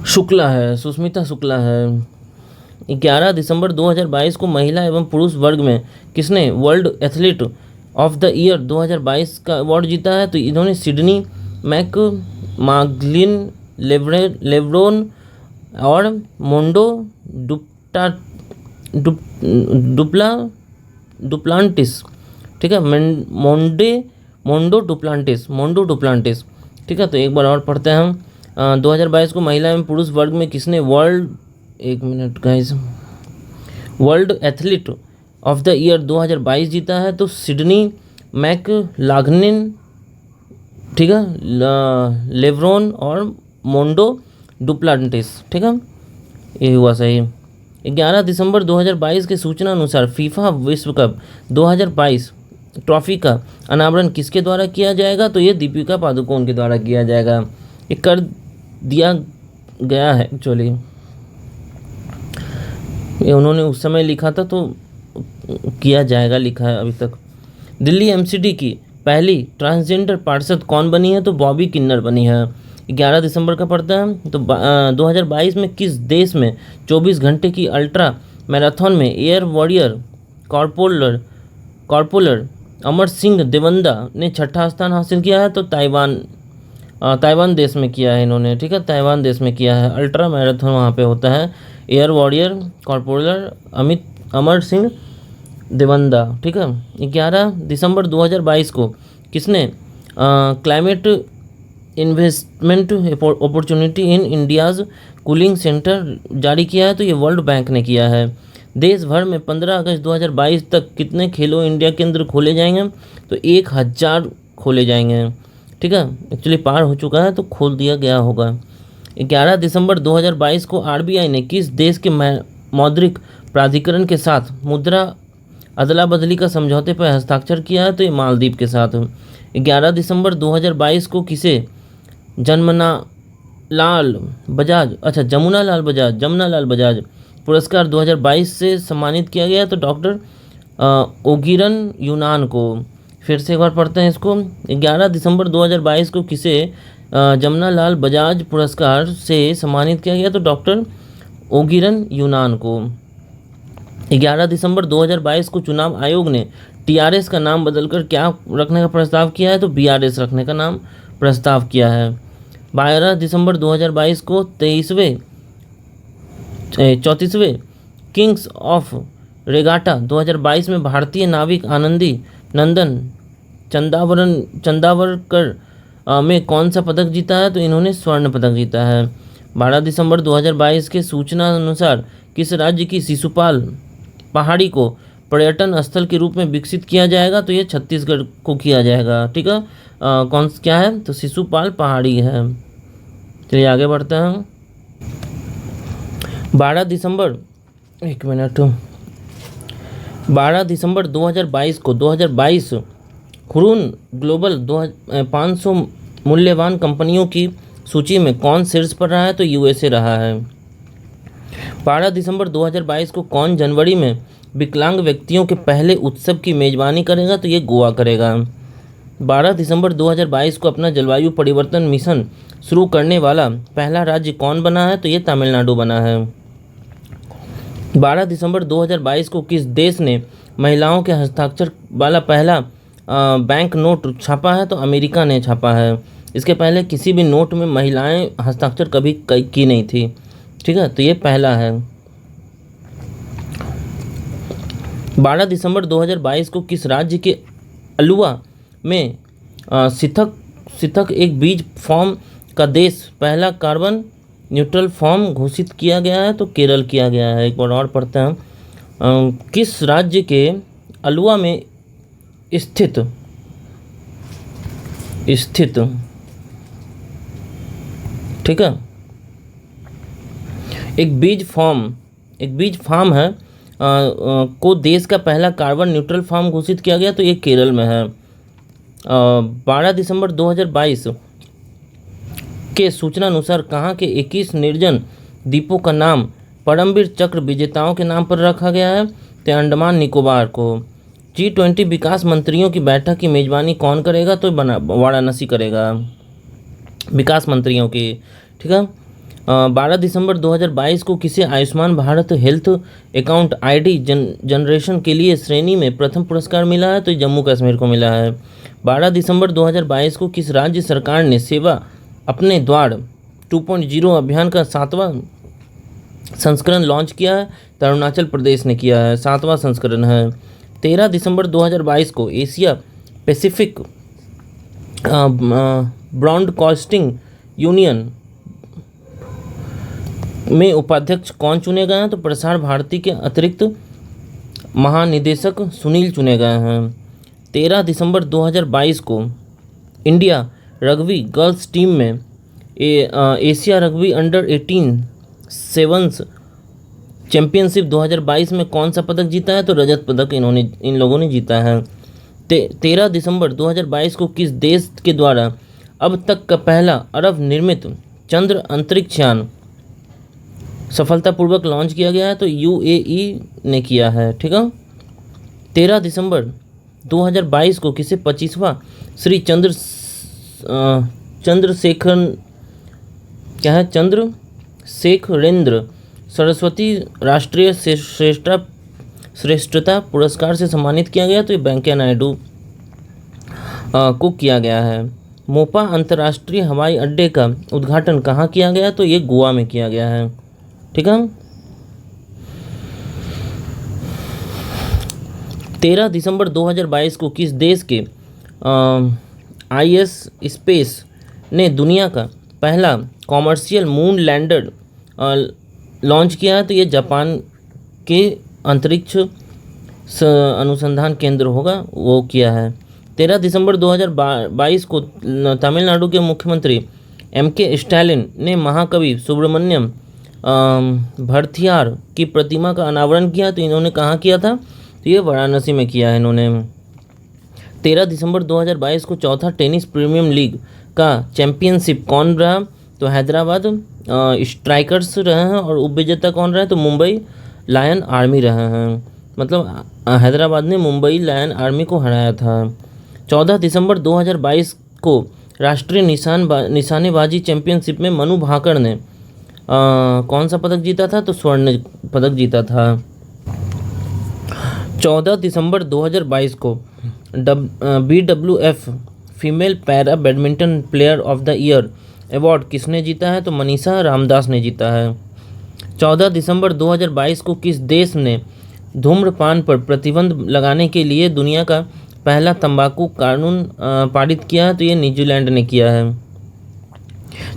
शुक्ला है, सुष्मिता शुक्ला है। 11 दिसंबर 2022 को महिला एवं पुरुष वर्ग में किसने world athlete of the year 2022 का अवार्ड जीता है? तो इन्होंने सिडनी मैकग्लिन लेब्रोन और मोंडो डुप्लांटिस, ठीक है, मोंडो डुप्लांटिस, ठीक है। तो एक बार और पढ़ते हैं हम। 2022 को महिला एवं पुरुष वर्ग में किसने world athlete of the year 2022 जीता है? तो सिडनी मैकलाघनिन, ठीक है, लेब्रोन और मोंडो डुप्लांटिस, ठीक है, ये हुआ सही। 11 दिसंबर 2022 के सूचना अनुसार फीफा विश्व कप 2022 ट्रॉफी का अनावरण किसके द्वारा किया जाएगा? तो ये दीपिका पादुकोण के द्वारा किया जाएगा। ये कर दिया गया है एक्चुअली, ये उन्होंने उस समय लिखा था तो किया जाएगा लिखा है अभी तक। दिल्ली एमसीडी की पहली ट्रांसजेंडर पार्षद कौन बनी है? तो बॉबी किन्नर बनी है। 11 दिसंबर का पड़ता है। तो 2022 में किस देश में 24 घंटे की अल्ट्रा मैराथन में air warrior corporal Amar Singh Devanda ने छठा स्थान हासिल किया है? तो ताइवान देश में किया है इन्होंने, ठीक है, ताइवान देश में किया है। अल्ट्रा मैराथन वहाँ पे होता है। Air warrior corporal Amar Singh Devanda, ठीक है। 11 दिसंबर 2022 को किसने climate investment opportunity in India's cooling centre जारी किया है? तो ये वर्ल्ड बैंक ने किया है। देश भर में 15 अगस्त 2022 तक कितने खेलो इंडिया केंद्र खोले जाएंगे? तो 1000 खोले जाएंगे, ठीक है। एक्चुअली पार हो चुका है तो खोल दिया गया होगा। 11 दिसंबर 2022 को आरबीआई ने किस देश के मौद्रिक प्राधिकरण के साथ मुद्रा अदला बदली का समझौते पर हस्ताक्षर किया है? तो ये मालदीव के साथ। 11 दिसंबर 2022 को किसे जमुना लाल बजाज पुरस्कार 2022 से सम्मानित किया गया? तो डॉक्टर ओगिरन यूनान को। फिर से एक बार पढ़ते हैं इसको। 11 दिसंबर 2022 को किसे जमुना लाल बजाज पुरस्कार से सम्मानित किया गया? तो डॉक्टर ओगिरन यूनान को। 11 दिसंबर 2022 को चुनाव आयोग ने टीआरएस का नाम बदलकर क्या रखने का प्रस्ताव किया है? तो बीआरएस रखने का नाम प्रस्ताव किया है। 12 दिसंबर 2022 को 34वें किंग्स ऑफ रेगाटा 2022 में भारतीय नाविक आनंदी नंदन चंदावरकर में कौन सा पदक जीता है? तो इन्होंने स्वर्ण पदक जीता है। 12 दिसंबर 2022 के सूचना अनुसार किस राज्य की शिशुपाल पहाड़ी को पर्यटन स्थल के रूप में विकसित किया जाएगा? तो ये छत्तीसगढ़ को किया जाएगा, ठीक है। क्या है? तो शिशुपाल पहाड़ी है। चलिए आगे बढ़ते हैं। 12 दिसंबर 2022 को 2022 हुरून ग्लोबल 500 मूल्यवान कंपनियों की सूची में कौन शीर्ष पर रहा है? तो यूएसए रहा है। 12 दिसंबर 2022 को कौन जनवरी में विकलांग व्यक्तियों के पहले उत्सव की मेजबानी करेगा? तो ये गोवा करेगा। 12 दिसंबर 2022 को अपना जलवायु परिवर्तन मिशन शुरू करने वाला पहला राज्य कौन बना है? तो ये तमिलनाडु बना है। 12 दिसंबर 2022 को किस देश ने महिलाओं के हस्ताक्षर वाला पहला बैंक नोट छापा है? तो अमेरिका ने छापा है। इसके पहले किसी भी नोट में महिलाएं हस्ताक्षर कभी की नहीं थी। ठीक है, तो ये पहला है। 12 दिसंबर 2022 को किस राज्य के अलुवा में सिथक एक बीज फॉर्म का देश पहला कार्बन न्यूट्रल फॉर्म घोषित किया गया है? तो केरल किया गया है। एक बार और पढ़ते हैं। किस राज्य के अलुवा में स्थित ठीक है, एक बीज फार्म है को देश का पहला कार्बन न्यूट्रल फार्म घोषित किया गया? तो ये केरल में है। 12 दिसंबर 2022 के सूचना अनुसार कहाँ के 21 निर्जन द्वीपों का नाम परमवीर चक्र विजेताओं के नाम पर रखा गया है? तो अंडमान निकोबार को। G20 विकास मंत्रियों की बैठक की मेजबानी कौन करेगा? तो वाराणसी करेगा विकास मंत्रियों की। ठीक है। 12 दिसंबर 2022 को किसे Ayushman Bharat health account ID generation के लिए श्रेणी में प्रथम पुरस्कार मिला है? तो जम्मू कश्मीर को मिला है। 12 दिसंबर 2022 को किस राज्य सरकार ने सेवा अपने द्वार 2.0 अभियान का 7वां संस्करण लॉन्च किया है? तो अरुणाचल प्रदेश ने किया है, 7वां संस्करण है। 13 दिसंबर 2022 को एशिया पैसिफिक ब्रॉडकास्टिंग यूनियन में उपाध्यक्ष कौन चुने गए हैं? तो प्रसार भारती के अतिरिक्त महानिदेशक सुनील चुने गए हैं। 13 दिसंबर 2022 को इंडिया रग्बी गर्ल्स टीम में Asia rugby under 18 sevens championship 2022 में कौन सा पदक जीता है? तो रजत पदक इन लोगों ने जीता है। 13 दिसंबर 2022 को किस देश के द्वारा अब तक का पहला अरब निर्मित चंद्र अंतरिक्ष यान सफलतापूर्वक लॉन्च किया गया है? तो UAE ने किया है। ठीक है। 13 दिसंबर 2022 को किसे 25वां श्री चंद्रशेखरेंद्र सरस्वती राष्ट्रीय श्रेष्ठता पुरस्कार से सम्मानित किया गया? तो ये वेंकैया नायडू को किया गया है। मोपा अंतर्राष्ट्रीय हवाई अड्डे का उद्घाटन कहाँ किया गया? तो ये गोवा में किया गया है। ठीक है। 13 दिसंबर 2022 को किस देश के IS स्पेस ने दुनिया का पहला कॉमर्शियल मून लैंडर लॉन्च किया है? तो ये जापान के अंतरिक्ष अनुसंधान केंद्र होगा, वो किया है। 13 दिसंबर 2022 को तमिलनाडु के मुख्यमंत्री MK स्टालिन ने महाकवि सुब्रमण्यम भरथियार की प्रतिमा का अनावरण किया। तो इन्होंने कहाँ किया था? तो ये वाराणसी में किया है इन्होंने। 13 दिसंबर 2022 को चौथा टेनिस प्रीमियम लीग का चैंपियनशिप कौन रहा? तो हैदराबाद स्ट्राइकर्स रहे हैं। और उपविजेता कौन रहे? तो मुंबई लायन आर्मी रहे हैं। मतलब हैदराबाद ने मुंबई लायन आर्मी को हराया था। 14 दिसंबर 2022 को राष्ट्रीय निशानेबाजी चैंपियनशिप में मनु भाकर ने कौन सा पदक जीता था? तो स्वर्ण पदक जीता था। 14 दिसंबर 2022 को BWF female para badminton player of the year award किसने जीता है? तो मनीषा रामदास ने जीता है। 14 दिसंबर 2022 को किस देश ने धूम्रपान पर प्रतिबंध लगाने के लिए दुनिया का पहला तंबाकू कानून पारित किया है? तो ये न्यूजीलैंड ने किया है।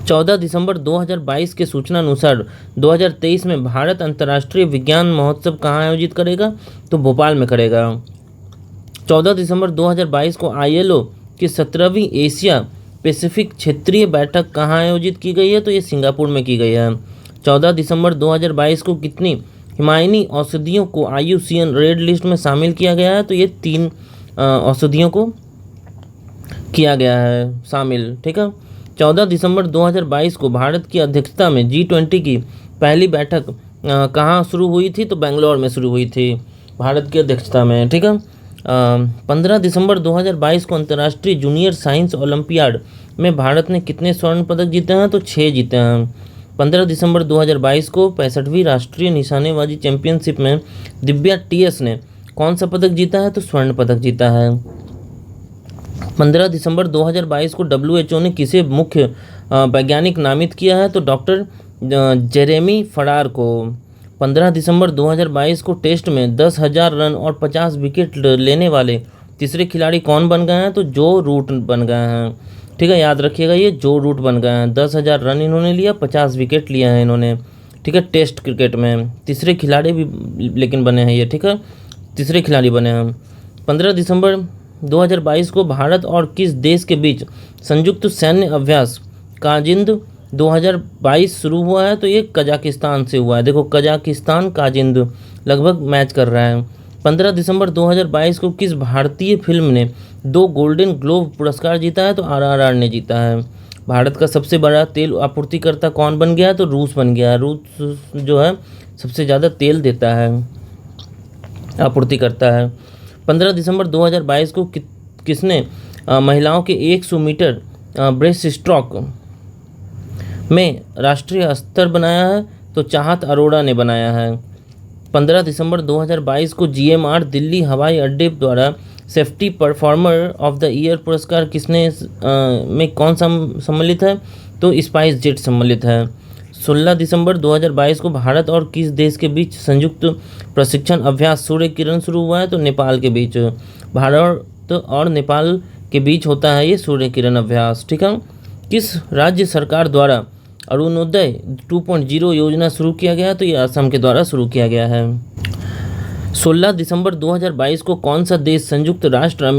14 दिसंबर 2022 के सूचना अनुसार 2023 में भारत अंतर्राष्ट्रीय विज्ञान महोत्सव कहाँ आयोजित करेगा? तो भोपाल में करेगा। 14 दिसंबर 2022 को ILO की 17वीं एशिया पैसिफिक क्षेत्रीय बैठक कहाँ आयोजित की गई है? तो ये सिंगापुर में की गई है। 14 दिसंबर 2022 को कितनी हिमायनी औषधियों को IUCN रेड लिस्ट में शामिल किया गया है? तो ये 3 औषधियों को किया गया है शामिल। ठीक है। 14 दिसंबर 2022 को भारत की अध्यक्षता में G20 की पहली बैठक कहाँ शुरू हुई थी? तो बेंगलोर में शुरू हुई थी भारत की अध्यक्षता में। ठीक है। 15 दिसंबर 2022 को अंतर्राष्ट्रीय जूनियर साइंस ओलंपियाड में भारत ने कितने स्वर्ण पदक जीते हैं? तो 6 जीते हैं। 15 दिसंबर 2022 को 65वीं राष्ट्रीय निशानेबाजी चैंपियनशिप में दिव्या TS ने कौन सा पदक जीता है? तो स्वर्ण पदक जीता है। 15 दिसंबर 2022 को WHO ने किसे मुख्य वैज्ञानिक नामित किया है? तो डॉक्टर जेरेमी फरार को। 15 दिसंबर 2022 को टेस्ट में 10,000 रन और 50 विकेट लेने वाले तीसरे खिलाड़ी कौन बन गए हैं? तो जो रूट बन गए हैं। ठीक है, याद रखिएगा, ये जो रूट बन गए हैं। 10,000 रन इन्होंने लिया, 50 विकेट लिया है इन्होंने। ठीक है, टेस्ट क्रिकेट में तीसरे खिलाड़ी भी लेकिन बने हैं ये। ठीक है, तीसरे खिलाड़ी बने हैं। 15 दिसंबर 2022 को भारत और किस देश के बीच संयुक्त सैन्य अभ्यास काजिंद 2022 शुरू हुआ है? तो ये कजाकिस्तान से हुआ है। देखो, कजाकिस्तान काजिंद लगभग मैच कर रहा है। 15 दिसंबर 2022 को किस भारतीय फिल्म ने 2 गोल्डन ग्लोब पुरस्कार जीता है? तो RRR ने जीता है। भारत का सबसे बड़ा तेल आपूर्तिकर्ता कौन बन गया है? तो रूस बन गया है। रूस जो है सबसे ज़्यादा तेल देता है, आपूर्ति करता है। 15 दिसंबर 2022 को किसने महिलाओं के 100 मीटर ब्रेस्ट स्ट्रोक में राष्ट्रीय स्तर बनाया है? तो चाहत अरोड़ा ने बनाया है। 15 दिसंबर 2022 को GMR दिल्ली हवाई अड्डे द्वारा safety performer of the year पुरस्कार किसने में कौन सा सम्मिलित है? तो स्पाइस जेट सम्मिलित है। 16 दिसंबर 2022 को भारत और किस देश के बीच संयुक्त प्रशिक्षण अभ्यास सूर्य किरण शुरू हुआ है? तो नेपाल के बीच। भारत और नेपाल के बीच होता है ये सूर्य किरण अभ्यास। ठीक है, किस राज्य सरकार द्वारा अरुणोदय 2.0 योजना शुरू किया गया? तो ये असम के द्वारा शुरू किया गया है। 16 दिसंबर 2022 को कौन सा देश संयुक्त राष्ट्र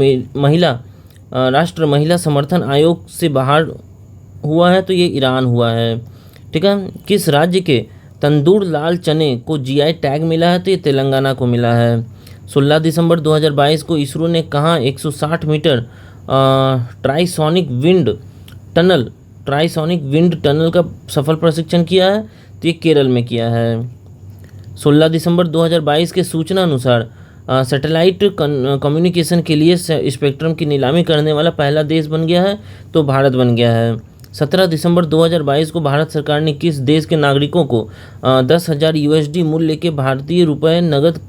महिला समर्थन आयोग से बाहर हुआ है? तो ये ईरान हुआ है। ठीक है, किस राज्य के तंदूर लाल चने को GI टैग मिला है? तो ये तेलंगाना को मिला है। 16 दिसंबर 2022 को इसरो ने कहाँ 160 मीटर ट्राइसोनिक विंड टनल का सफल प्रशिक्षण किया है? तो ये केरल में किया है। 16 दिसंबर 2022 के सूचना अनुसार सैटेलाइट कम्युनिकेशन के लिए स्पेक्ट्रम की नीलामी करने वाला पहला देश बन गया है? तो भारत बन गया है। 17 दिसंबर 2022 को भारत सरकार ने किस देश के नागरिकों को 10,000 USD मूल्य के भारतीय रुपये नगद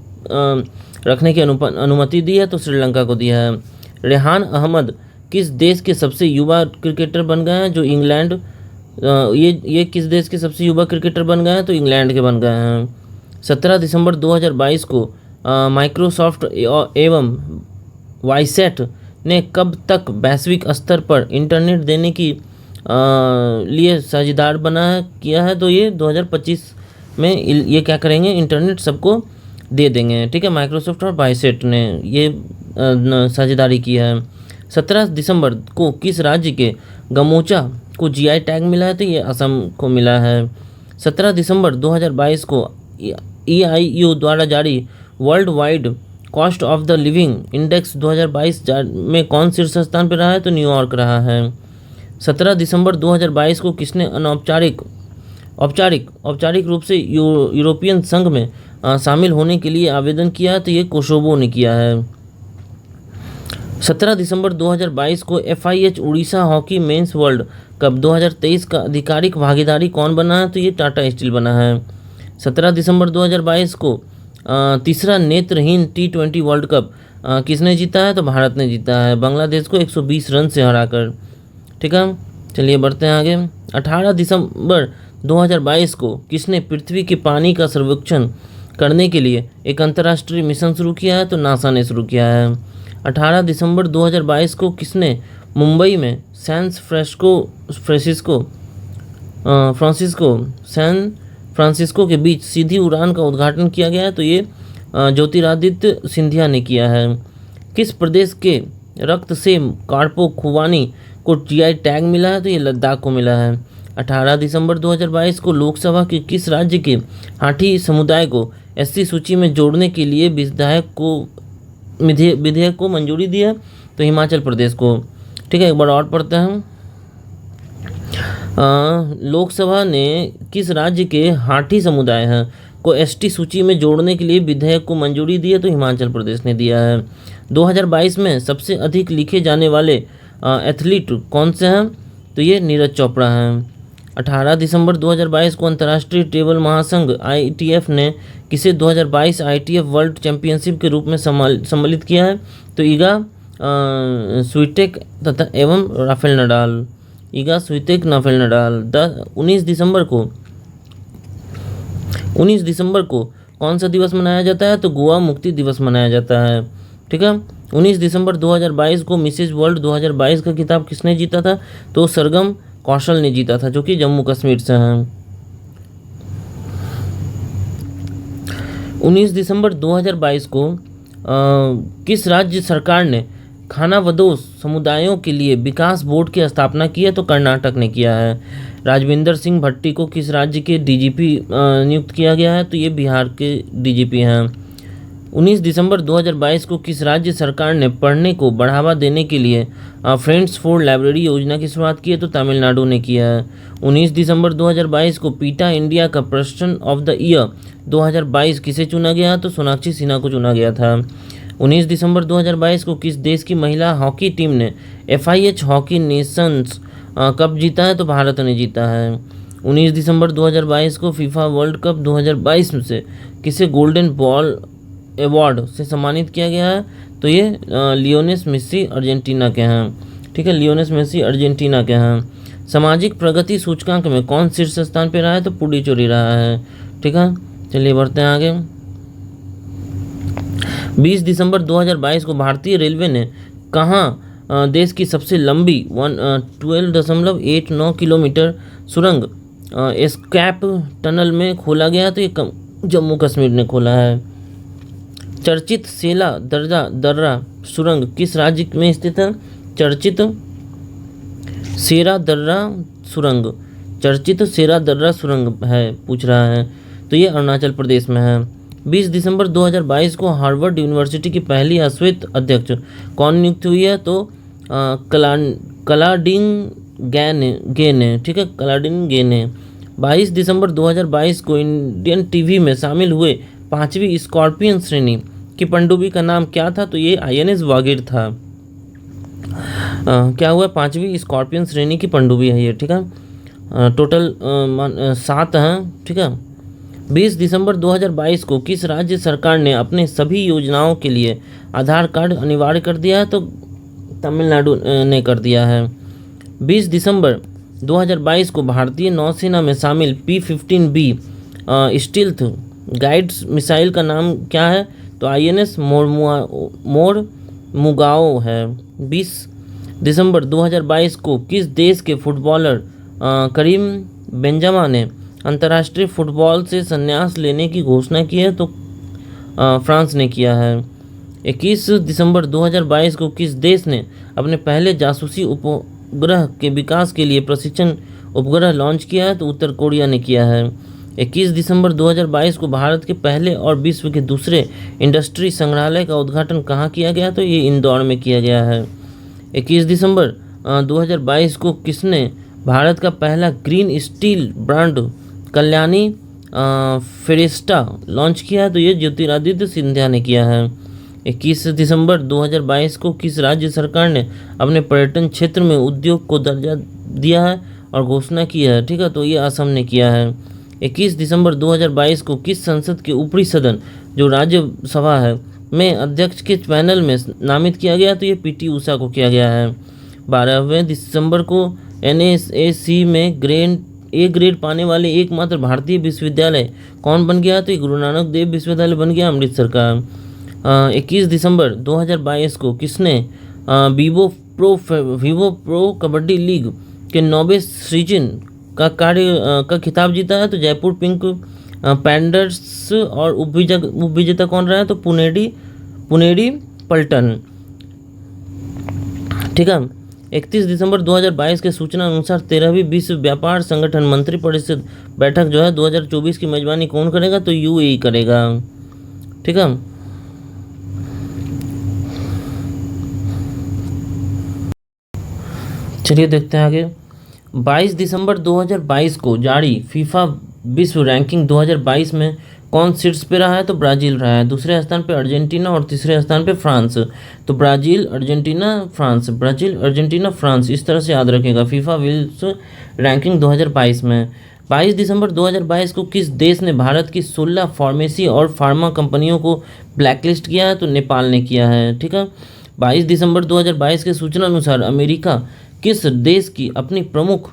रखने की अनुमति दी है? तो श्रीलंका को दिया है। रेहान अहमद किस देश के सबसे युवा क्रिकेटर बन गए हैं? जो इंग्लैंड ये किस देश के सबसे युवा क्रिकेटर बन गए हैं? तो इंग्लैंड के बन गए हैं। 17 दिसंबर 2022 को माइक्रोसॉफ्ट एवं वाईसेट ने कब तक वैश्विक स्तर पर इंटरनेट देने की लिए साझेदार किया है? तो ये 2025 में ये क्या करेंगे, इंटरनेट सबको दे देंगे। ठीक है, माइक्रोसॉफ्ट और वाईसेट ने ये साझेदारी की है। 17 दिसंबर को किस राज्य के गमोचा को GI टैग मिला है? तो ये असम को मिला है। 17 दिसंबर 2022 को EIU द्वारा जारी world wide cost of the living index 2022 में कौन शीर्ष स्थान पर रहा है? तो न्यूयॉर्क रहा है। 17 दिसंबर 2022 को किसने औपचारिक रूप से यूरोपियन संघ में शामिल होने के लिए आवेदन किया है? तो ये कोसोवो ने किया है। 17 दिसंबर 2022 को FIH Orissa hockey mains world cup 2023 का आधिकारिक भागीदारी कौन बना है? तो ये टाटा स्टील बना है। 17 दिसंबर 2022 को तीसरा नेत्रहीन T20 वर्ल्ड कप किसने जीता है? तो भारत ने जीता है, बांग्लादेश को 120 रन से हराकर। ठीक है, चलिए बढ़ते हैं आगे। 18 दिसंबर 2022 को किसने पृथ्वी के पानी का सर्वेक्षण करने के लिए एक अंतर्राष्ट्रीय मिशन शुरू किया है? तो नासा ने शुरू किया है। 18 दिसंबर 2022 को किसने मुंबई में सैन फ्रांसिस्को के बीच सीधी उड़ान का उद्घाटन किया गया है? तो ये ज्योतिरादित्य सिंधिया ने किया है। किस प्रदेश के रक्त से कार्पो खुबानी को GI टैग मिला है? तो ये लद्दाख को मिला है। 18 दिसंबर 2022 को लोकसभा के किस राज्य के हाथी समुदाय को SC सूची में जोड़ने के लिए विधेयक को मंजूरी दी है? तो हिमाचल प्रदेश को। ठीक है, एक बार और पढ़ते हैं। लोकसभा ने किस राज्य के हाथी समुदाय हैं को ST सूची में जोड़ने के लिए विधेयक को मंजूरी दी है? तो हिमाचल प्रदेश ने दिया है। 2022 में सबसे अधिक लिखे जाने वाले एथलीट कौन से हैं? तो ये नीरज चोपड़ा हैं। 18 दिसंबर 2022 को अंतर्राष्ट्रीय टेबल महासंघ ITF ने किसे 2022 ITF वर्ल्ड चैंपियनशिप के रूप में सम्मिलित किया है? तो ईगा स्विटेक तथा एवं राफेल नडाल। ईगा स्विटेक, राफेल नडाल। 19 दिसंबर को कौन सा दिवस मनाया जाता है? तो गोवा मुक्ति दिवस मनाया जाता है। ठीक है। 19 दिसंबर 2022 को मिसेज वर्ल्ड 2022 का खिताब किसने जीता था? तो सरगम कौशल ने जीता था, जो कि जम्मू कश्मीर से हैं। 19 दिसंबर 2022 को किस राज्य सरकार ने खानाबदोश समुदायों के लिए विकास बोर्ड की स्थापना की है? तो कर्नाटक ने किया है। राजविंदर सिंह भट्टी को किस राज्य के डीजीपी नियुक्त किया गया है? तो ये बिहार के डीजीपी हैं। 19 दिसंबर 2022 को किस राज्य सरकार ने पढ़ने को बढ़ावा देने के लिए फ्रेंड्स फॉर लाइब्रेरी योजना की शुरुआत की है? तो तमिलनाडु ने किया है। 19 दिसंबर 2022 को पीटा इंडिया का पर्सन ऑफ द ईयर 2022 किसे चुना गया? तो सोनाक्षी सिन्हा को चुना गया था। 19 दिसंबर 2022 को किस देश की महिला हॉकी टीम ने FIH हॉकी नेशंस कप जीता है? तो भारत ने जीता है। 19 दिसंबर 2022 को फीफा वर्ल्ड कप 2022 में से किसे गोल्डन बॉल अवार्ड से सम्मानित किया गया है? तो ये लियोनेस मेसी अर्जेंटीना के हैं। ठीक है, लियोनेस मेसी अर्जेंटीना के हैं। सामाजिक प्रगति सूचकांक में कौन शीर्ष स्थान पर रहा है? तो पुडुचेरी रहा है। ठीक है, चलिए बढ़ते हैं आगे। 20 दिसंबर 2022 को भारतीय रेलवे ने कहाँ देश की सबसे लंबी 12.89 किलोमीटर सुरंग एस्कैप टनल में खोला गया? तो ये जम्मू कश्मीर ने खोला है। चर्चित सेला दर्रा सुरंग किस राज्य में स्थित है? चर्चित सेरा दर्रा सुरंग है, पूछ रहा है, तो ये अरुणाचल प्रदेश में है। 20 दिसंबर 2022 को हार्वर्ड यूनिवर्सिटी की पहली अश्वेत अध्यक्ष कौन नियुक्त हुई है? तो क्लाडिन गे ने। ठीक है, क्लाडिन गे ने। 22 दिसंबर 2022 को इंडियन टीवी में शामिल हुए 5वीं स्कॉर्पियन श्रेणी की पनडुब्बी का नाम क्या था? तो ये INS वागिर था। क्या हुआ? 5वीं स्कॉर्पियन श्रेणी की पनडुब्बी है ये। ठीक है, टोटल 7 हैं। ठीक है। 20 दिसंबर 2022 को किस राज्य सरकार ने अपने सभी योजनाओं के लिए आधार कार्ड अनिवार्य कर दिया है? तो तमिलनाडु ने कर दिया है। 20 दिसंबर 2022 को भारतीय नौसेना में शामिल P-15B स्टील्थ गाइड्स मिसाइल का नाम क्या है? तो INS मोरमुगाओ है। 20 दिसंबर 2022 को किस देश के फुटबॉलर करीम बेंजेमा ने अंतर्राष्ट्रीय फुटबॉल से संन्यास लेने की घोषणा की है? तो फ्रांस ने किया है। 21 दिसंबर 2022 को किस देश ने अपने पहले जासूसी उपग्रह के विकास के लिए प्रशिक्षण उपग्रह लॉन्च किया है? तो उत्तर कोरिया ने किया है। 21 दिसंबर 2022 को भारत के पहले और विश्व के दूसरे इंडस्ट्री संग्रहालय का उद्घाटन कहाँ किया गया? तो ये इंदौर में किया गया है। 21 दिसंबर 2022 को किसने भारत का पहला green steel brand Kalyani Ferresta launch किया है? तो ये ज्योतिरादित्य सिंधिया ने किया है। 21 दिसंबर 2022 को किस राज्य सरकार ने अपने पर्यटन क्षेत्र में उद्योग को दर्जा दिया है और घोषणा की है? ठीक है, तो ये असम ने किया है। 21 दिसंबर 2022 को किस संसद के ऊपरी सदन जो राज्यसभा है में अध्यक्ष के पैनल में नामित किया गया? तो ये PT उषा को किया गया है। 12वें दिसंबर को NSAC में A ग्रेड पाने वाले एकमात्र भारतीय विश्वविद्यालय कौन बन गया? तो ये गुरु नानक देव विश्वविद्यालय बन गया अमृतसर का। 21 दिसंबर 2022 को किसने वीवो प्रो कबड्डी लीग के 9वें सीजन का खिताब जीता है? तो जयपुर पिंक पैंथर्स। और उपविजेता कौन रहा है? तो पुनेरी पल्टन। ठीक है। 31 दिसंबर 2022 के सूचना अनुसार 13वीं विश्व व्यापार संगठन मंत्री परिषद बैठक जो है 2024 की मेजबानी कौन करेगा? तो UAE करेगा। ठीक है। चलिए देखते हैं आगे। 22 दिसंबर 2022 को जारी फीफा विश्व रैंकिंग 2022 में कौन शीर्ष पे रहा है? तो ब्राज़ील रहा है। दूसरे स्थान पे अर्जेंटीना और तीसरे स्थान पे फ्रांस। तो ब्राज़ील अर्जेंटीना फ्रांस, इस तरह से याद रखेगा फीफा विश्व रैंकिंग 2022 में। 22 दिसंबर 2022 को किस देश ने भारत की 16 फार्मेसी और फार्मा कंपनियों को ब्लैकलिस्ट किया है? तो नेपाल ने किया है। ठीक है। 22 दिसंबर 2022 के सूचना अनुसार अमेरिका किस देश की अपनी प्रमुख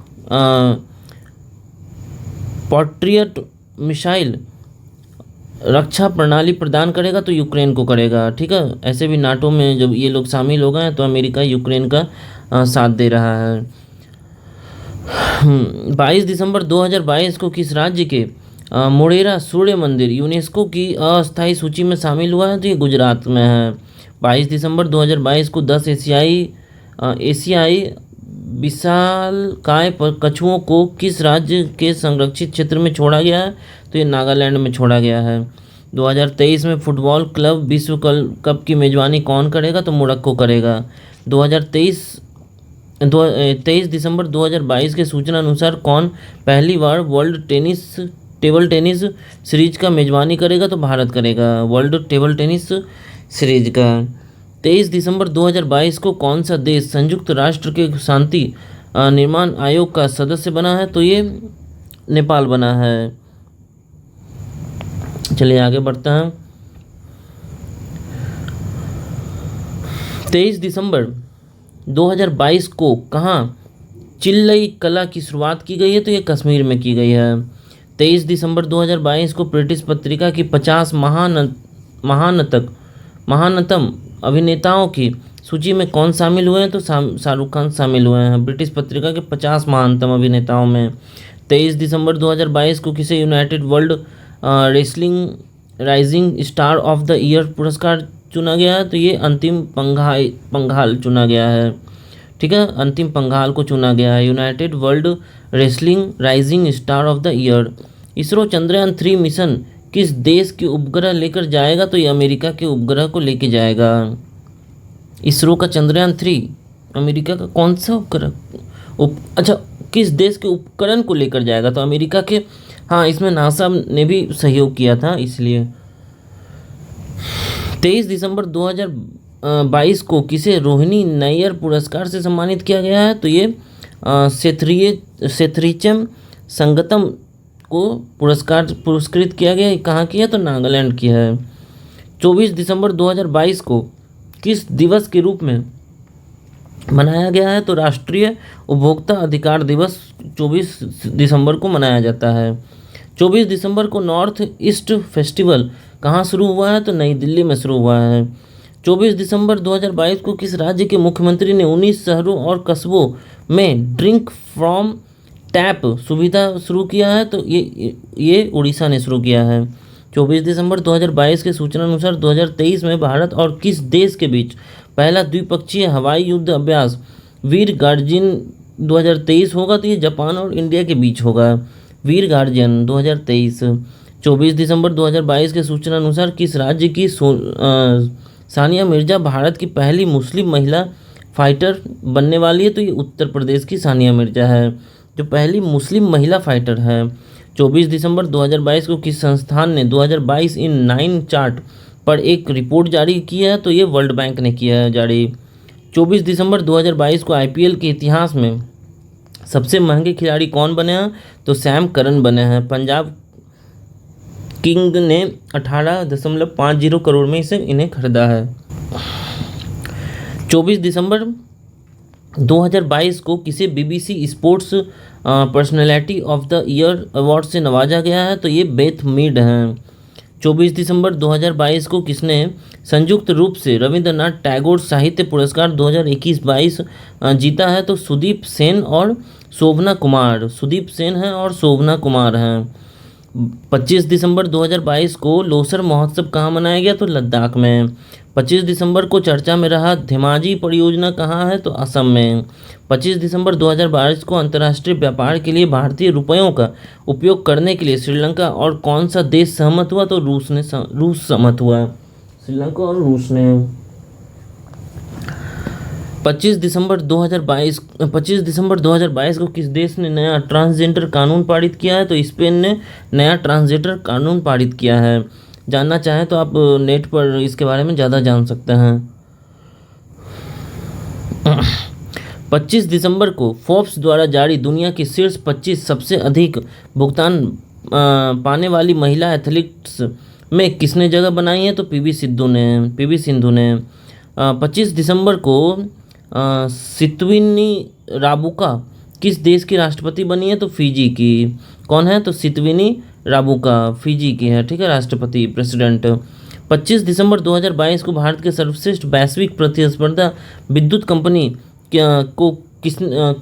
पैट्रियट मिसाइल रक्षा प्रणाली प्रदान करेगा? तो यूक्रेन को करेगा। ठीक है, ऐसे भी नाटो में जब ये लोग शामिल हो गए हैं तो अमेरिका यूक्रेन का साथ दे रहा है। 22 दिसंबर 2022 को किस राज्य के मोढेरा सूर्य मंदिर यूनेस्को की अस्थायी सूची में शामिल हुआ है? तो ये गुजरात में है। 22 दिसंबर 2022 को 10 एशियाई विशालकाय कछुओं को किस राज्य के संरक्षित क्षेत्र में छोड़ा गया है? तो ये नागालैंड में छोड़ा गया है। 2023 में फुटबॉल क्लब विश्व कप की मेजबानी कौन करेगा? तो मोरक्को करेगा। 23 दिसंबर 2022 के सूचना अनुसार कौन पहली बार वर्ल्ड टेबल टेनिस सीरीज का मेजबानी करेगा? तो भारत करेगा वर्ल्ड टेबल टेनिस सीरीज का। 23 दिसंबर 2022 को कौन सा देश संयुक्त राष्ट्र के शांति निर्माण आयोग का सदस्य बना है? तो ये नेपाल बना है। चलिए आगे बढ़ते हैं। 23 दिसंबर 2022 को कहाँ चिल्लई कला की शुरुआत की गई है? तो ये कश्मीर में की गई है। 23 दिसंबर 2022 को ब्रिटिश पत्रिका की 50 महानतम अभिनेताओं की सूची में कौन शामिल हुए हैं? तो शाहरुख खान शामिल हुए हैं ब्रिटिश पत्रिका के 50 महानतम अभिनेताओं में। 23 दिसंबर 2022 को किसे United world wrestling rising star of the year पुरस्कार चुना गया है? तो ये अंतिम पंघाल चुना गया है। ठीक है, अंतिम पंघाल को चुना गया है United world wrestling rising star of the year. ISRO Chandrayaan 3 mission किस देश के उपग्रह लेकर जाएगा? तो ये अमेरिका के उपग्रह को लेकर जाएगा। इसरो का चंद्रयान 3 अमेरिका का कौन सा उपग्रह अच्छा किस देश के उपकरण को लेकर जाएगा? तो अमेरिका के। हाँ, इसमें नासा ने भी सहयोग किया था इसलिए। 23 दिसंबर 2022 को किसे रोहिणी नैयर पुरस्कार से सम्मानित किया गया है? तो ये सेथरीचम संगतम को पुरस्कृत किया गया। कहाँ किया? तो नागालैंड किया है। 24 दिसंबर 2022 को किस दिवस के रूप में मनाया गया है? तो राष्ट्रीय उपभोक्ता अधिकार दिवस 24 दिसंबर को मनाया जाता है। 24 दिसंबर को नॉर्थ ईस्ट फेस्टिवल कहाँ शुरू हुआ है? तो नई दिल्ली में शुरू हुआ है। 24 दिसंबर 2022 को किस राज्य के मुख्यमंत्री ने 19 शहरों और कस्बों में ड्रिंक फ्रॉम टैप सुविधा शुरू किया है? तो ये उड़ीसा ने शुरू किया है। 24 दिसंबर 2022 के सूचना अनुसार 2023 में भारत और किस देश के बीच पहला द्विपक्षीय हवाई युद्ध अभ्यास वीर गार्जियन 2023 होगा? तो ये जापान और इंडिया के बीच होगा वीर गार्जियन 2023। 24 दिसंबर 2022 के सूचना अनुसार किस राज्य की सानिया मिर्जा भारत की पहली मुस्लिम महिला फाइटर बनने वाली है? तो ये उत्तर प्रदेश की सानिया मिर्जा है जो पहली मुस्लिम महिला फाइटर है। 24 दिसंबर 2022 को किस संस्थान ने 2022 इन 9 चार्ट पर एक रिपोर्ट जारी की है? तो ये वर्ल्ड बैंक ने किया है जारी। 24 दिसंबर 2022 को आईपीएल के इतिहास में सबसे महंगे खिलाड़ी कौन बने हैं? तो सैम करन बने हैं। पंजाब किंग ने 18.50 करोड़ में इन्हें खरीदा है। 24 दिसंबर 2022 को किसे BBC sports personality of the year award से नवाजा गया है? तो ये बेथ मीड हैं। 24 दिसंबर 2022 को किसने संयुक्त रूप से रविंद्रनाथ टैगोर साहित्य पुरस्कार 2021-22 जीता है? तो सुदीप सेन और शोभना कुमार। सुदीप सेन हैं और शोभना कुमार हैं। 25 दिसंबर 2022 को लोसर महोत्सव कहाँ मनाया गया? तो लद्दाख में। 25 दिसंबर को चर्चा में रहा धेमाजी परियोजना कहाँ है? तो असम में। 25 दिसंबर 2022 को अंतर्राष्ट्रीय व्यापार के लिए भारतीय रुपयों का उपयोग करने के लिए श्रीलंका और कौन सा देश सहमत हुआ? तो रूस सहमत हुआ। श्रीलंका और रूस ने। 25 दिसंबर 2022 को किस देश ने नया ट्रांसजेंडर कानून पारित किया है? तो स्पेन ने नया ट्रांसजेंडर कानून पारित किया है। जानना चाहें तो आप नेट पर इसके बारे में ज़्यादा जान सकते हैं। 25 दिसंबर को फोर्ब्स द्वारा जारी दुनिया की शीर्ष 25 सबसे अधिक भुगतान पाने वाली महिला एथलीट्स में किसने जगह बनाई है? तो पीवी सिंधु ने। 25 दिसंबर को सितविनी राबुका किस देश की राष्ट्रपति बनी है? तो फिजी की। कौन है? तो सितविनी राबुका फिजी की है, ठीक है, राष्ट्रपति प्रेसिडेंट। 25 दिसंबर 2022 को भारत के सर्वश्रेष्ठ वैश्विक प्रतिस्पर्धा विद्युत कंपनी को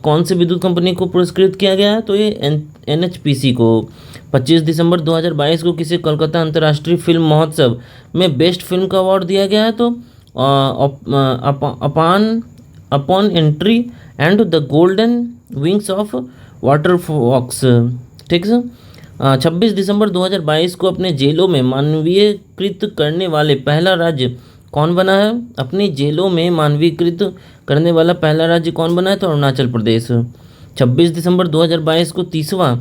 कौन से विद्युत कंपनी को पुरस्कृत किया गया है? तो ये एनएचपीसी को। 25 दिसंबर 2022 को किसे कोलकाता अंतर्राष्ट्रीय फिल्म महोत्सव में बेस्ट फिल्म का अवार्ड दिया गया है? तो upon entry and the golden wings of water walks, ठीक है। 26 दिसंबर 2022 को अपने जेलों में मानवीयकृत करने वाले पहला राज्य कौन बना है? अपनी जेलों में मानवीयकृत करने वाला पहला राज्य कौन बना है? तो अरुणाचल प्रदेश। 26 दिसंबर 2022 को 30वां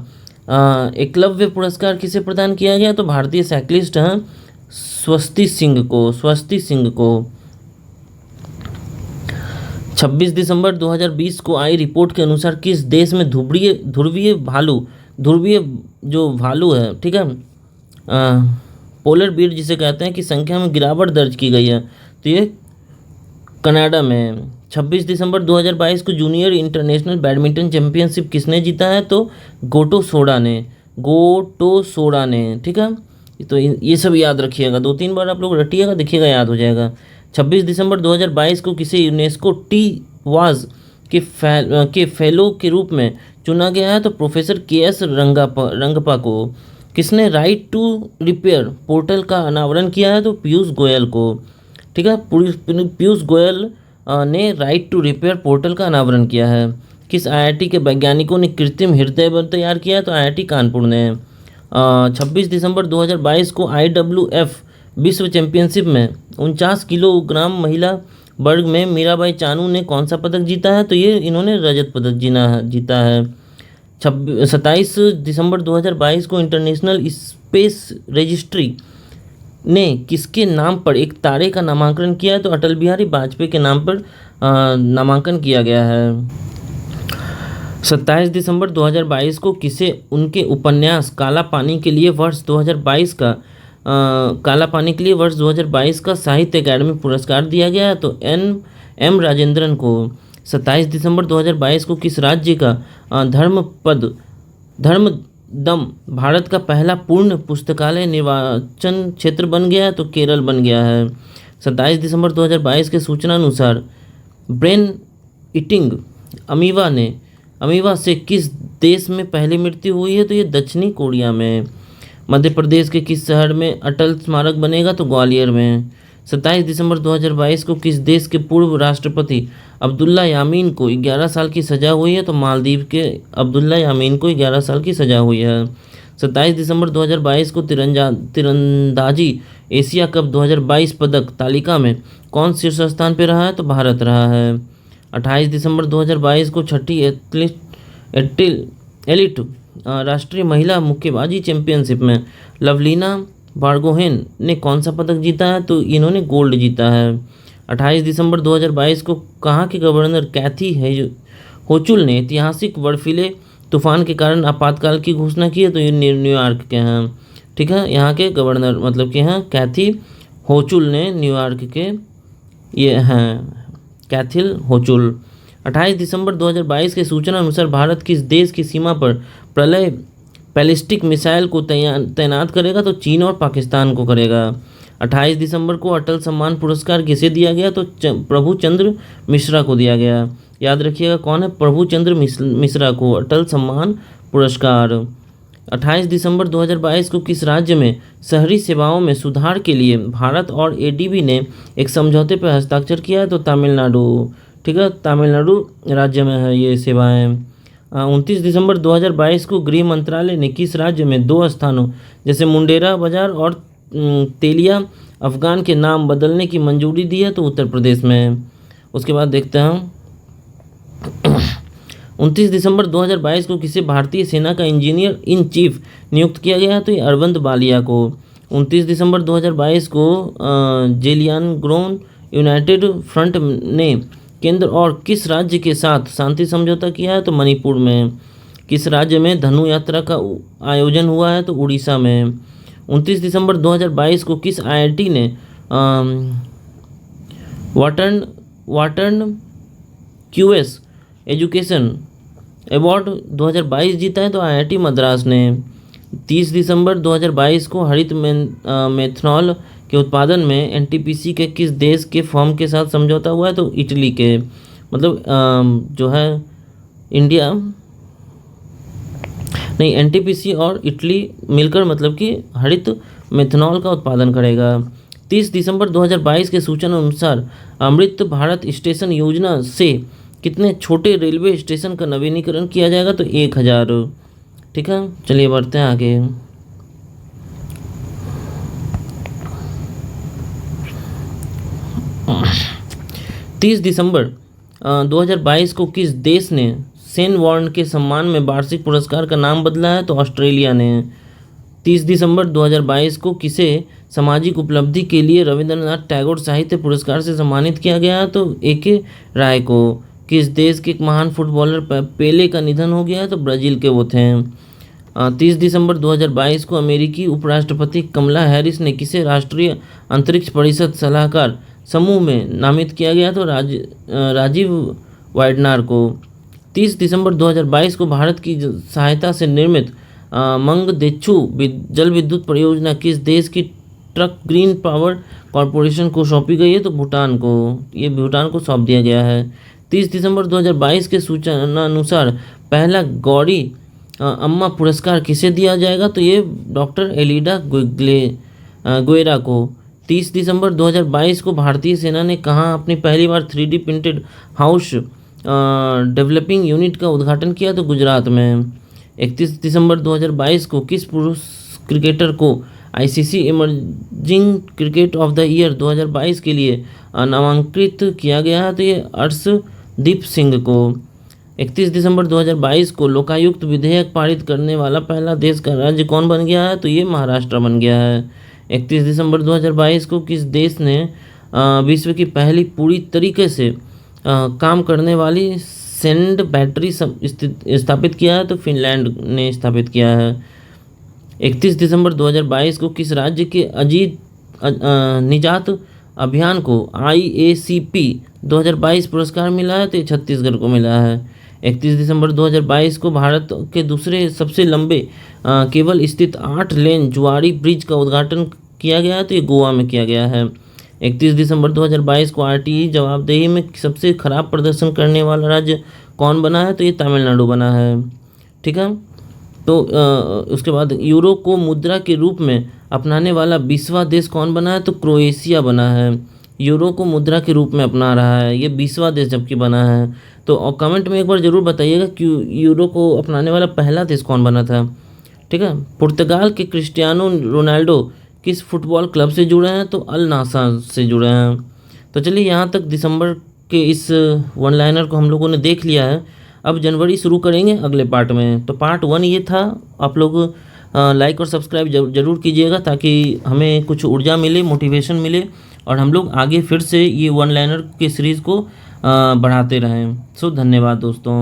एकलव्य पुरस्कार किसे प्रदान किया गया? तो भारतीय साइक्लिस्ट हैं स्वस्ति सिंह को। 26 दिसंबर 2020 को आई रिपोर्ट के अनुसार किस देश में ध्रुवीय जो भालू है, ठीक है, पोलर बीर जिसे कहते हैं, कि संख्या में गिरावट दर्ज की गई है? तो ये कनाडा में। 26 दिसंबर 2022 को जूनियर इंटरनेशनल बैडमिंटन चैंपियनशिप किसने जीता है? तो गोटो सोडा ने, ठीक है। तो ये सब याद रखिएगा, 2-3 बार आप लोग रटिएगा, देखिएगा, याद हो जाएगा। 26 दिसंबर 2022 को किसे यूनेस्को टी वाज के फेलो के रूप में चुना गया है? तो प्रोफेसर के.एस. रंगपा को। किसने राइट टू रिपेयर पोर्टल का अनावरण किया है? तो पीयूष गोयल को, ठीक है। पीयूष गोयल ने राइट टू रिपेयर पोर्टल का अनावरण किया है। किस आईआईटी के वैज्ञानिकों ने कृत्रिम हृदय तैयार किया है? तो आईआईटी कानपुर ने। 26 दिसंबर 2022 को IWF विश्व चैंपियनशिप में 49 किलोग्राम महिला वर्ग में मीराबाई चानू ने कौन सा पदक जीता है? तो ये इन्होंने रजत पदक जीता है। 27 दिसंबर 2022 को इंटरनेशनल स्पेस रजिस्ट्री ने किसके नाम पर एक तारे का नामांकन किया है? तो अटल बिहारी वाजपेयी के नाम पर नामांकन किया गया है। 27 दिसंबर 2022 को किसे उनके उपन्यास काला पानी के लिए वर्ष 2022 का साहित्य अकादमी पुरस्कार दिया गया है? तो एम राजेंद्रन को। 27 दिसंबर 2022 को किस राज्य का धर्मदम भारत का पहला पूर्ण पुस्तकालय निर्वाचन क्षेत्र बन गया है? तो केरल बन गया है। 27 दिसंबर 2022 के सूचना अनुसार ब्रेन ईटिंग अमीबा से किस देश में पहली मृत्यु हुई है? तो ये दक्षिणी कोरिया में। मध्य प्रदेश के किस शहर में अटल स्मारक बनेगा? तो ग्वालियर में। 27 दिसंबर 2022 को किस देश के पूर्व राष्ट्रपति अब्दुल्ला यामीन को 11 साल की सज़ा हुई है? तो मालदीव के अब्दुल्ला यामीन को 11 साल की सज़ा हुई है। 27 दिसंबर 2022 को तीरंदाजी एशिया कप 2022 पदक तालिका में कौन शीर्ष स्थान पर रहा है? तो भारत रहा है। 28 दिसंबर 2022 को छठी एलिट राष्ट्रीय महिला मुक्केबाजी चैंपियनशिप में लवलीना बारगोहेन ने कौन सा पदक जीता है? तो इन्होंने गोल्ड जीता है। 28 दिसंबर 2022 को कहाँ के गवर्नर कैथी होचुल ने ऐतिहासिक बर्फीले तूफान के कारण आपातकाल की घोषणा की है? तो ये न्यूयॉर्क के हैं, ठीक है, यहाँ के गवर्नर मतलब कि हैं कैथी होचुल ने, न्यूयॉर्क के ये हैं कैथिल होचुल। 28 दिसंबर 2022 के सूचना अनुसार भारत किस देश की सीमा पर प्रलय बैलिस्टिक मिसाइल को तैनात करेगा? तो चीन और पाकिस्तान को करेगा। 28 दिसंबर को अटल सम्मान पुरस्कार किसे दिया गया? तो प्रभु चंद्र मिश्रा को दिया गया। याद रखिएगा कौन है? प्रभु चंद्र मिश्रा को अटल सम्मान पुरस्कार। 28 दिसंबर 2022 को किस राज्य में शहरी सेवाओं में सुधार के लिए भारत और एडीबी ने एक समझौते पर हस्ताक्षर किया है? तो तमिलनाडु, ठीक है, तमिलनाडु राज्य में है ये सेवाएं। 29 दिसंबर 2022 को गृह मंत्रालय ने किस राज्य में 2 स्थानों जैसे मुंडेरा बाजार और तेलिया अफगान के नाम बदलने की मंजूरी दी है? तो उत्तर प्रदेश में। उसके बाद देखते हैं 29 दिसंबर 2022 को किसी भारतीय सेना का इंजीनियर इन चीफ नियुक्त किया गया है? तो ये अरविंद बालिया को। 29 दिसंबर 2022 को जेलियानग्रोंग यूनाइटेड फ्रंट ने केंद्र और किस राज्य के साथ शांति समझौता किया है? तो मणिपुर में। किस राज्य में धनु यात्रा का आयोजन हुआ है? तो उड़ीसा में। 29 दिसंबर 2022 को किस आईआईटी ने वाटर्न वाटर्न क्यूएस एजुकेशन अवार्ड 2022 जीता है तो आईआईटी मद्रास ने। 30 दिसंबर 2022 को हरित मेथनॉल के उत्पादन में एनटीपीसी के किस देश के फर्म के साथ समझौता हुआ है तो इटली के, मतलब जो है इंडिया नहीं, एनटीपीसी और इटली मिलकर मतलब कि हरित मेथनॉल का उत्पादन करेगा। 30 दिसंबर 2022 के सूचना अनुसार अमृत भारत स्टेशन योजना से कितने छोटे रेलवे स्टेशन का नवीनीकरण किया जाएगा तो 1000। ठीक है, चलिए बढ़ते हैं आगे। 30 दिसंबर 2022 को किस देश ने सेन वॉर्न के सम्मान में वार्षिक पुरस्कार का नाम बदला है तो ऑस्ट्रेलिया ने। 30 दिसंबर 2022 को किसे सामाजिक उपलब्धि के लिए रविंद्रनाथ टैगोर साहित्य पुरस्कार से सम्मानित किया गया तो एके राय को। किस देश के एक महान फुटबॉलर पेले का निधन हो गया है तो ब्राज़ील के वो थे। 30 दिसंबर 2022 को अमेरिकी उपराष्ट्रपति कमला हैरिस ने किसे राष्ट्रीय अंतरिक्ष परिषद सलाहकार समूह में नामित किया गया तो राजीव वाइडनार को। 30 दिसंबर 2022 को भारत की सहायता से निर्मित मंगदेछु जल विद्युत परियोजना किस देश की ट्रक ग्रीन पावर कॉरपोरेशन को सौंपी गई है तो भूटान को। ये भूटान को सौंप दिया गया है। 30 दिसंबर 2022 के सूचना अनुसार पहला गौरी अम्मा पुरस्कार किसे दिया जाएगा तो ये डॉक्टर एलिडा गुएरा को। 30 दिसंबर 2022 को भारतीय सेना ने कहाँ अपनी पहली बार 3D printed house developing unit का उद्घाटन किया तो गुजरात में। 31 दिसंबर 2022 को किस पुरुष क्रिकेटर को ICC emerging cricket of the year 2022 के लिए नामांकित किया गया है तो ये अर्शदीप सिंह को। 31 दिसंबर 2022 को लोकायुक्त विधेयक पारित करने वाला पहला देश का राज्य कौन बन गया है तो ये महाराष्ट्र बन गया है। 31 दिसंबर 2022 को किस देश ने विश्व की पहली पूरी तरीके से काम करने वाली सैंड बैटरी स्थापित किया है तो फिनलैंड ने स्थापित किया है। 31 दिसंबर 2022 को किस राज्य के निजात अभियान को IACP 2022 पुरस्कार मिला है तो छत्तीसगढ़ को मिला है। 31 दिसंबर 2022 को भारत के दूसरे सबसे लंबे केबल स्थित 8 लेन जुआरी ब्रिज का उद्घाटन किया गया है तो ये गोवा में किया गया है। 31 दिसंबर 2022 को RTE जवाबदेही में सबसे खराब प्रदर्शन करने वाला राज्य कौन बना है तो ये तमिलनाडु बना है। ठीक है, तो उसके बाद यूरो को मुद्रा के रूप में अपनाने वाला 20वां देश कौन बना है तो क्रोएशिया बना है। यूरो को मुद्रा के रूप में अपना रहा है, ये 20वां देश जबकि बना है। तो और कमेंट में एक बार ज़रूर बताइएगा कि यूरो को अपनाने वाला पहला देश कौन बना था। ठीक है, पुर्तगाल के क्रिस्टियानो रोनाल्डो किस फुटबॉल क्लब से जुड़े हैं तो अल नासर से जुड़े हैं। तो चलिए यहाँ तक दिसंबर के इस वन लाइनर को हम लोगों ने देख लिया है। अब जनवरी शुरू करेंगे अगले पार्ट में। तो पार्ट 1 ये था। आप लोग लाइक और सब्सक्राइब जरूर कीजिएगा ताकि हमें कुछ ऊर्जा मिले, मोटिवेशन मिले और हम लोग आगे फिर से ये वन लाइनर के सीरीज़ को बढ़ाते रहें। सो धन्यवाद दोस्तों।